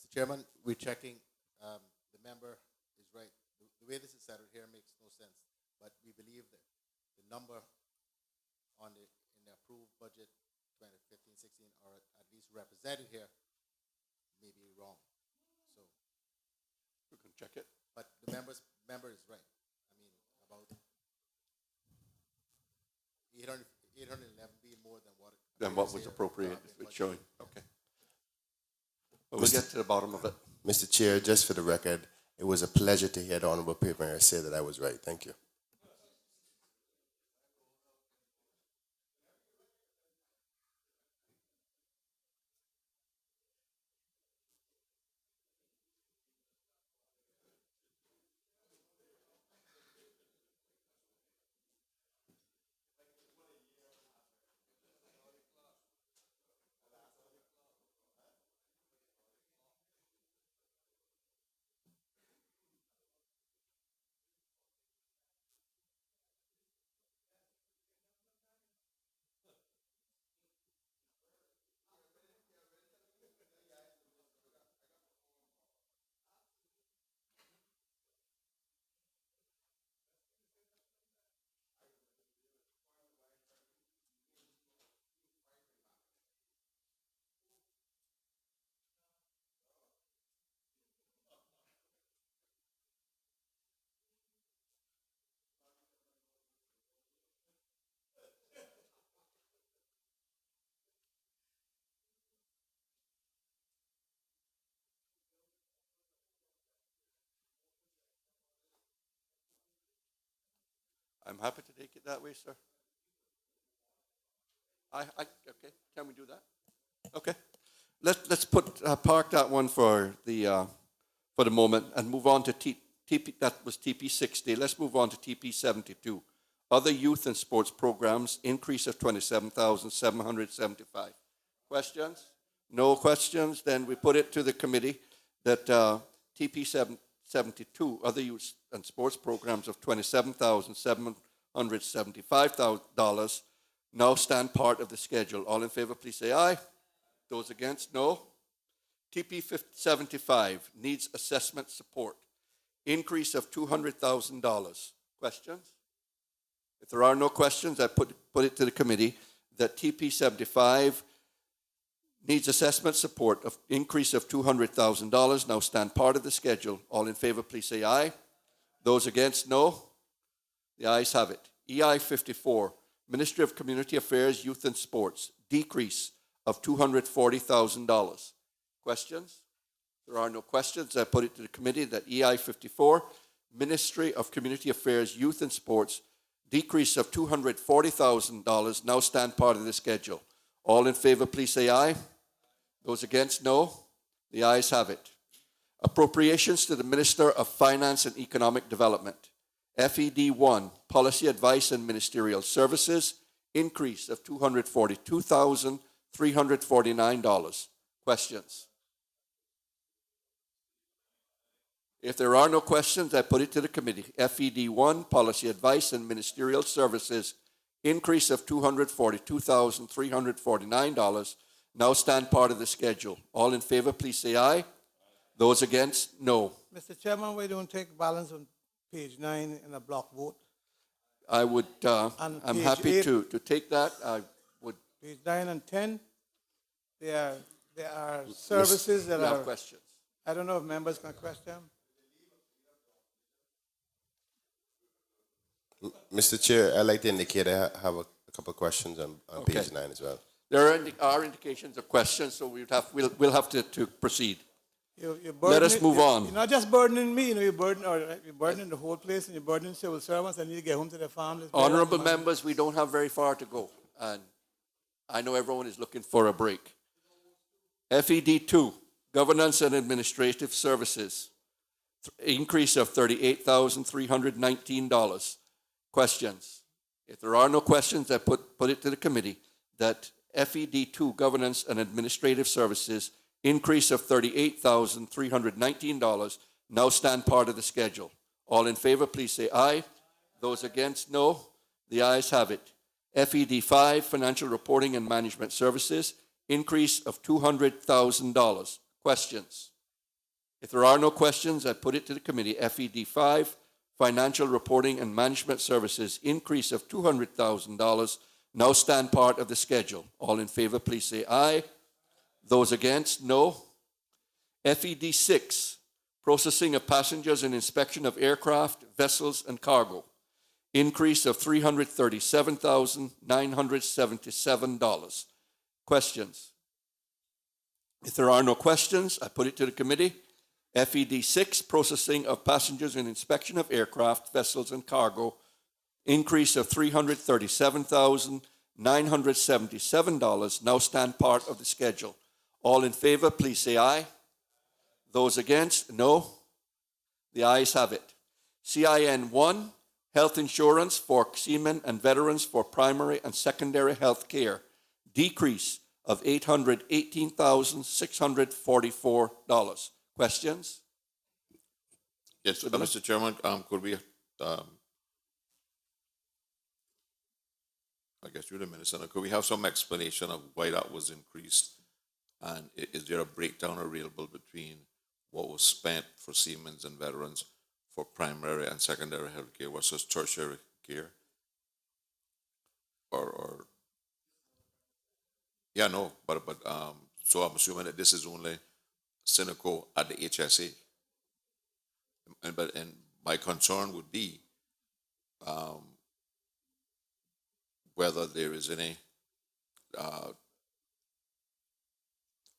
Mr. Chairman, we're checking. The member is right. The way this is settled here makes no sense. But we believe that the number on the in the approved budget 2015-16 or at least represented here may be wrong. So We can check it. but the member is right. I mean about 811 being more than what Then what was here, appropriated, been it's showing, budgeted. okay. Well, we'll get to the bottom of it. Mr. Chair, just for the record, it was a pleasure to hear the Honorable Premier say that I was right. Thank you. I'm happy to take it that way, sir. Okay, can we do that? Okay. Let's park that one for the moment and move on to TP, that was TP 60. Let's move on to TP 72. Other youth and sports programs, increase of 27,775. Questions? No questions? Then we put it to the committee that TP 72, other youth and sports programs of $27,775 now stand part of the schedule. All in favor, please say aye. Those against, no. TP 75 needs assessment support. Increase of $200,000. Questions? If there are no questions, I put it to the committee that TP 75 needs assessment support of increase of $200,000 now stand part of the schedule. All in favor, please say aye. Those against, no. The ayes have it. EI 54, Ministry of Community Affairs, Youth and Sports, decrease of $240,000. Questions? There are no questions. I put it to the committee that EI 54, Ministry of Community Affairs, Youth and Sports, decrease of $240,000 now stand part of the schedule. All in favor, please say aye. Those against, no. The ayes have it. Appropriations to the Minister of Finance and Economic Development. FED 1, Policy Advice and Ministerial Services, increase of $242,349. Questions? If there are no questions, I put it to the committee. FED 1, Policy Advice and Ministerial Services, increase of $242,349, now stand part of the schedule. All in favor, please say aye. Those against, no. Mr. Chairman, we don't take balance on page 9 in a block vote. I would, On I'm page happy 8, to take that. I would. Page 9 and 10, there are services that We have are, questions. I don't know if members can question. Mr. Chair, I'd like to indicate I have a couple of questions on Okay. page 9 as well. There are indications of questions, so we'll have to proceed. You're Let us burdening- move on. You're not just burdening me, you're burdening the whole place, and you're burdening civil servants. I need to get home to their families. Honorable members, we don't have very far to go, and I know everyone is looking for a break. FED 2, Governance and Administrative Services, increase of $38,319. Questions? If there are no questions, I put it to the committee that FED 2, Governance and Administrative Services, increase of $38,319 now stand part of the schedule. All in favor, please say aye. Those against, no. The ayes have it. FED 5, Financial Reporting and Management Services, increase of $200,000. Questions? If there are no questions, I put it to the committee. FED 5, Financial Reporting and Management Services, increase of $200,000, now stand part of the schedule. All in favor, please say aye. Those against, no. FED 6, Processing of Passengers and Inspection of Aircraft, Vessels, and Cargo, increase of $337,977. Questions? If there are no questions, I put it to the committee. FED 6, Processing of Passengers and Inspection of Aircraft, Vessels, and Cargo, increase of $337,977, now stand part of the schedule. All in favor, please say aye. Those against, no. The ayes have it. CIN 1, Health Insurance for Seamen and Veterans for Primary and Secondary Health Care, decrease of $818,644. Questions? Yes, Mr. Chairman, could we, I guess you're the minister, could we have some explanation of why that was increased? And is there a breakdown available between what was spent for seamen and veterans for primary and secondary health care versus tertiary care? Or yeah, no, but so I'm assuming that this is only cynical at the HSA. And my concern would be whether there is any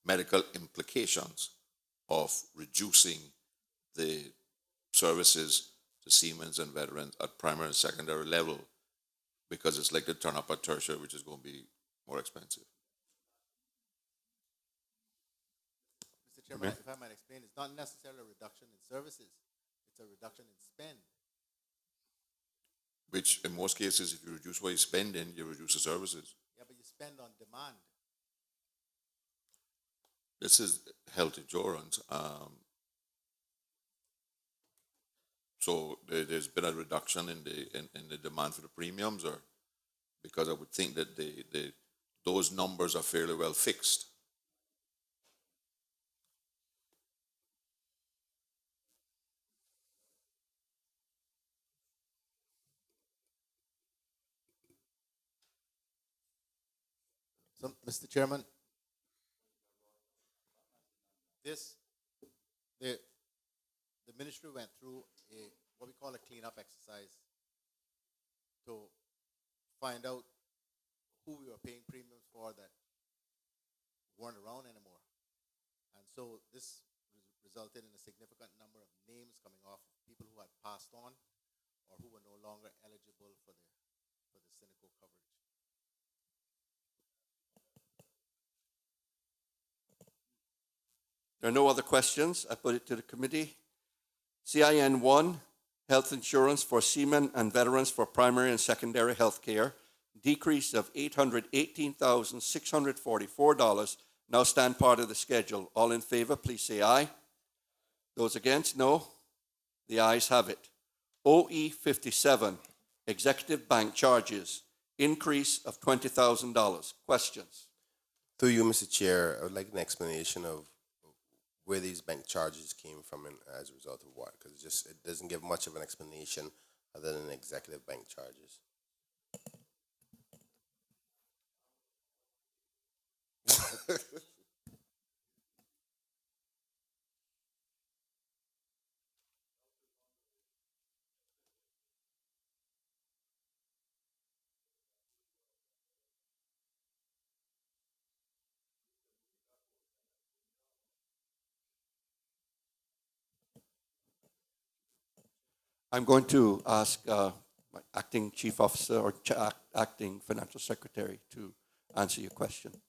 medical implications of reducing the services to seamen and veterans at primary and secondary level, because it's like to turn up at tertiary, which is going to be more expensive. Mr. Chairman, if I might explain, it's not necessarily a reduction in services. It's a reduction in spend. Which, in most cases, if you reduce what you spend in, you reduce the services. Yeah, but you spend on demand. This is health insurance. So there's been a reduction in the demand for the premiums, or because I would think that those numbers are fairly well fixed. So, Mr. Chairman, the ministry went through what we call a cleanup exercise to find out who we were paying premiums for that weren't around anymore. And so this resulted in a significant number of names coming off of people who had passed on or who were no longer eligible for the cynical coverage. There are no other questions. I put it to the committee. CIN 1, Health Insurance for Seamen and Veterans for Primary and Secondary Health Care, decrease of $818,644, now stand part of the schedule. All in favor, please say aye. Those against, no. The ayes have it. OE 57, Executive Bank Charges, increase of $20,000. Questions? Through you, Mr. Chair, I would like an explanation of where these bank charges came from and as a result of what, because it doesn't give much of an explanation other than executive bank charges. I'm going to ask my acting chief officer or acting financial secretary to answer your question.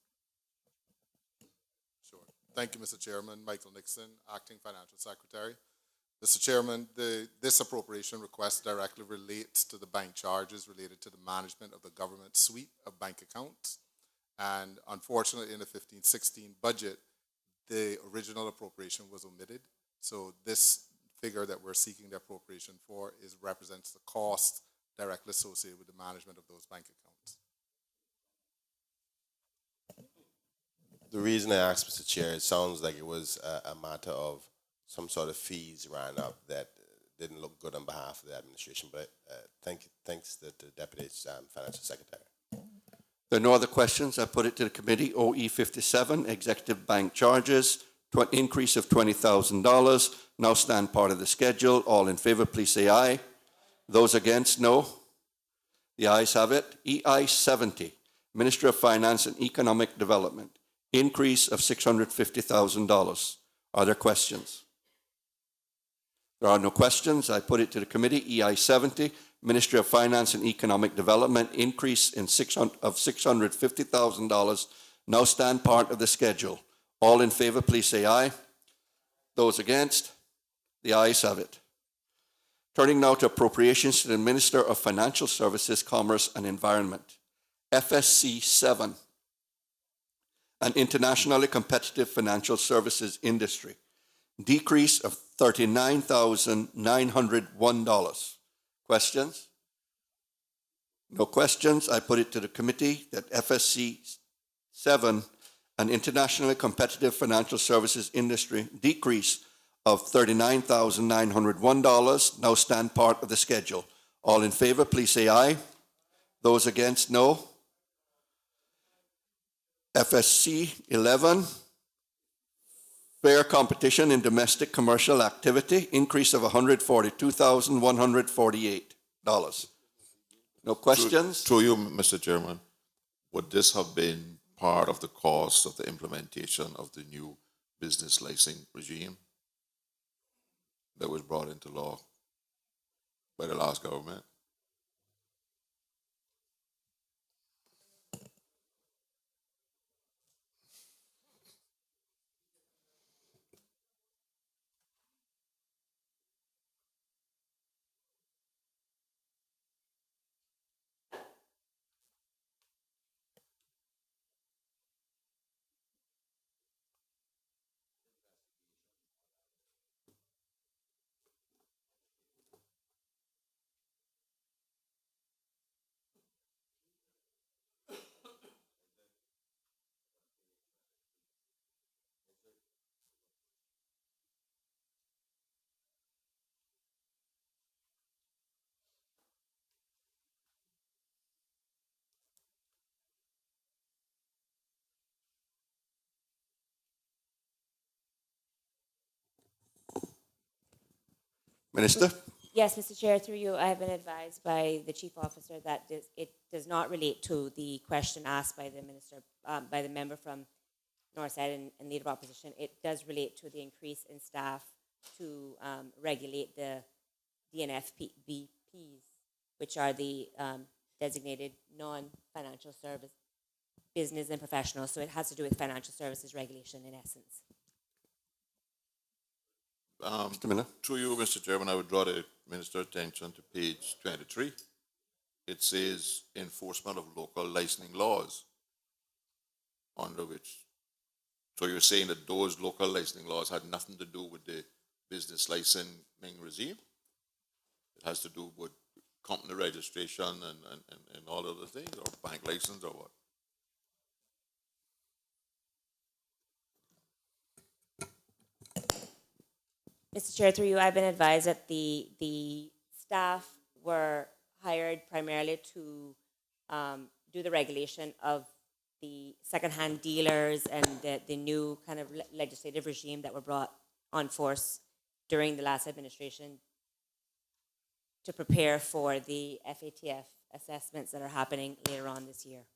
Sure. Thank you, Mr. Chairman. Michael Nixon, acting financial secretary. Mr. Chairman, this appropriation request directly relates to the bank charges related to the management of the government suite of bank accounts. And unfortunately, in the 15-16 budget, the original appropriation was omitted. So this figure that we're seeking the appropriation for represents the cost directly associated with the management of those bank accounts. The reason I asked, Mr. Chair, it sounds like it was a matter of some sort of fees ran up that didn't look good on behalf of the administration. But thanks to the Deputy Financial Secretary. There are no other questions. I put it to the committee. OE 57, executive bank charges, increase of $20,000. Now stand part of the schedule. All in favor, please say aye. Those against, no. The ayes have it. EI 70, Ministry of Finance and Economic Development, increase of $650,000. Are there questions? There are no questions. I put it to the committee. EI 70, Ministry of Finance and Economic Development, increase of $650,000. Now stand part of the schedule. All in favor, please say aye. Those against? The ayes have it. Turning now to appropriations to the Minister of Financial Services, Commerce and Environment. FSC 7, an internationally competitive financial services industry, decrease of $39,901. Questions? No questions. I put it to the committee that FSC 7, an internationally competitive financial services industry, decrease of $39,901, now stand part of the schedule. All in favor, please say aye. Those against, no. FSC 11, fair competition in domestic commercial activity, increase of $142,148. No questions? Through you, Mr. Chairman, would this have been part of the cost of the implementation of the new business licensing regime that was brought into law by the last government? Minister? Yes, Mr. Chair, through you, I have been advised by the Chief Officer that it does not relate to the question asked by the minister, by the member from Northside and Leader of Opposition. It does relate to the increase in staff to regulate the DNFBPs, which are the designated non-financial service business and professionals. So it has to do with financial services regulation in essence. Mr. Miller? Through you, Mr. Chairman, I would draw the minister's attention to page 23. It says enforcement of local licensing laws, under which, so you're saying that those local licensing laws had nothing to do with the business licensing regime? It has to do with company registration and all other things, or bank license, or what? Mr. Chair, through you, I've been advised that the staff were hired primarily to do the regulation of the secondhand dealers and the new kind of legislative regime that were brought on force during the last administration to prepare for the FATF assessments that are happening later on this year.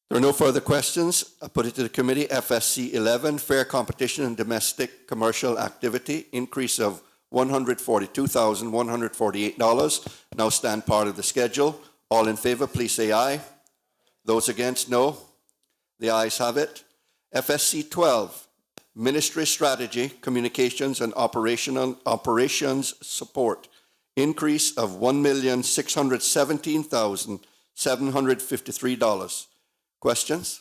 There are no further questions. I put it to the committee. FSC 11, fair competition in domestic commercial activity, increase of $142,148. Now stand part of the schedule. All in favor, please say aye. Those against, no. The ayes have it. FSC 12, Ministry Strategy, Communications and Operations Support, increase of $1,617,753. Questions?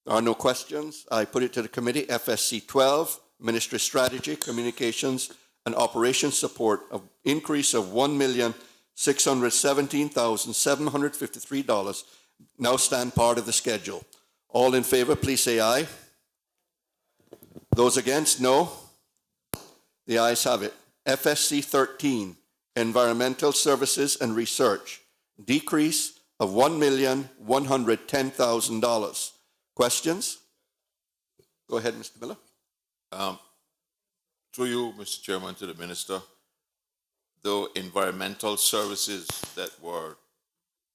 There are no questions. I put it to the committee. FSC 12, Ministry Strategy, Communications and Operations Support, of increase of $1,617,753. $617,753 now stand part of the schedule. All in favor, please say aye. Those against, no. The ayes have it. FSC 13, Environmental Services and Research, decrease of $1,110,000. Questions? Go ahead, Mr. Miller. Through you, Mr. Chairman, to the Minister, the environmental services that were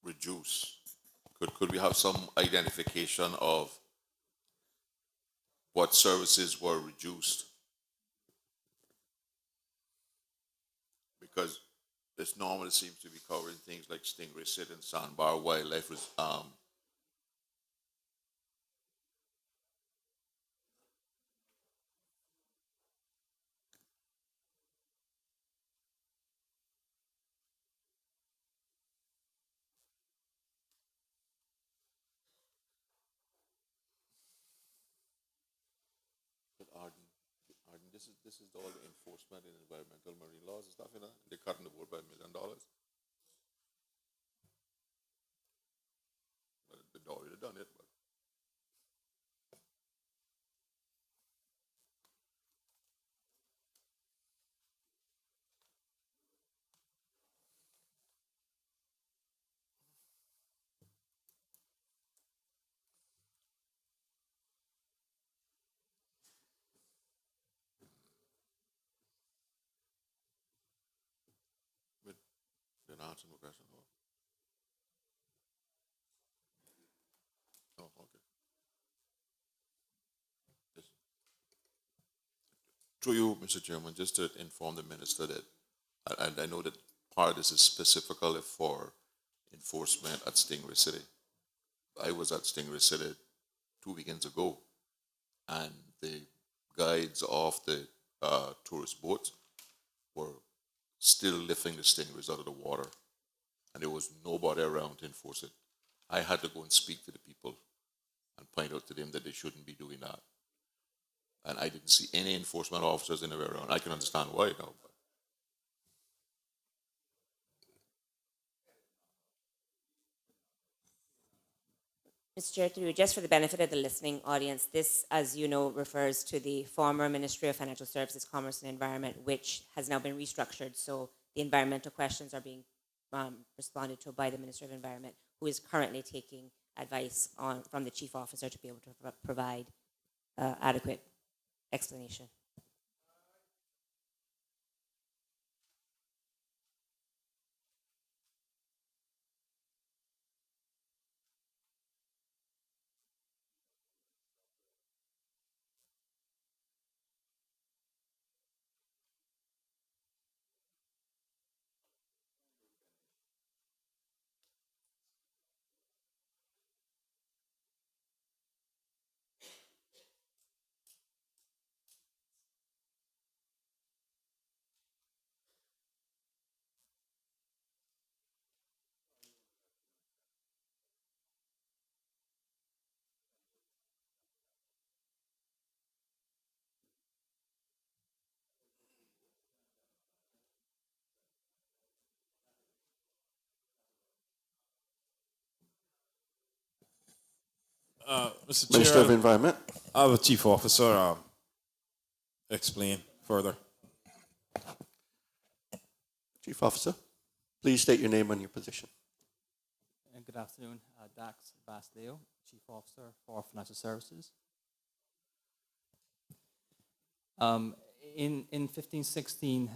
reduced, could we have some identification of what services were reduced? Because this normally seems to be covering things like stingray sit and sandbar, wildlife, but Arden, this is all the enforcement in environmental marine laws and stuff, you know? They're cutting the board by $1 million. Well, they'd already done it, but didn't answer my question. Oh, okay. Yes. Through you, Mr. Chairman, just to inform the Minister that, and I know that part of this is specifically for enforcement at Stingray City. I was at Stingray City 2 weekends ago, and the guides off the tourist boats were still lifting the stingrays out of the water, and there was nobody around to enforce it. I had to go and speak to the people and point out to them that they shouldn't be doing that. And I didn't see any enforcement officers anywhere around. I can understand why now. But Mr. Chair, through you, just for the benefit of the listening audience, this, as you know, refers to the former Ministry of Financial Services, Commerce and Environment, which has now been restructured. So the environmental questions are being responded to by the Minister of Environment, who is currently taking advice from the Chief Officer to be able to provide adequate explanation. Mr. Minister Chair, of Environment. I'll have the Chief Officer explain further. Chief Officer, please state your name and your position. Good afternoon. Dax Basleo, Chief Officer for Financial Services. In 1516,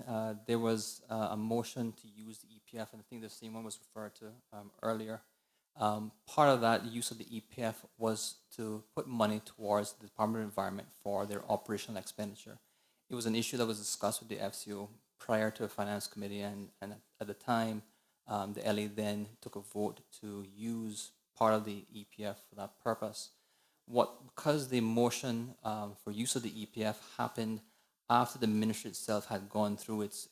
there was a motion to use the EPF, and I think the same one was referred to earlier. Part of that use of the EPF was to put money towards the Department of Environment for their operational expenditure. It was an issue that was discussed with the FCO prior to a finance committee, and at the time, the LA then took a vote to use part of the EPF for that purpose. Because the motion for use of the EPF happened after the ministry itself had gone through its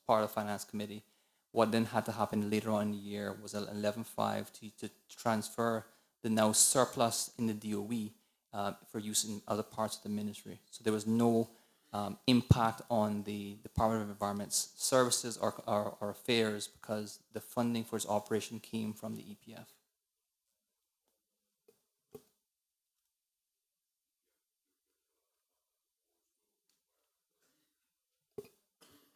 part of the finance committee, what then had to happen later on in the year was an 11.5 to transfer the now surplus in the DOE for use in other parts of the ministry. So there was no impact on the Department of Environment's services or affairs because the funding for its operation came from the EPF.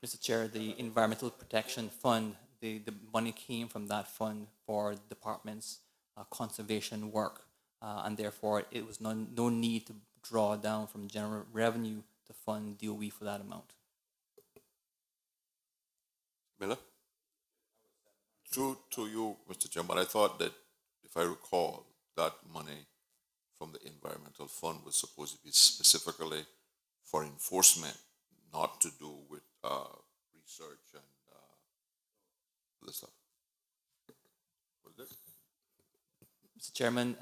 Mr. Chair, the Environmental Protection Fund, the money came from that fund for the department's conservation work, and therefore it was no need to draw down from general revenue to fund DOE for that amount. Miller? To you, Mr. Chairman, I thought that, if I recall, that money from the environmental fund was supposed to be specifically for enforcement, not to do with research and other stuff. Was it? Mr. Chairman,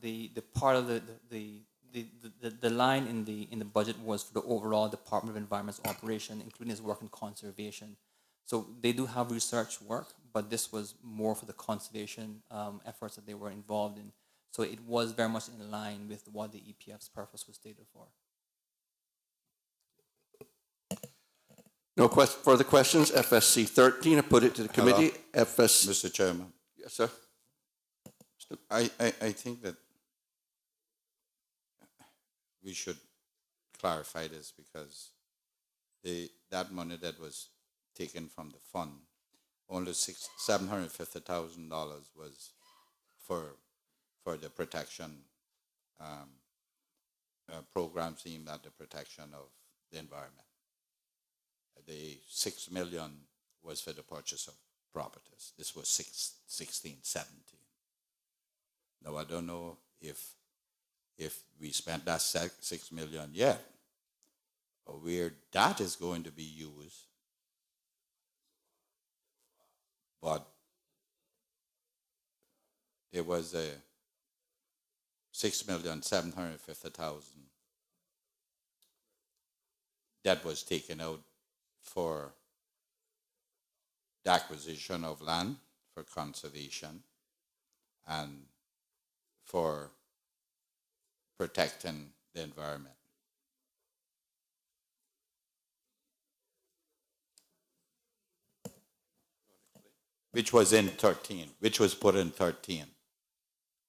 the part of the line in the budget was for the overall Department of Environment's operation, including its work in conservation. So they do have research work, but this was more for the conservation efforts that they were involved in. So it was very much in line with what the EPF's purpose was stated for. No further questions. FSC 13, I put it to the committee. Mr. Chairman. Yes, sir. I think that we should clarify this because that money that was taken from the fund, only $750,000 was for the protection programs aimed at the protection of the environment. The $6 million was for the purchase of properties. This was 16, 17. Now I don't know if we spent that $6 million yet, or where that is going to be used. But there was a $6,750,000 that was taken out for the acquisition of land for conservation and for protecting the environment. Which was in 13, which was put in 13.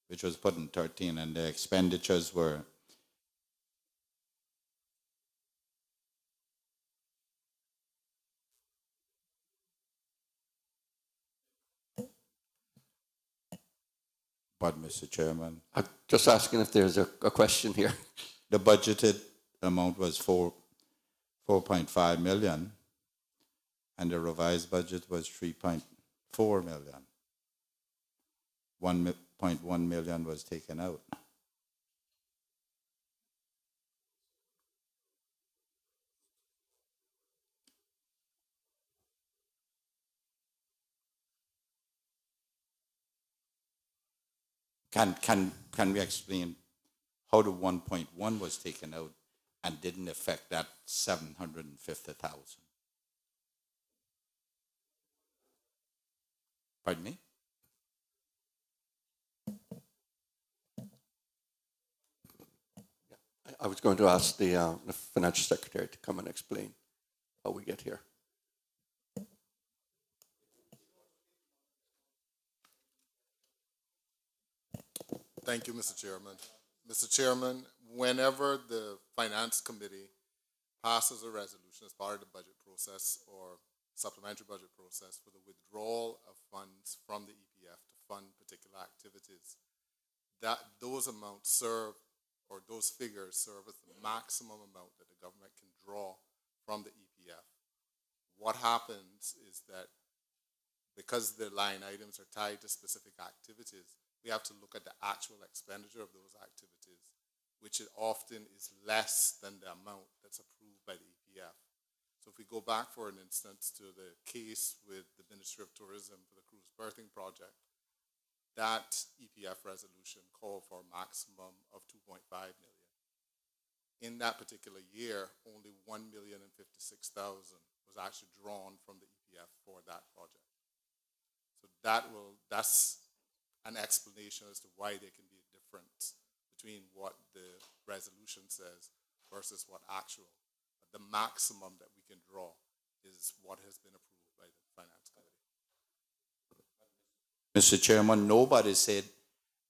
Which was put in 13, and the expenditures were but, Mr. Chairman, I'm just asking if there's a question here. the budgeted amount was 4.5 million, and the revised budget was 3.4 million. 1.1 million was taken out. Can we explain how the 1.1 was taken out and didn't affect that 750,000? Pardon me? I was going to ask the financial secretary to come and explain how we get here. Thank you, Mr. Chairman. Mr. Chairman, whenever the Finance Committee passes a resolution as part of the budget process or supplementary budget process for the withdrawal of funds from the EPF to fund particular activities, that those amounts serve, or those figures serve as the maximum amount that the government can draw from the EPF. What happens is that because the line items are tied to specific activities, we have to look at the actual expenditure of those activities, which often is less than the amount that's approved by the EPF. So if we go back, for an instance, to the case with the Ministry of Tourism for the cruise berthing project, that EPF resolution called for a maximum of 2.5 million. In that particular year, only 1,056,000 was actually drawn from the EPF for that project. So that's an explanation as to why there can be a difference between what the resolution says versus what actual. the maximum that we can draw is what has been approved by the Finance Committee. Mr. Chairman, nobody said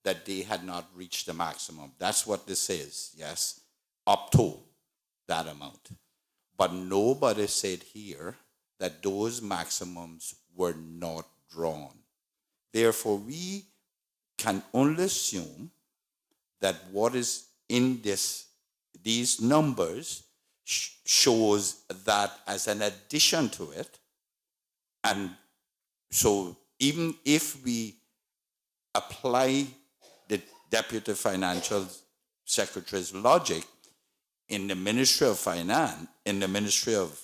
that they had not reached the maximum. That's what this says, yes, up to that amount. But nobody said here that those maximums were not drawn. Therefore, we can only assume that what is in these numbers shows that as an addition to it. And so even if we apply the Deputy Financial Secretary's logic in the Ministry of Finance, in the Ministry of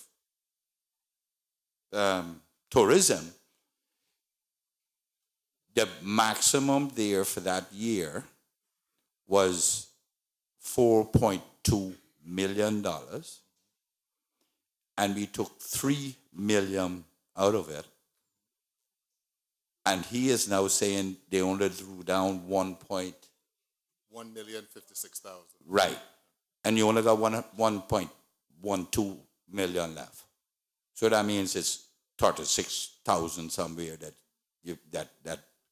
Tourism, the maximum there for that year was $4.2 million, and we took $3 million out of it. And he is now saying they only drew down 1,056,000. Right. And you only got 1.12 million left. So that means it's 36,000 somewhere that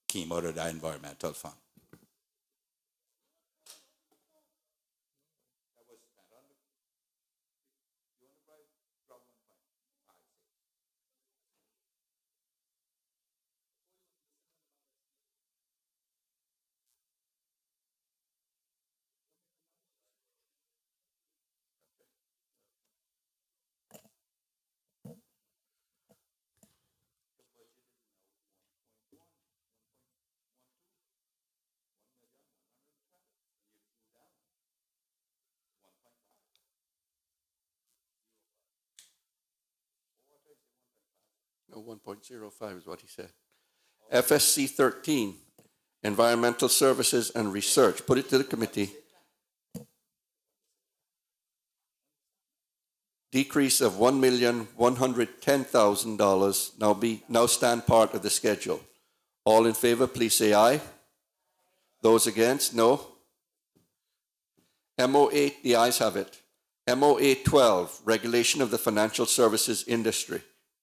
came out of the environmental fund. No, 1.05 is what he said. FSC 13, Environmental Services and Research. Put it to the committee. Decrease of $1,110,000 now stand part of the schedule. All in favor, please say aye. Those against, no. MO8, the ayes have it. MOA 12, Regulation of the Financial Services Industry.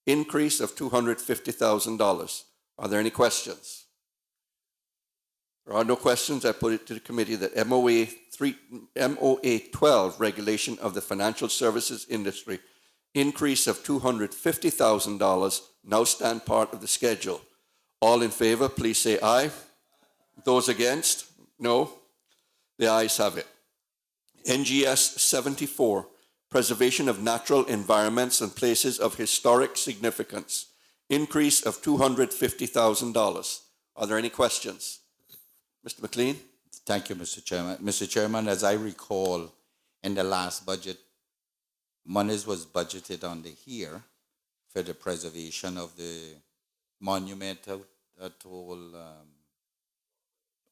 Increase of $250,000. Are there any questions? There are no questions. I put it to the committee that MOA 12, Regulation of the Financial Services Industry, increase of $250,000, now stand part of the schedule. All in favor, please say aye. Those against, no. The ayes have it. NGS 74, Preservation of Natural Environments and Places of Historic Significance, increase of $250,000. Are there any questions? Mr. McLean? Thank you, Mr. Chairman. Mr. Chairman, as I recall, in the last budget, monies was budgeted under here for the preservation of the monument at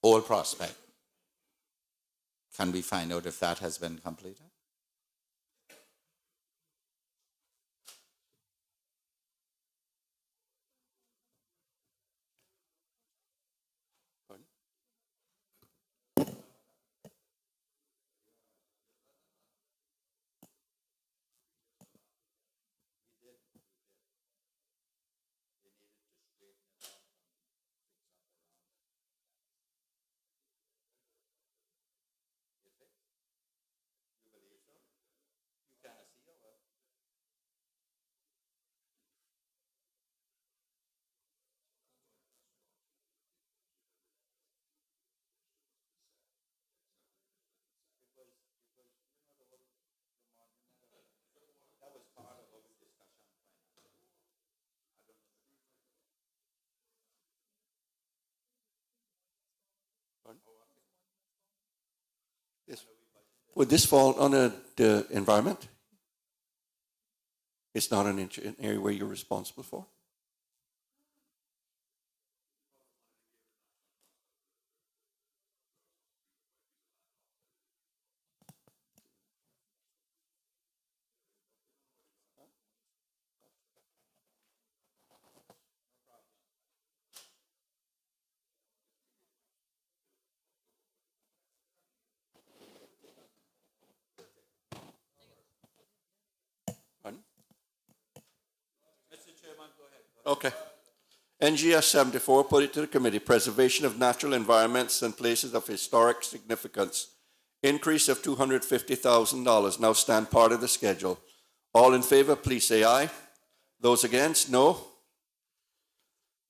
Old Prospect. Can we find out if that has been completed? Would this fall under the environment? It's not an area where you're responsible for? Okay. NGS 74, put it to the committee. Preservation of natural environments and places of historic significance. Increase of $250,000. Now stand part of the schedule. All in favor, please say aye. Those against, no.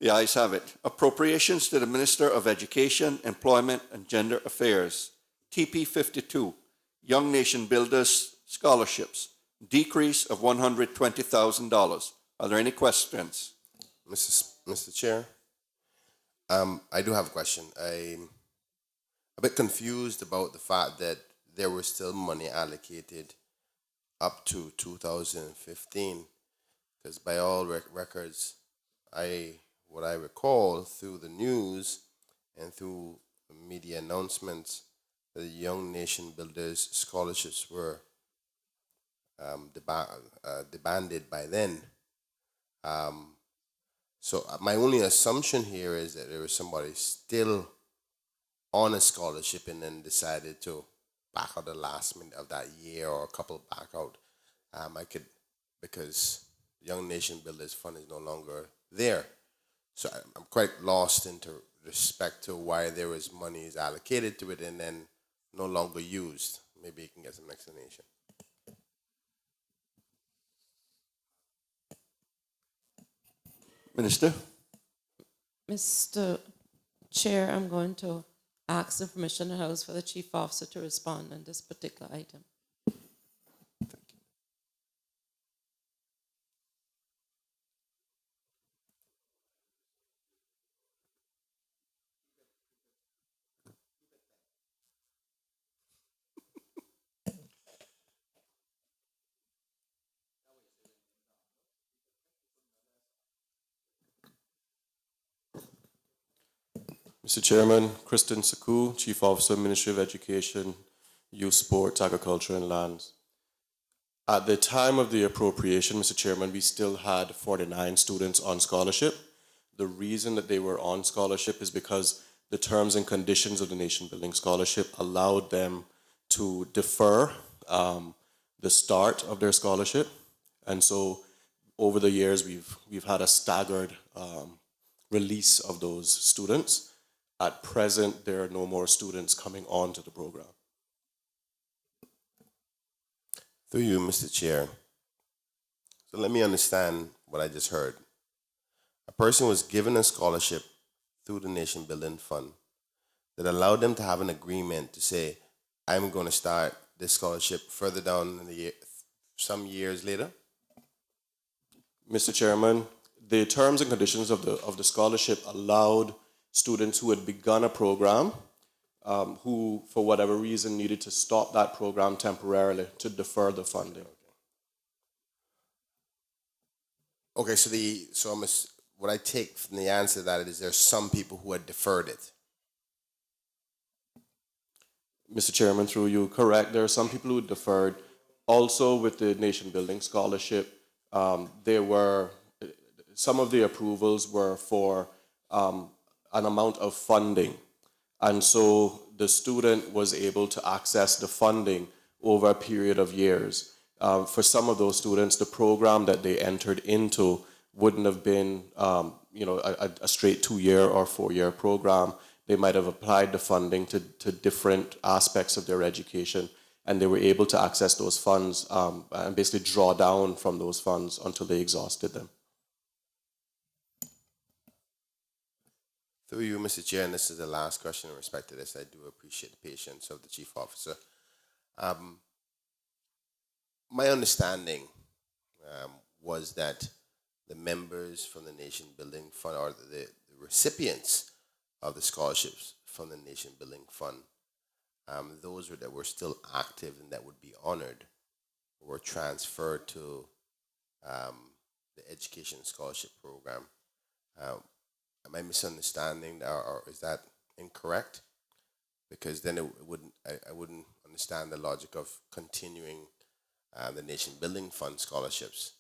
The ayes have it. Appropriations to the Minister of Education, Employment and Gender Affairs. TP 52, Young Nation Builders Scholarships. Decrease of $120,000. Are there any questions? Mr. Chair, I do have a question. I'm a bit confused about the fact that there was still money allocated up to 2015, because by all records, what I recall through the news and through media announcements, the Young Nation Builders scholarships were disbanded by then. So my only assumption here is that there was somebody still on a scholarship and then decided to back out the last minute of that year, or a couple back out. Because the Young Nation Builders Fund is no longer there. So I'm quite lost into respect to why there was monies allocated to it and then no longer used. Maybe you can get some explanation. Minister? Mr. Chair, I'm going to ask the permission of the House for the Chief Officer to respond on this particular item. Mr. Chairman, Kristen Saku, Chief Officer, Ministry of Education, Youth, Sports, Agriculture and Lands. At the time of the appropriation, Mr. Chairman, we still had 49 students on scholarship. The reason that they were on scholarship is because the terms and conditions of the Nation Building Scholarship allowed them to defer the start of their scholarship. And so over the years, we've had a staggered release of those students. At present, there are no more students coming on to the program. Through you, Mr. Chair. So let me understand what I just heard. A person was given a scholarship through the Nation Building Fund that allowed them to have an agreement to say, I'm going to start this scholarship further down in the year, some years later? Mr. Chairman, the terms and conditions of the scholarship allowed students who had begun a program who, for whatever reason, needed to stop that program temporarily to defer the funding. Okay, so what I take from the answer to that is there's some people who had deferred it. Mr. Chairman, through you, correct. There are some people who deferred. Also, with the Nation Building Scholarship, there were some of the approvals were for an amount of funding. And so the student was able to access the funding over a period of years. For some of those students, the program that they entered into wouldn't have been a straight 2-year or 4-year program. They might have applied the funding to different aspects of their education, and they were able to access those funds and basically draw down from those funds until they exhausted them. Through you, Mr. Chair, and this is the last question in respect to this. I do appreciate the patience of the Chief Officer. My understanding was that the members from the Nation Building Fund, or the recipients of the scholarships from the Nation Building Fund, those that were still active and that would be honored, were transferred to the Education Scholarship Program. Am I misunderstanding, or is that incorrect? Because then I wouldn't understand the logic of continuing the Nation Building Fund scholarships.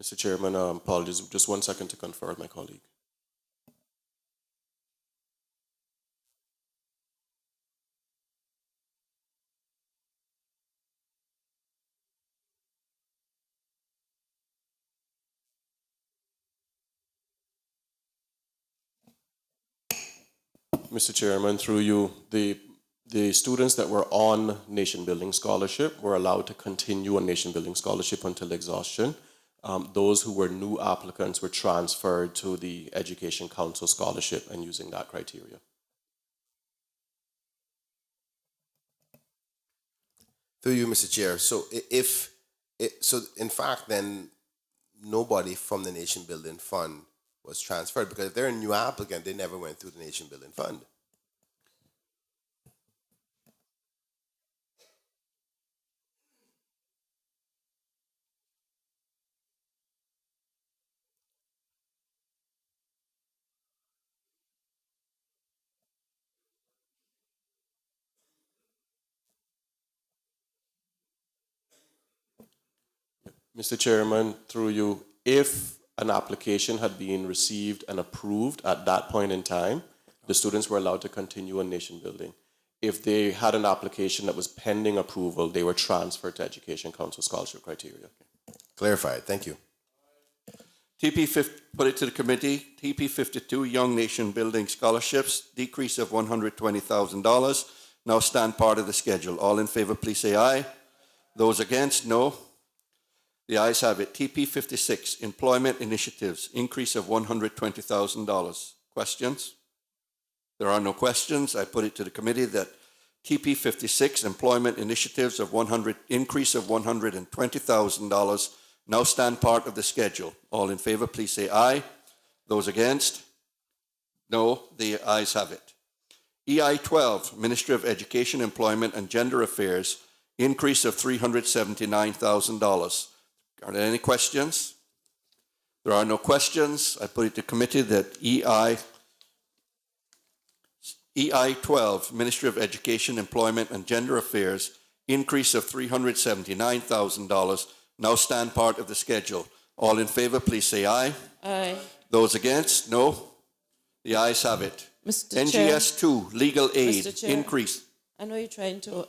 Mr. Chairman, apologies, just 1 second to confer with my colleague. Mr. Chairman, through you, the students that were on Nation Building Scholarship were allowed to continue on Nation Building Scholarship until exhaustion. Those who were new applicants were transferred to the Education Council Scholarship and using that criteria. Through you, Mr. Chair. So so in fact, then nobody from the Nation Building Fund was transferred, because if they're a new applicant, they never went through the Nation Building Fund. Mr. Chairman, through you, if an application had been received and approved at that point in time, the students were allowed to continue on Nation Building. If they had an application that was pending approval, they were transferred to Education Council Scholarship criteria. Clarified. Thank you. Put it to the committee. TP 52 Young Nation Building Scholarships, decrease of $120,000. Now stand part of the schedule. All in favor, please say aye. Those against, no. The ayes have it. TP 56 Employment Initiatives, increase of $120,000. Questions? There are no questions. I put it to the committee that TP 56 Employment Initiatives of increase of $120,000 now stand part of the schedule. All in favor, please say aye. Those against? No. The ayes have it. EI 12, Ministry of Education, Employment and Gender Affairs, increase of $379,000. Are there any questions? There are no questions. I put it to committee that EI 12, Ministry of Education, Employment and Gender Affairs, increase of $379,000 now stand part of the schedule. All in favor, please say aye. Aye. Those against, no. The ayes have it. Mr. NGS 2, legal aid, Mr. Chair, increase. I know you're trying to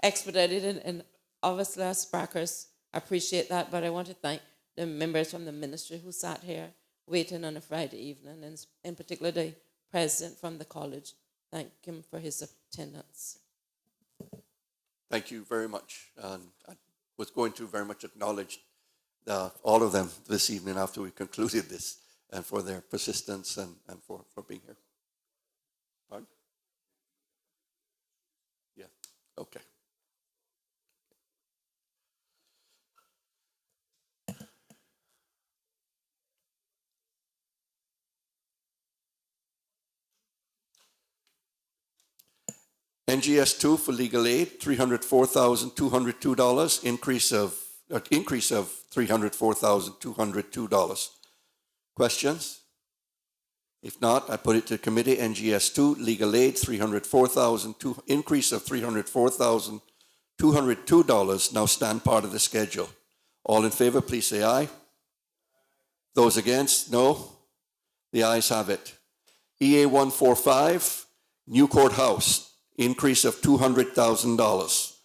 expedite it, and obviously as Sparkers appreciate that, but I want to thank the members from the ministry who sat here waiting on a Friday evening, and in particular the president from the college. Thank him for his attendance. Thank you very much. I was going to very much acknowledge all of them this evening after we concluded this, and for their persistence and for being here. Pardon? Yeah, okay. NGS 2 for legal aid, $304,202, increase of $304,202. Questions? If not, I put it to committee. NGS 2, legal aid, increase of $304,202 now stand part of the schedule. All in favor, please say aye. Those against, no. The ayes have it. EA 145, new courthouse, increase of $200,000.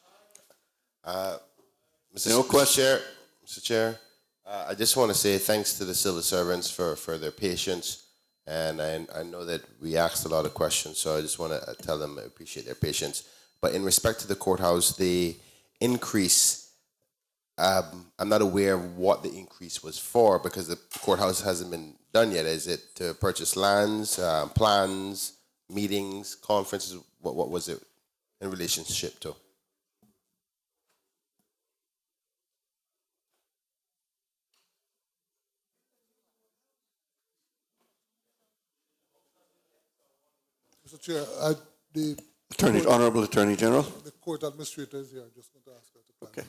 Mr. Chair, I just want to say thanks to the civil servants for their patience. And I know that we asked a lot of questions, so I just want to tell them I appreciate their patience. But in respect to the courthouse, the increase, I'm not aware of what the increase was for, because the courthouse hasn't been done yet. Is it to purchase lands, plans, meetings, conferences? What was it in relationship to? Mr. Chair, the Honorable Attorney General. The court administrator is here. I'm just going to ask her to clarify. Okay.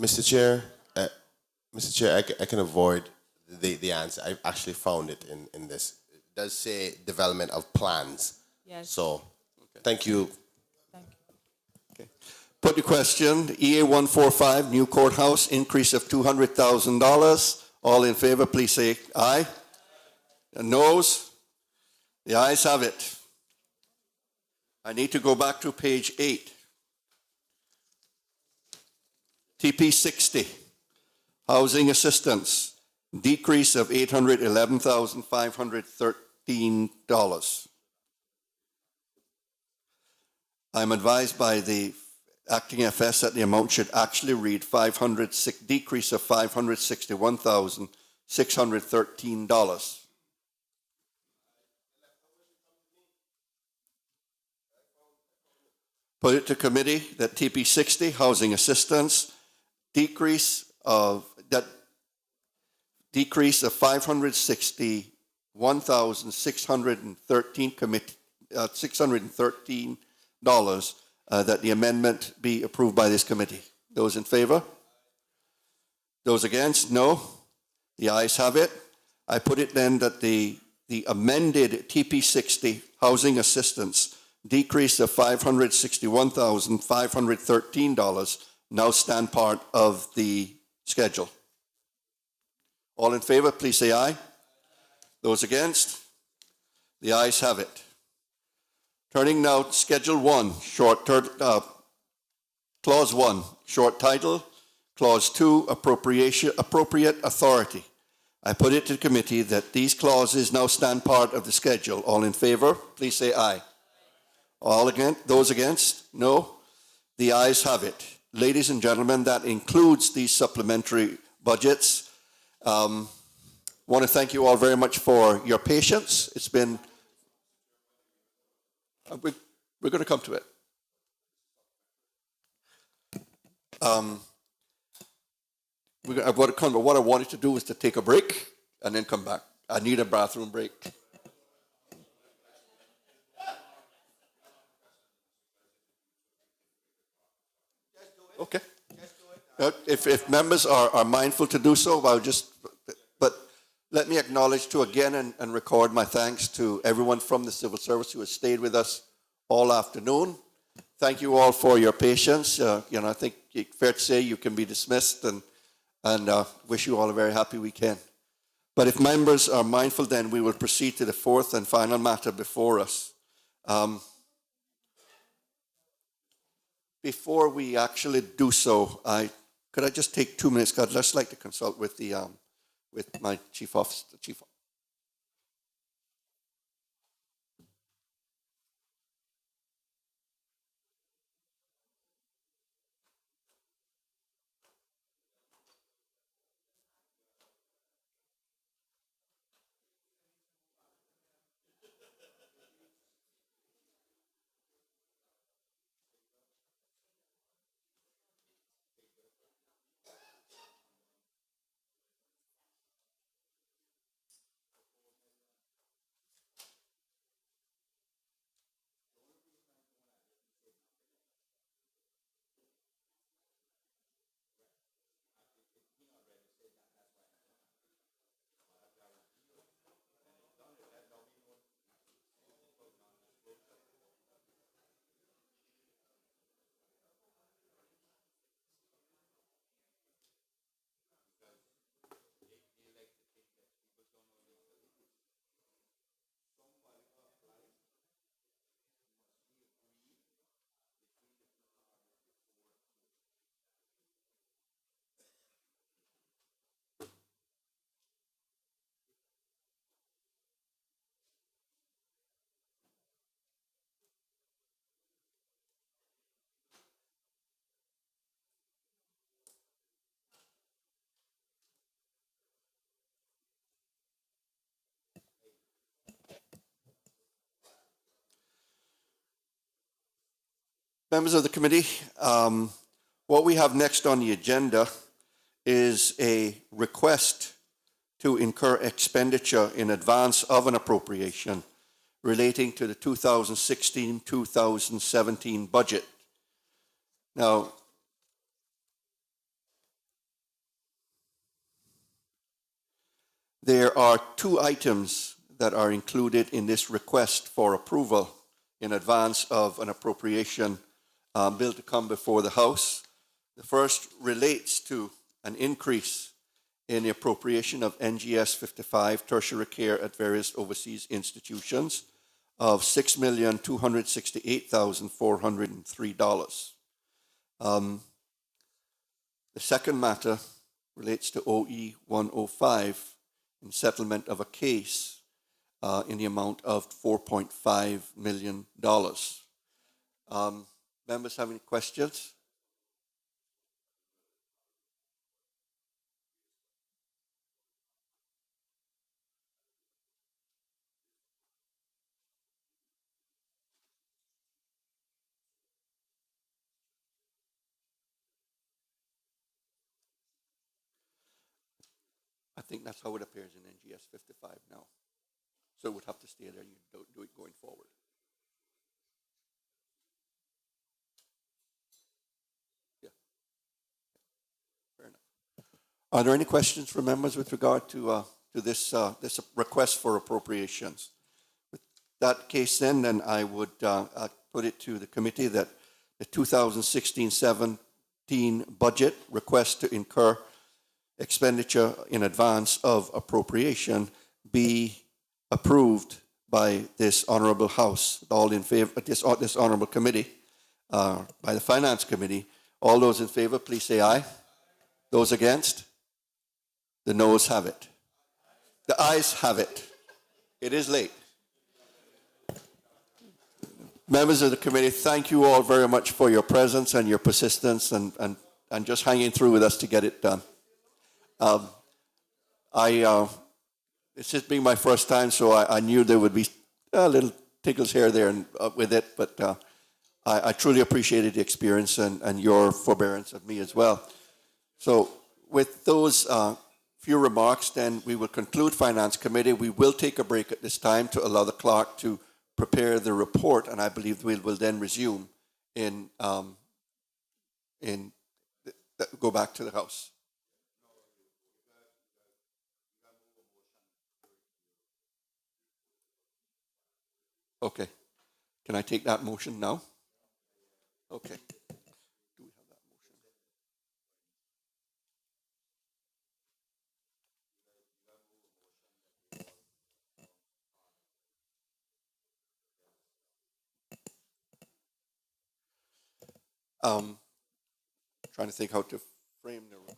Mr. Chair, I can avoid the answer. I actually found it in this. It does say development of plans. Yes. So, thank you. Put the question, EA 145, new courthouse, increase of $200,000. All in favor, please say aye. And noes? The ayes have it. I need to go back to page 8. TP 60, housing assistance, decrease of $811,513. I'm advised by the acting FS that the amount should actually read decrease of $561,613. Put it to committee that TP 60, housing assistance, decrease of 561,613 $613 that the amendment be approved by this committee. Those in favor? Those against? No. The ayes have it. I put it then that the amended TP 60 housing assistance decrease of $561,513 now stand part of the schedule. All in favor, please say aye. Those against? The ayes have it. Turning now to Schedule 1, Clause 1, short title, Clause 2, appropriate authority. I put it to the committee that these clauses now stand part of the schedule. All in favor, please say aye. All against? Those against? No. The ayes have it. Ladies and gentlemen, that includes these supplementary budgets. Want to thank you all very much for your patience. It's been... We're going to come to it. What I wanted to do was to take a break and then come back. I need a bathroom break. Okay. If members are mindful to do so, but let me acknowledge again and record my thanks to everyone from the civil service who has stayed with us all afternoon. Thank you all for your patience. I think it's fair to say you can be dismissed and wish you all a very happy weekend. But if members are mindful, then we will proceed to the fourth and final matter before us. Before we actually do so, could I just take 2 minutes? I'd just like to consult with with my chief officer. Members of the committee, what we have next on the agenda is a request to incur expenditure in advance of an appropriation relating to the 2016-2017 budget. Now, there are 2 items that are included in this request for approval in advance of an appropriation bill to come before the House. The first relates to an increase in the appropriation of NGS 55 tertiary care at various overseas institutions of $6,268,403. The second matter relates to OE 105 in settlement of a case in the amount of $4.5 million. Members have any questions? I think that's how it appears in NGS 55 now. So it would have to stay there. You don't do it going forward. Yeah. Fair enough. Are there any questions from members with regard to this this request for appropriations? With that case, then I would put it to the committee that the 2016-17 budget request to incur expenditure in advance of appropriation be approved by this honorable House. All in favor, this honorable committee, by the Finance Committee. All those in favor, please say aye. Those against? The noes have it. The ayes have it. It is late. Members of the committee, thank you all very much for your presence and your persistence and just hanging through with us to get it done. It's just being my first time, so I knew there would be little tickles here, there, and with it, but I truly appreciated the experience and your forbearance of me as well. So with those few remarks, then we will conclude Finance Committee. We will take a break at this time to allow the clerk to prepare the report, and I believe we will then resume go back to the House. Okay. Can I take that motion now? Okay. Do we have that motion? Trying to think how to frame the motion.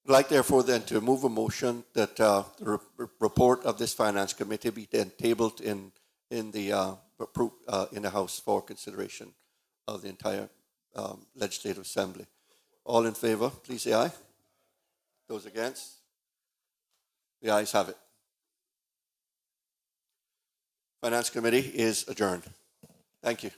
I'd like, therefore, then to move a motion that the report of this Finance Committee be then tabled in the House for consideration of the entire Legislative Assembly. All in favor, please say aye. Those against? The ayes have it. Finance Committee is adjourned. Thank you.